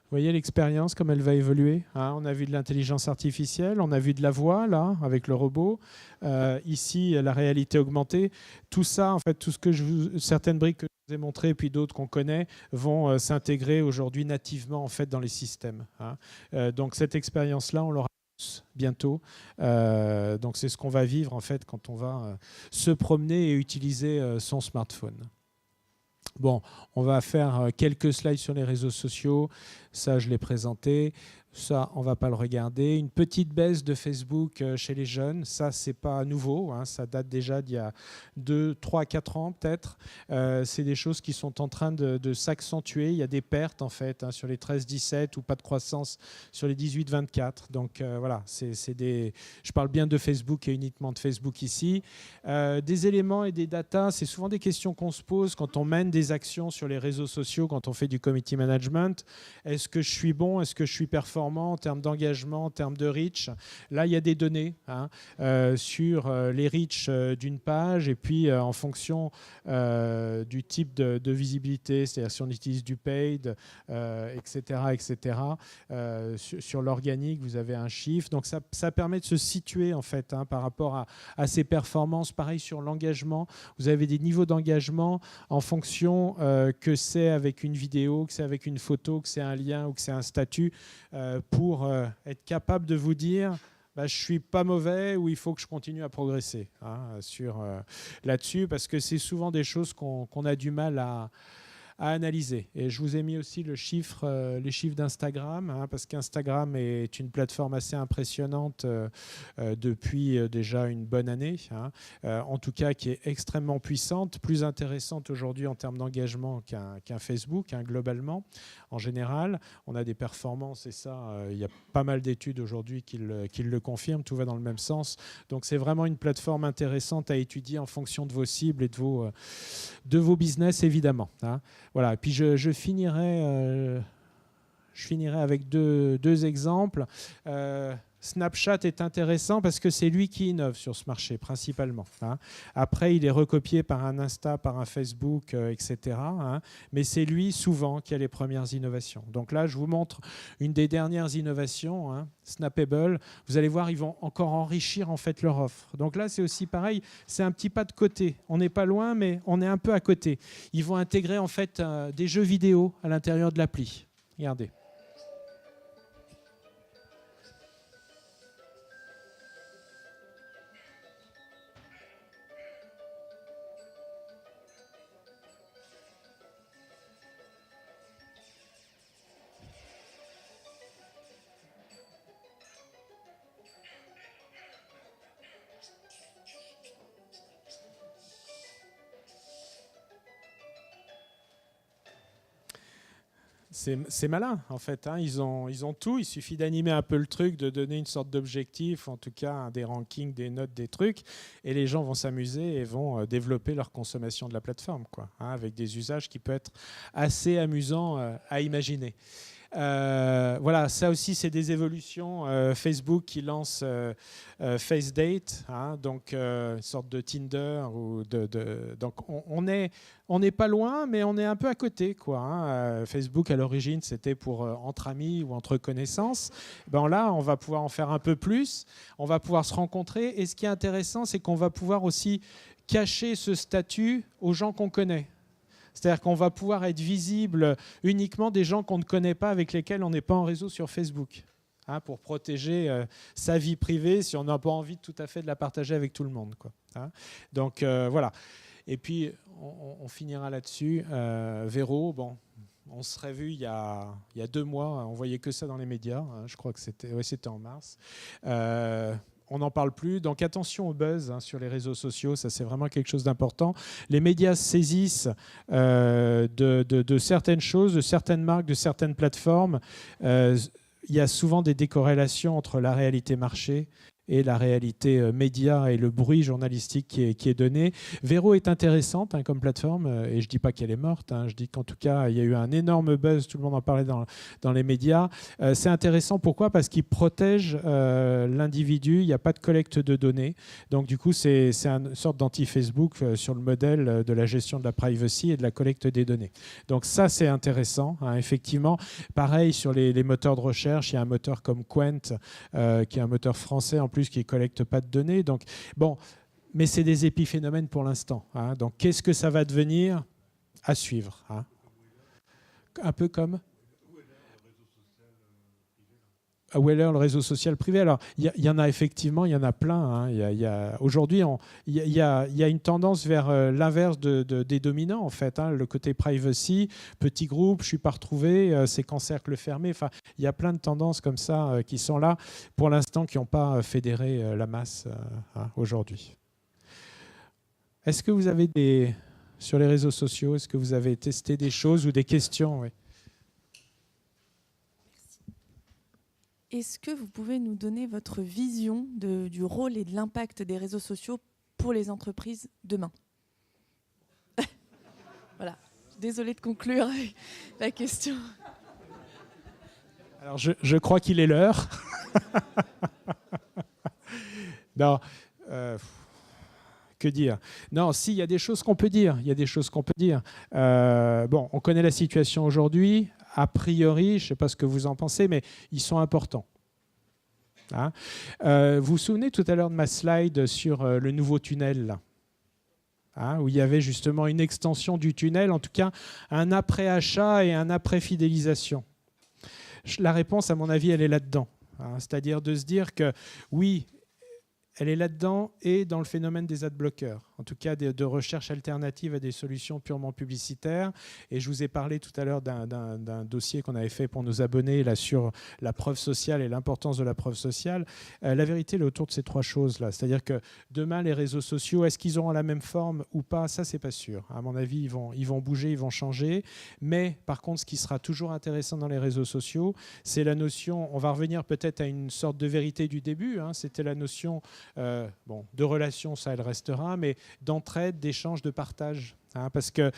Vous voyez l'expérience, comme elle va évoluer. On a vu de l'intelligence artificielle, on a vu de la voix, là, avec le robot. Ici, la réalité augmentée. Tout ça, en fait, tout ce que certaines briques que je vous ai montrées, puis d'autres qu'on connaît, vont s'intégrer aujourd'hui nativement, en fait, dans les systèmes. Donc, cette expérience-là, on l'aura tous bientôt. Donc, c'est ce qu'on va vivre, en fait, quand on va se promener et utiliser son smartphone. Bon, on va faire quelques slides sur les réseaux sociaux. Ça, je l'ai présenté. Ça, on ne va pas le regarder. Une petite baisse de Facebook chez les jeunes. Ça, ce n'est pas nouveau. Ça date déjà d'il y a 2, 3, 4 ans peut-être. C'est des choses qui sont en train de s'accentuer. Il y a des pertes en fait sur les 13-17 ou pas de croissance sur les 18-24. Donc voilà, je parle bien de Facebook et uniquement de Facebook ici. Des éléments et des datas, c'est souvent des questions qu'on se pose quand on mène des actions sur les réseaux sociaux, quand on fait du community management. Est-ce que je suis bon? Est-ce que je suis performant en termes d'engagement, en termes de reach? Là, il y a des données sur les reach d'une page et puis en fonction du type de visibilité, c'est-à-dire si on utilise du paid, etc. Sur l'organique, vous avez un chiffre. Donc, ça permet de se situer en fait par rapport à ces performances. Pareil sur l'engagement. Vous avez des niveaux d'engagement en fonction que c'est avec une vidéo, que c'est avec une photo, que c'est un lien ou que c'est un statut pour être capable de vous dire je ne suis pas mauvais ou il faut que je continue à progresser là-dessus parce que c'est souvent des choses qu'on a du mal à analyser. Et je vous ai mis aussi les chiffres d'Instagram, parce qu'Instagram est une plateforme assez impressionnante depuis déjà une bonne année, en tout cas qui est extrêmement puissante, plus intéressante aujourd'hui en termes d'engagement qu'un Facebook, globalement. En général, on a des performances et ça, il y a pas mal d'études aujourd'hui qui le confirment, tout va dans le même sens. Donc c'est vraiment une plateforme intéressante à étudier en fonction de vos cibles et de vos business, évidemment. Voilà. Et puis je finirai avec deux exemples. Snapchat est intéressant parce que c'est lui qui innove sur ce marché principalement. Après, il est recopié par un Insta, par un Facebook, etc. Mais c'est lui souvent qui a les premières innovations. Donc là, je vous montre une des dernières innovations, Snappable. Vous allez voir, ils vont encore enrichir en fait leur offre. Donc là, c'est aussi pareil, c'est un petit pas de côté. On n'est pas loin, mais on est un peu à côté. Ils vont intégrer en fait des jeux vidéo à l'intérieur de l'appli. Regardez. C'est malin, en fait. Hein. Ils ont tout. Il suffit d'animer un peu le truc, de donner une sorte d'objectif, en tout cas des rankings, des notes, des trucs. Et les gens vont s'amuser et vont développer leur consommation de la plateforme, quoi, hein, avec des usages qui peuvent être assez amusants à imaginer. Voilà, ça aussi, c'est des évolutions. Facebook qui lance FaceDate, hein, donc une sorte de Tinder. Donc on n'est pas loin, mais on est un peu à côté, quoi, hein. Facebook, à l'origine, c'était pour entre amis ou entre connaissances. Ben là, on va pouvoir en faire un peu plus. On va pouvoir se rencontrer. Et ce qui est intéressant, c'est qu'on va pouvoir aussi cacher ce statut aux gens qu'on connaît. C'est-à-dire qu'on va pouvoir être visible uniquement des gens qu'on ne connaît pas, avec lesquels on n'est pas en réseau sur Facebook, hein, pour protéger sa vie privée si on n'a pas envie tout à fait de la partager avec tout le monde, quoi, hein. Donc voilà. Et puis, on finira là-dessus. Véro, bon, on se serait vu il y a 2 mois, on voyait que ça dans les médias, hein, je crois que c'était en mars. On n'en parle plus. Donc attention au buzz, hein, sur les réseaux sociaux, ça c'est vraiment quelque chose d'important. Les médias saisissent de certaines choses, de certaines marques, de certaines plateformes. Il y a souvent des décorrélations entre la réalité marché et la réalité média et le bruit journalistique qui est donné. Véro est intéressante, hein, comme plateforme, et je ne dis pas qu'elle est morte, hein, je dis qu'en tout cas, il y a eu un énorme buzz, tout le monde en parlait dans les médias. C'est intéressant, pourquoi ? Parce qu'il protège l'individu, il n'y a pas de collecte de données, donc du coup, c'est une sorte d'anti-Facebook sur le modèle de la gestion de la privacy et de la collecte des données. Donc ça, c'est intéressant, hein, effectivement. Pareil, sur les moteurs de recherche, il y a un moteur comme Quent, qui est un moteur français en plus qui ne collecte pas de données. Donc, bon, mais c'est des épiphénomènes pour l'instant, hein. Donc, qu'est-ce que ça va devenir ? À suivre, hein. Un peu comme Weller, le réseau social privé. Alors, il y en a effectivement, il y en a plein, hein. Aujourd'hui, il y a une tendance vers l'inverse des dominants, en fait, hein. Le côté privacy, petit groupe, je ne suis pas retrouvé, c'est qu'en cercle fermé. Enfin, il y a plein de tendances comme ça qui sont là, pour l'instant, qui n'ont pas fédéré la masse, hein, aujourd'hui. Est-ce que vous avez sur les réseaux sociaux, est-ce que vous avez testé des choses ou des questions ? Oui. Est-ce que vous pouvez nous donner votre vision du rôle et de l'impact des réseaux sociaux pour les entreprises demain ? Voilà. Désolée de conclure avec la question. Alors, je crois qu'il est l'heure. Non. Que dire ? Non, si, il y a des choses qu'on peut dire. Il y a des choses qu'on peut dire. Bon, on connaît la situation aujourd'hui. A priori, je ne sais pas ce que vous en pensez, mais ils sont importants. Hein, vous vous souvenez tout à l'heure de ma slide sur le nouveau tunnel, là, hein, où il y avait justement une extension du tunnel, en tout cas un après-achat et un après-fidélisation. La réponse, à mon avis, elle est là-dedans. Hein, c'est-à-dire de se dire que oui, elle est là-dedans et dans le phénomène des adblockers, en tout cas de recherche alternative à des solutions purement publicitaires. Et je vous ai parlé tout à l'heure d'un dossier qu'on avait fait pour nos abonnés là, sur la preuve sociale et l'importance de la preuve sociale. La vérité, elle est autour de ces 3 choses-là. C'est-à-dire que demain, les réseaux sociaux, est-ce qu'ils auront la même forme ou pas ? Ça, c'est pas sûr. À mon avis, ils vont bouger, ils vont changer. Mais par contre, ce qui sera toujours intéressant dans les réseaux sociaux, c'est la notion, on va revenir peut-être à une sorte de vérité du début, hein, c'était la notion de relation, ça elle restera, mais d'entraide, d'échange, de partage. Hein, parce que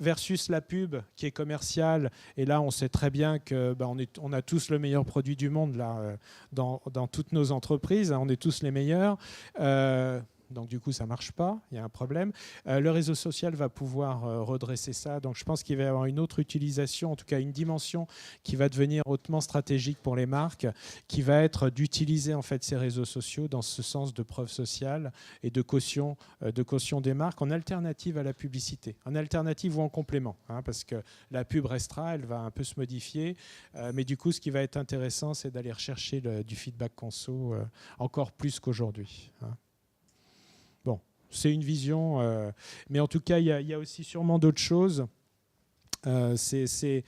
versus la pub qui est commerciale, et là on sait très bien que on a tous le meilleur produit du monde là, dans toutes nos entreprises, hein, on est tous les meilleurs. Donc du coup, ça ne marche pas, il y a un problème. Le réseau social va pouvoir redresser ça. Donc je pense qu'il va y avoir une autre utilisation, en tout cas une dimension qui va devenir hautement stratégique pour les marques, qui va être d'utiliser en fait ces réseaux sociaux dans ce sens de preuve sociale et de caution des marques en alternative à la publicité, en alternative ou en complément, hein, parce que la pub restera, elle va un peu se modifier. Mais du coup, ce qui va être intéressant, c'est d'aller rechercher du feedback conso encore plus qu'aujourd'hui. Hein. Bon, c'est une vision, mais en tout cas, il y a aussi sûrement d'autres choses. Ce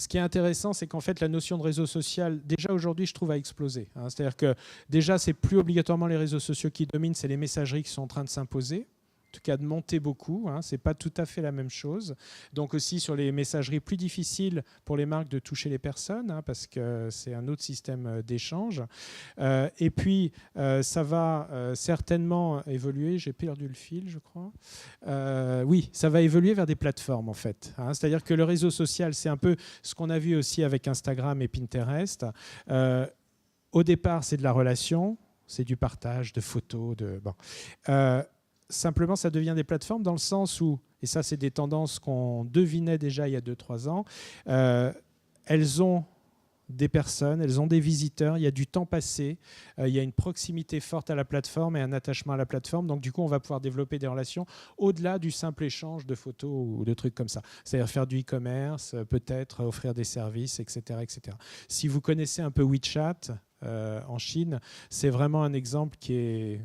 qui est intéressant, c'est qu'en fait, la notion de réseau social, déjà aujourd'hui, je trouve, a explosé. Hein. C'est-à-dire que déjà, c'est plus obligatoirement les réseaux sociaux qui dominent, c'est les messageries qui sont en train de s'imposer. tout cas de monter beaucoup. Hein, c'est pas tout à fait la même chose. Donc aussi sur les messageries, plus difficile pour les marques de toucher les personnes, hein, parce que c'est un autre système d'échange. Et puis ça va certainement évoluer. J'ai perdu le fil, je crois. Oui, ça va évoluer vers des plateformes en fait. Hein, c'est-à-dire que le réseau social, c'est un peu ce qu'on a vu aussi avec Instagram et Pinterest. Au départ, c'est de la relation, c'est du partage de photos. Simplement, ça devient des plateformes dans le sens où, et ça, c'est des tendances qu'on devinait déjà il y a 2-3 ans, elles ont des personnes, elles ont des visiteurs, il y a du temps passé, il y a une proximité forte à la plateforme et un attachement à la plateforme. Donc, du coup, on va pouvoir développer des relations au-delà du simple échange de photos ou de trucs comme ça. C'est-à-dire faire du e-commerce, peut-être offrir des services, etc., etc. Si vous connaissez un peu WeChat, en Chine, c'est vraiment un exemple qui est,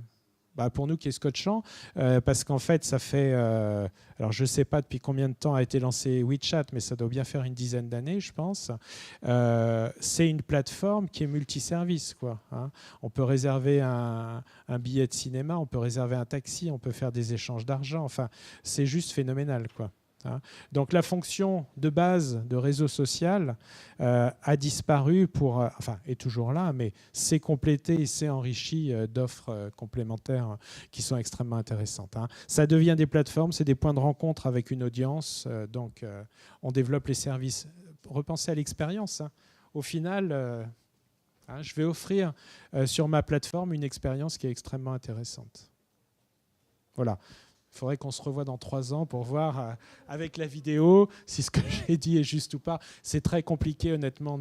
pour nous, qui est scotchant, parce qu'en fait, ça fait, alors je ne sais pas depuis combien de temps a été lancé WeChat, mais ça doit bien faire une dizaine d'années, je pense. C'est une plateforme qui est multiservice, quoi, hein. On peut réserver un billet de cinéma, on peut réserver un taxi, on peut faire des échanges d'argent. Enfin, c'est juste phénoménal, quoi. Donc la fonction de base de réseau social a disparu est toujours là, mais c'est complété et c'est enrichi d'offres complémentaires qui sont extrêmement intéressantes. Ça devient des plateformes, c'est des points de rencontre avec une audience, donc on développe les services. Repensez à l'expérience. Au final, je vais offrir sur ma plateforme une expérience qui est extrêmement intéressante. Voilà. Il faudrait qu'on se revoie dans 3 ans pour voir avec la vidéo si ce que j'ai dit est juste ou pas. C'est très compliqué, honnêtement.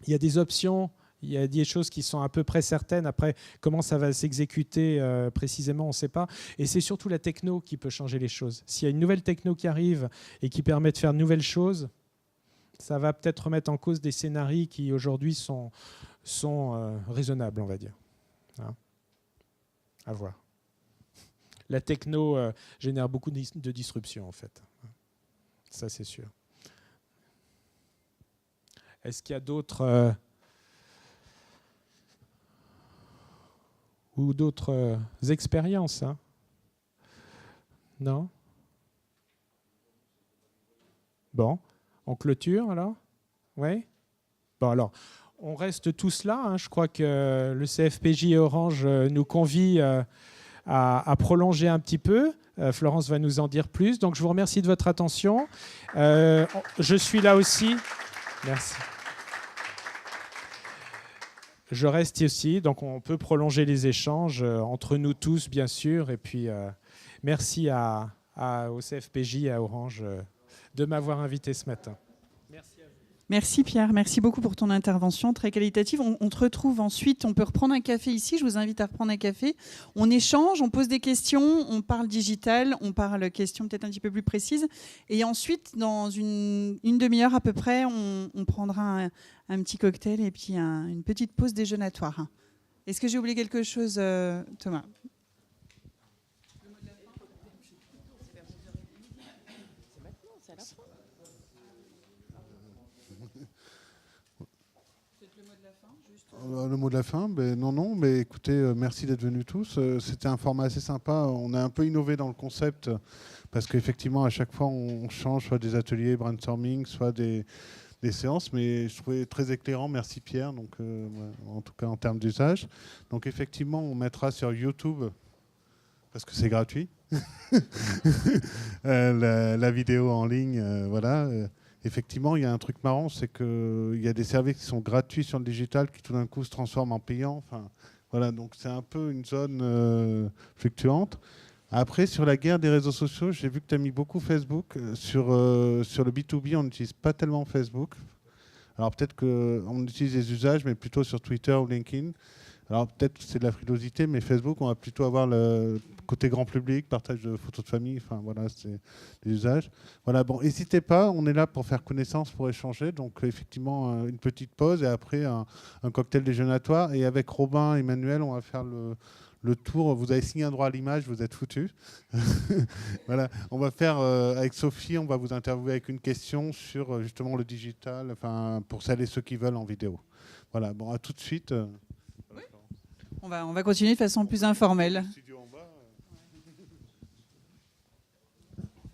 Il y a des options, il y a des choses qui sont à peu près certaines. Après, comment ça va s'exécuter précisément, on ne sait pas. Et c'est surtout la techno qui peut changer les choses. S'il y a une nouvelle techno qui arrive et qui permet de faire de nouvelles choses, ça va peut-être remettre en cause des scénarios qui aujourd'hui sont raisonnables, on va dire. À voir. La techno génère beaucoup de disruption, en fait. Ça, c'est sûr. Est-ce qu'il y a d'autres ou d'autres expériences, hein? Non? Bon, on clôture alors? Oui? Bon, alors, on reste tous là. Hein. Je crois que le CFPJ et Orange nous convient à prolonger un petit peu. Florence va nous en dire plus. Donc, je vous remercie de votre attention. Je suis là aussi. Merci. Je reste ici. Donc, on peut prolonger les échanges entre nous tous, bien sûr. Et puis, merci au CFPJ et à Orange de m'avoir invité ce matin. Merci à vous. Merci Pierre, merci beaucoup pour ton intervention très qualitative. On te retrouve ensuite, on peut reprendre un café ici, je vous invite à reprendre un café. On échange, on pose des questions, on parle digital, on parle questions peut-être un petit peu plus précises. Et ensuite, dans une demi-heure à peu près, on prendra un petit cocktail et puis une petite pause déjeunatoire. Est-ce que j'ai oublié quelque chose, Thomas ? Le mot de la fin, non, mais écoutez, merci d'être venus tous. C'était un format assez sympa. On a un peu innové dans le concept parce qu'effectivement, à chaque fois, on change soit des ateliers brainstorming, soit des séances, mais je trouvais très éclairant. Merci Pierre, donc, en tout cas en termes d'usage. Donc effectivement, on mettra sur YouTube, parce que c'est gratuit, la vidéo en ligne, voilà. Effectivement, il y a un truc marrant, c'est qu'il y a des services qui sont gratuits sur le digital qui tout d'un coup se transforment en payants. Enfin, voilà, donc c'est un peu une zone fluctuante. Après, sur la guerre des réseaux sociaux, j'ai vu que tu as mis beaucoup Facebook. Sur le B2B, on n'utilise pas tellement Facebook. Alors peut-être qu'on utilise des usages, mais plutôt sur Twitter ou LinkedIn. Alors peut-être que c'est de la frilosité, mais Facebook, on va plutôt avoir le côté grand public, partage de photos de famille, enfin voilà, c'est des usages. Voilà, bon, n'hésitez pas, on est là pour faire connaissance, pour échanger. Donc effectivement, une petite pause et après un cocktail déjeunatoire. Et avec Robin et Emmanuel, on va faire le tour. Vous avez signé un droit à l'image, vous êtes foutus. Voilà, on va faire avec Sophie, on va vous interviewer avec une question sur justement le digital, enfin pour celles et ceux qui veulent en vidéo. Voilà, bon, à tout de suite. On va continuer de façon plus informelle.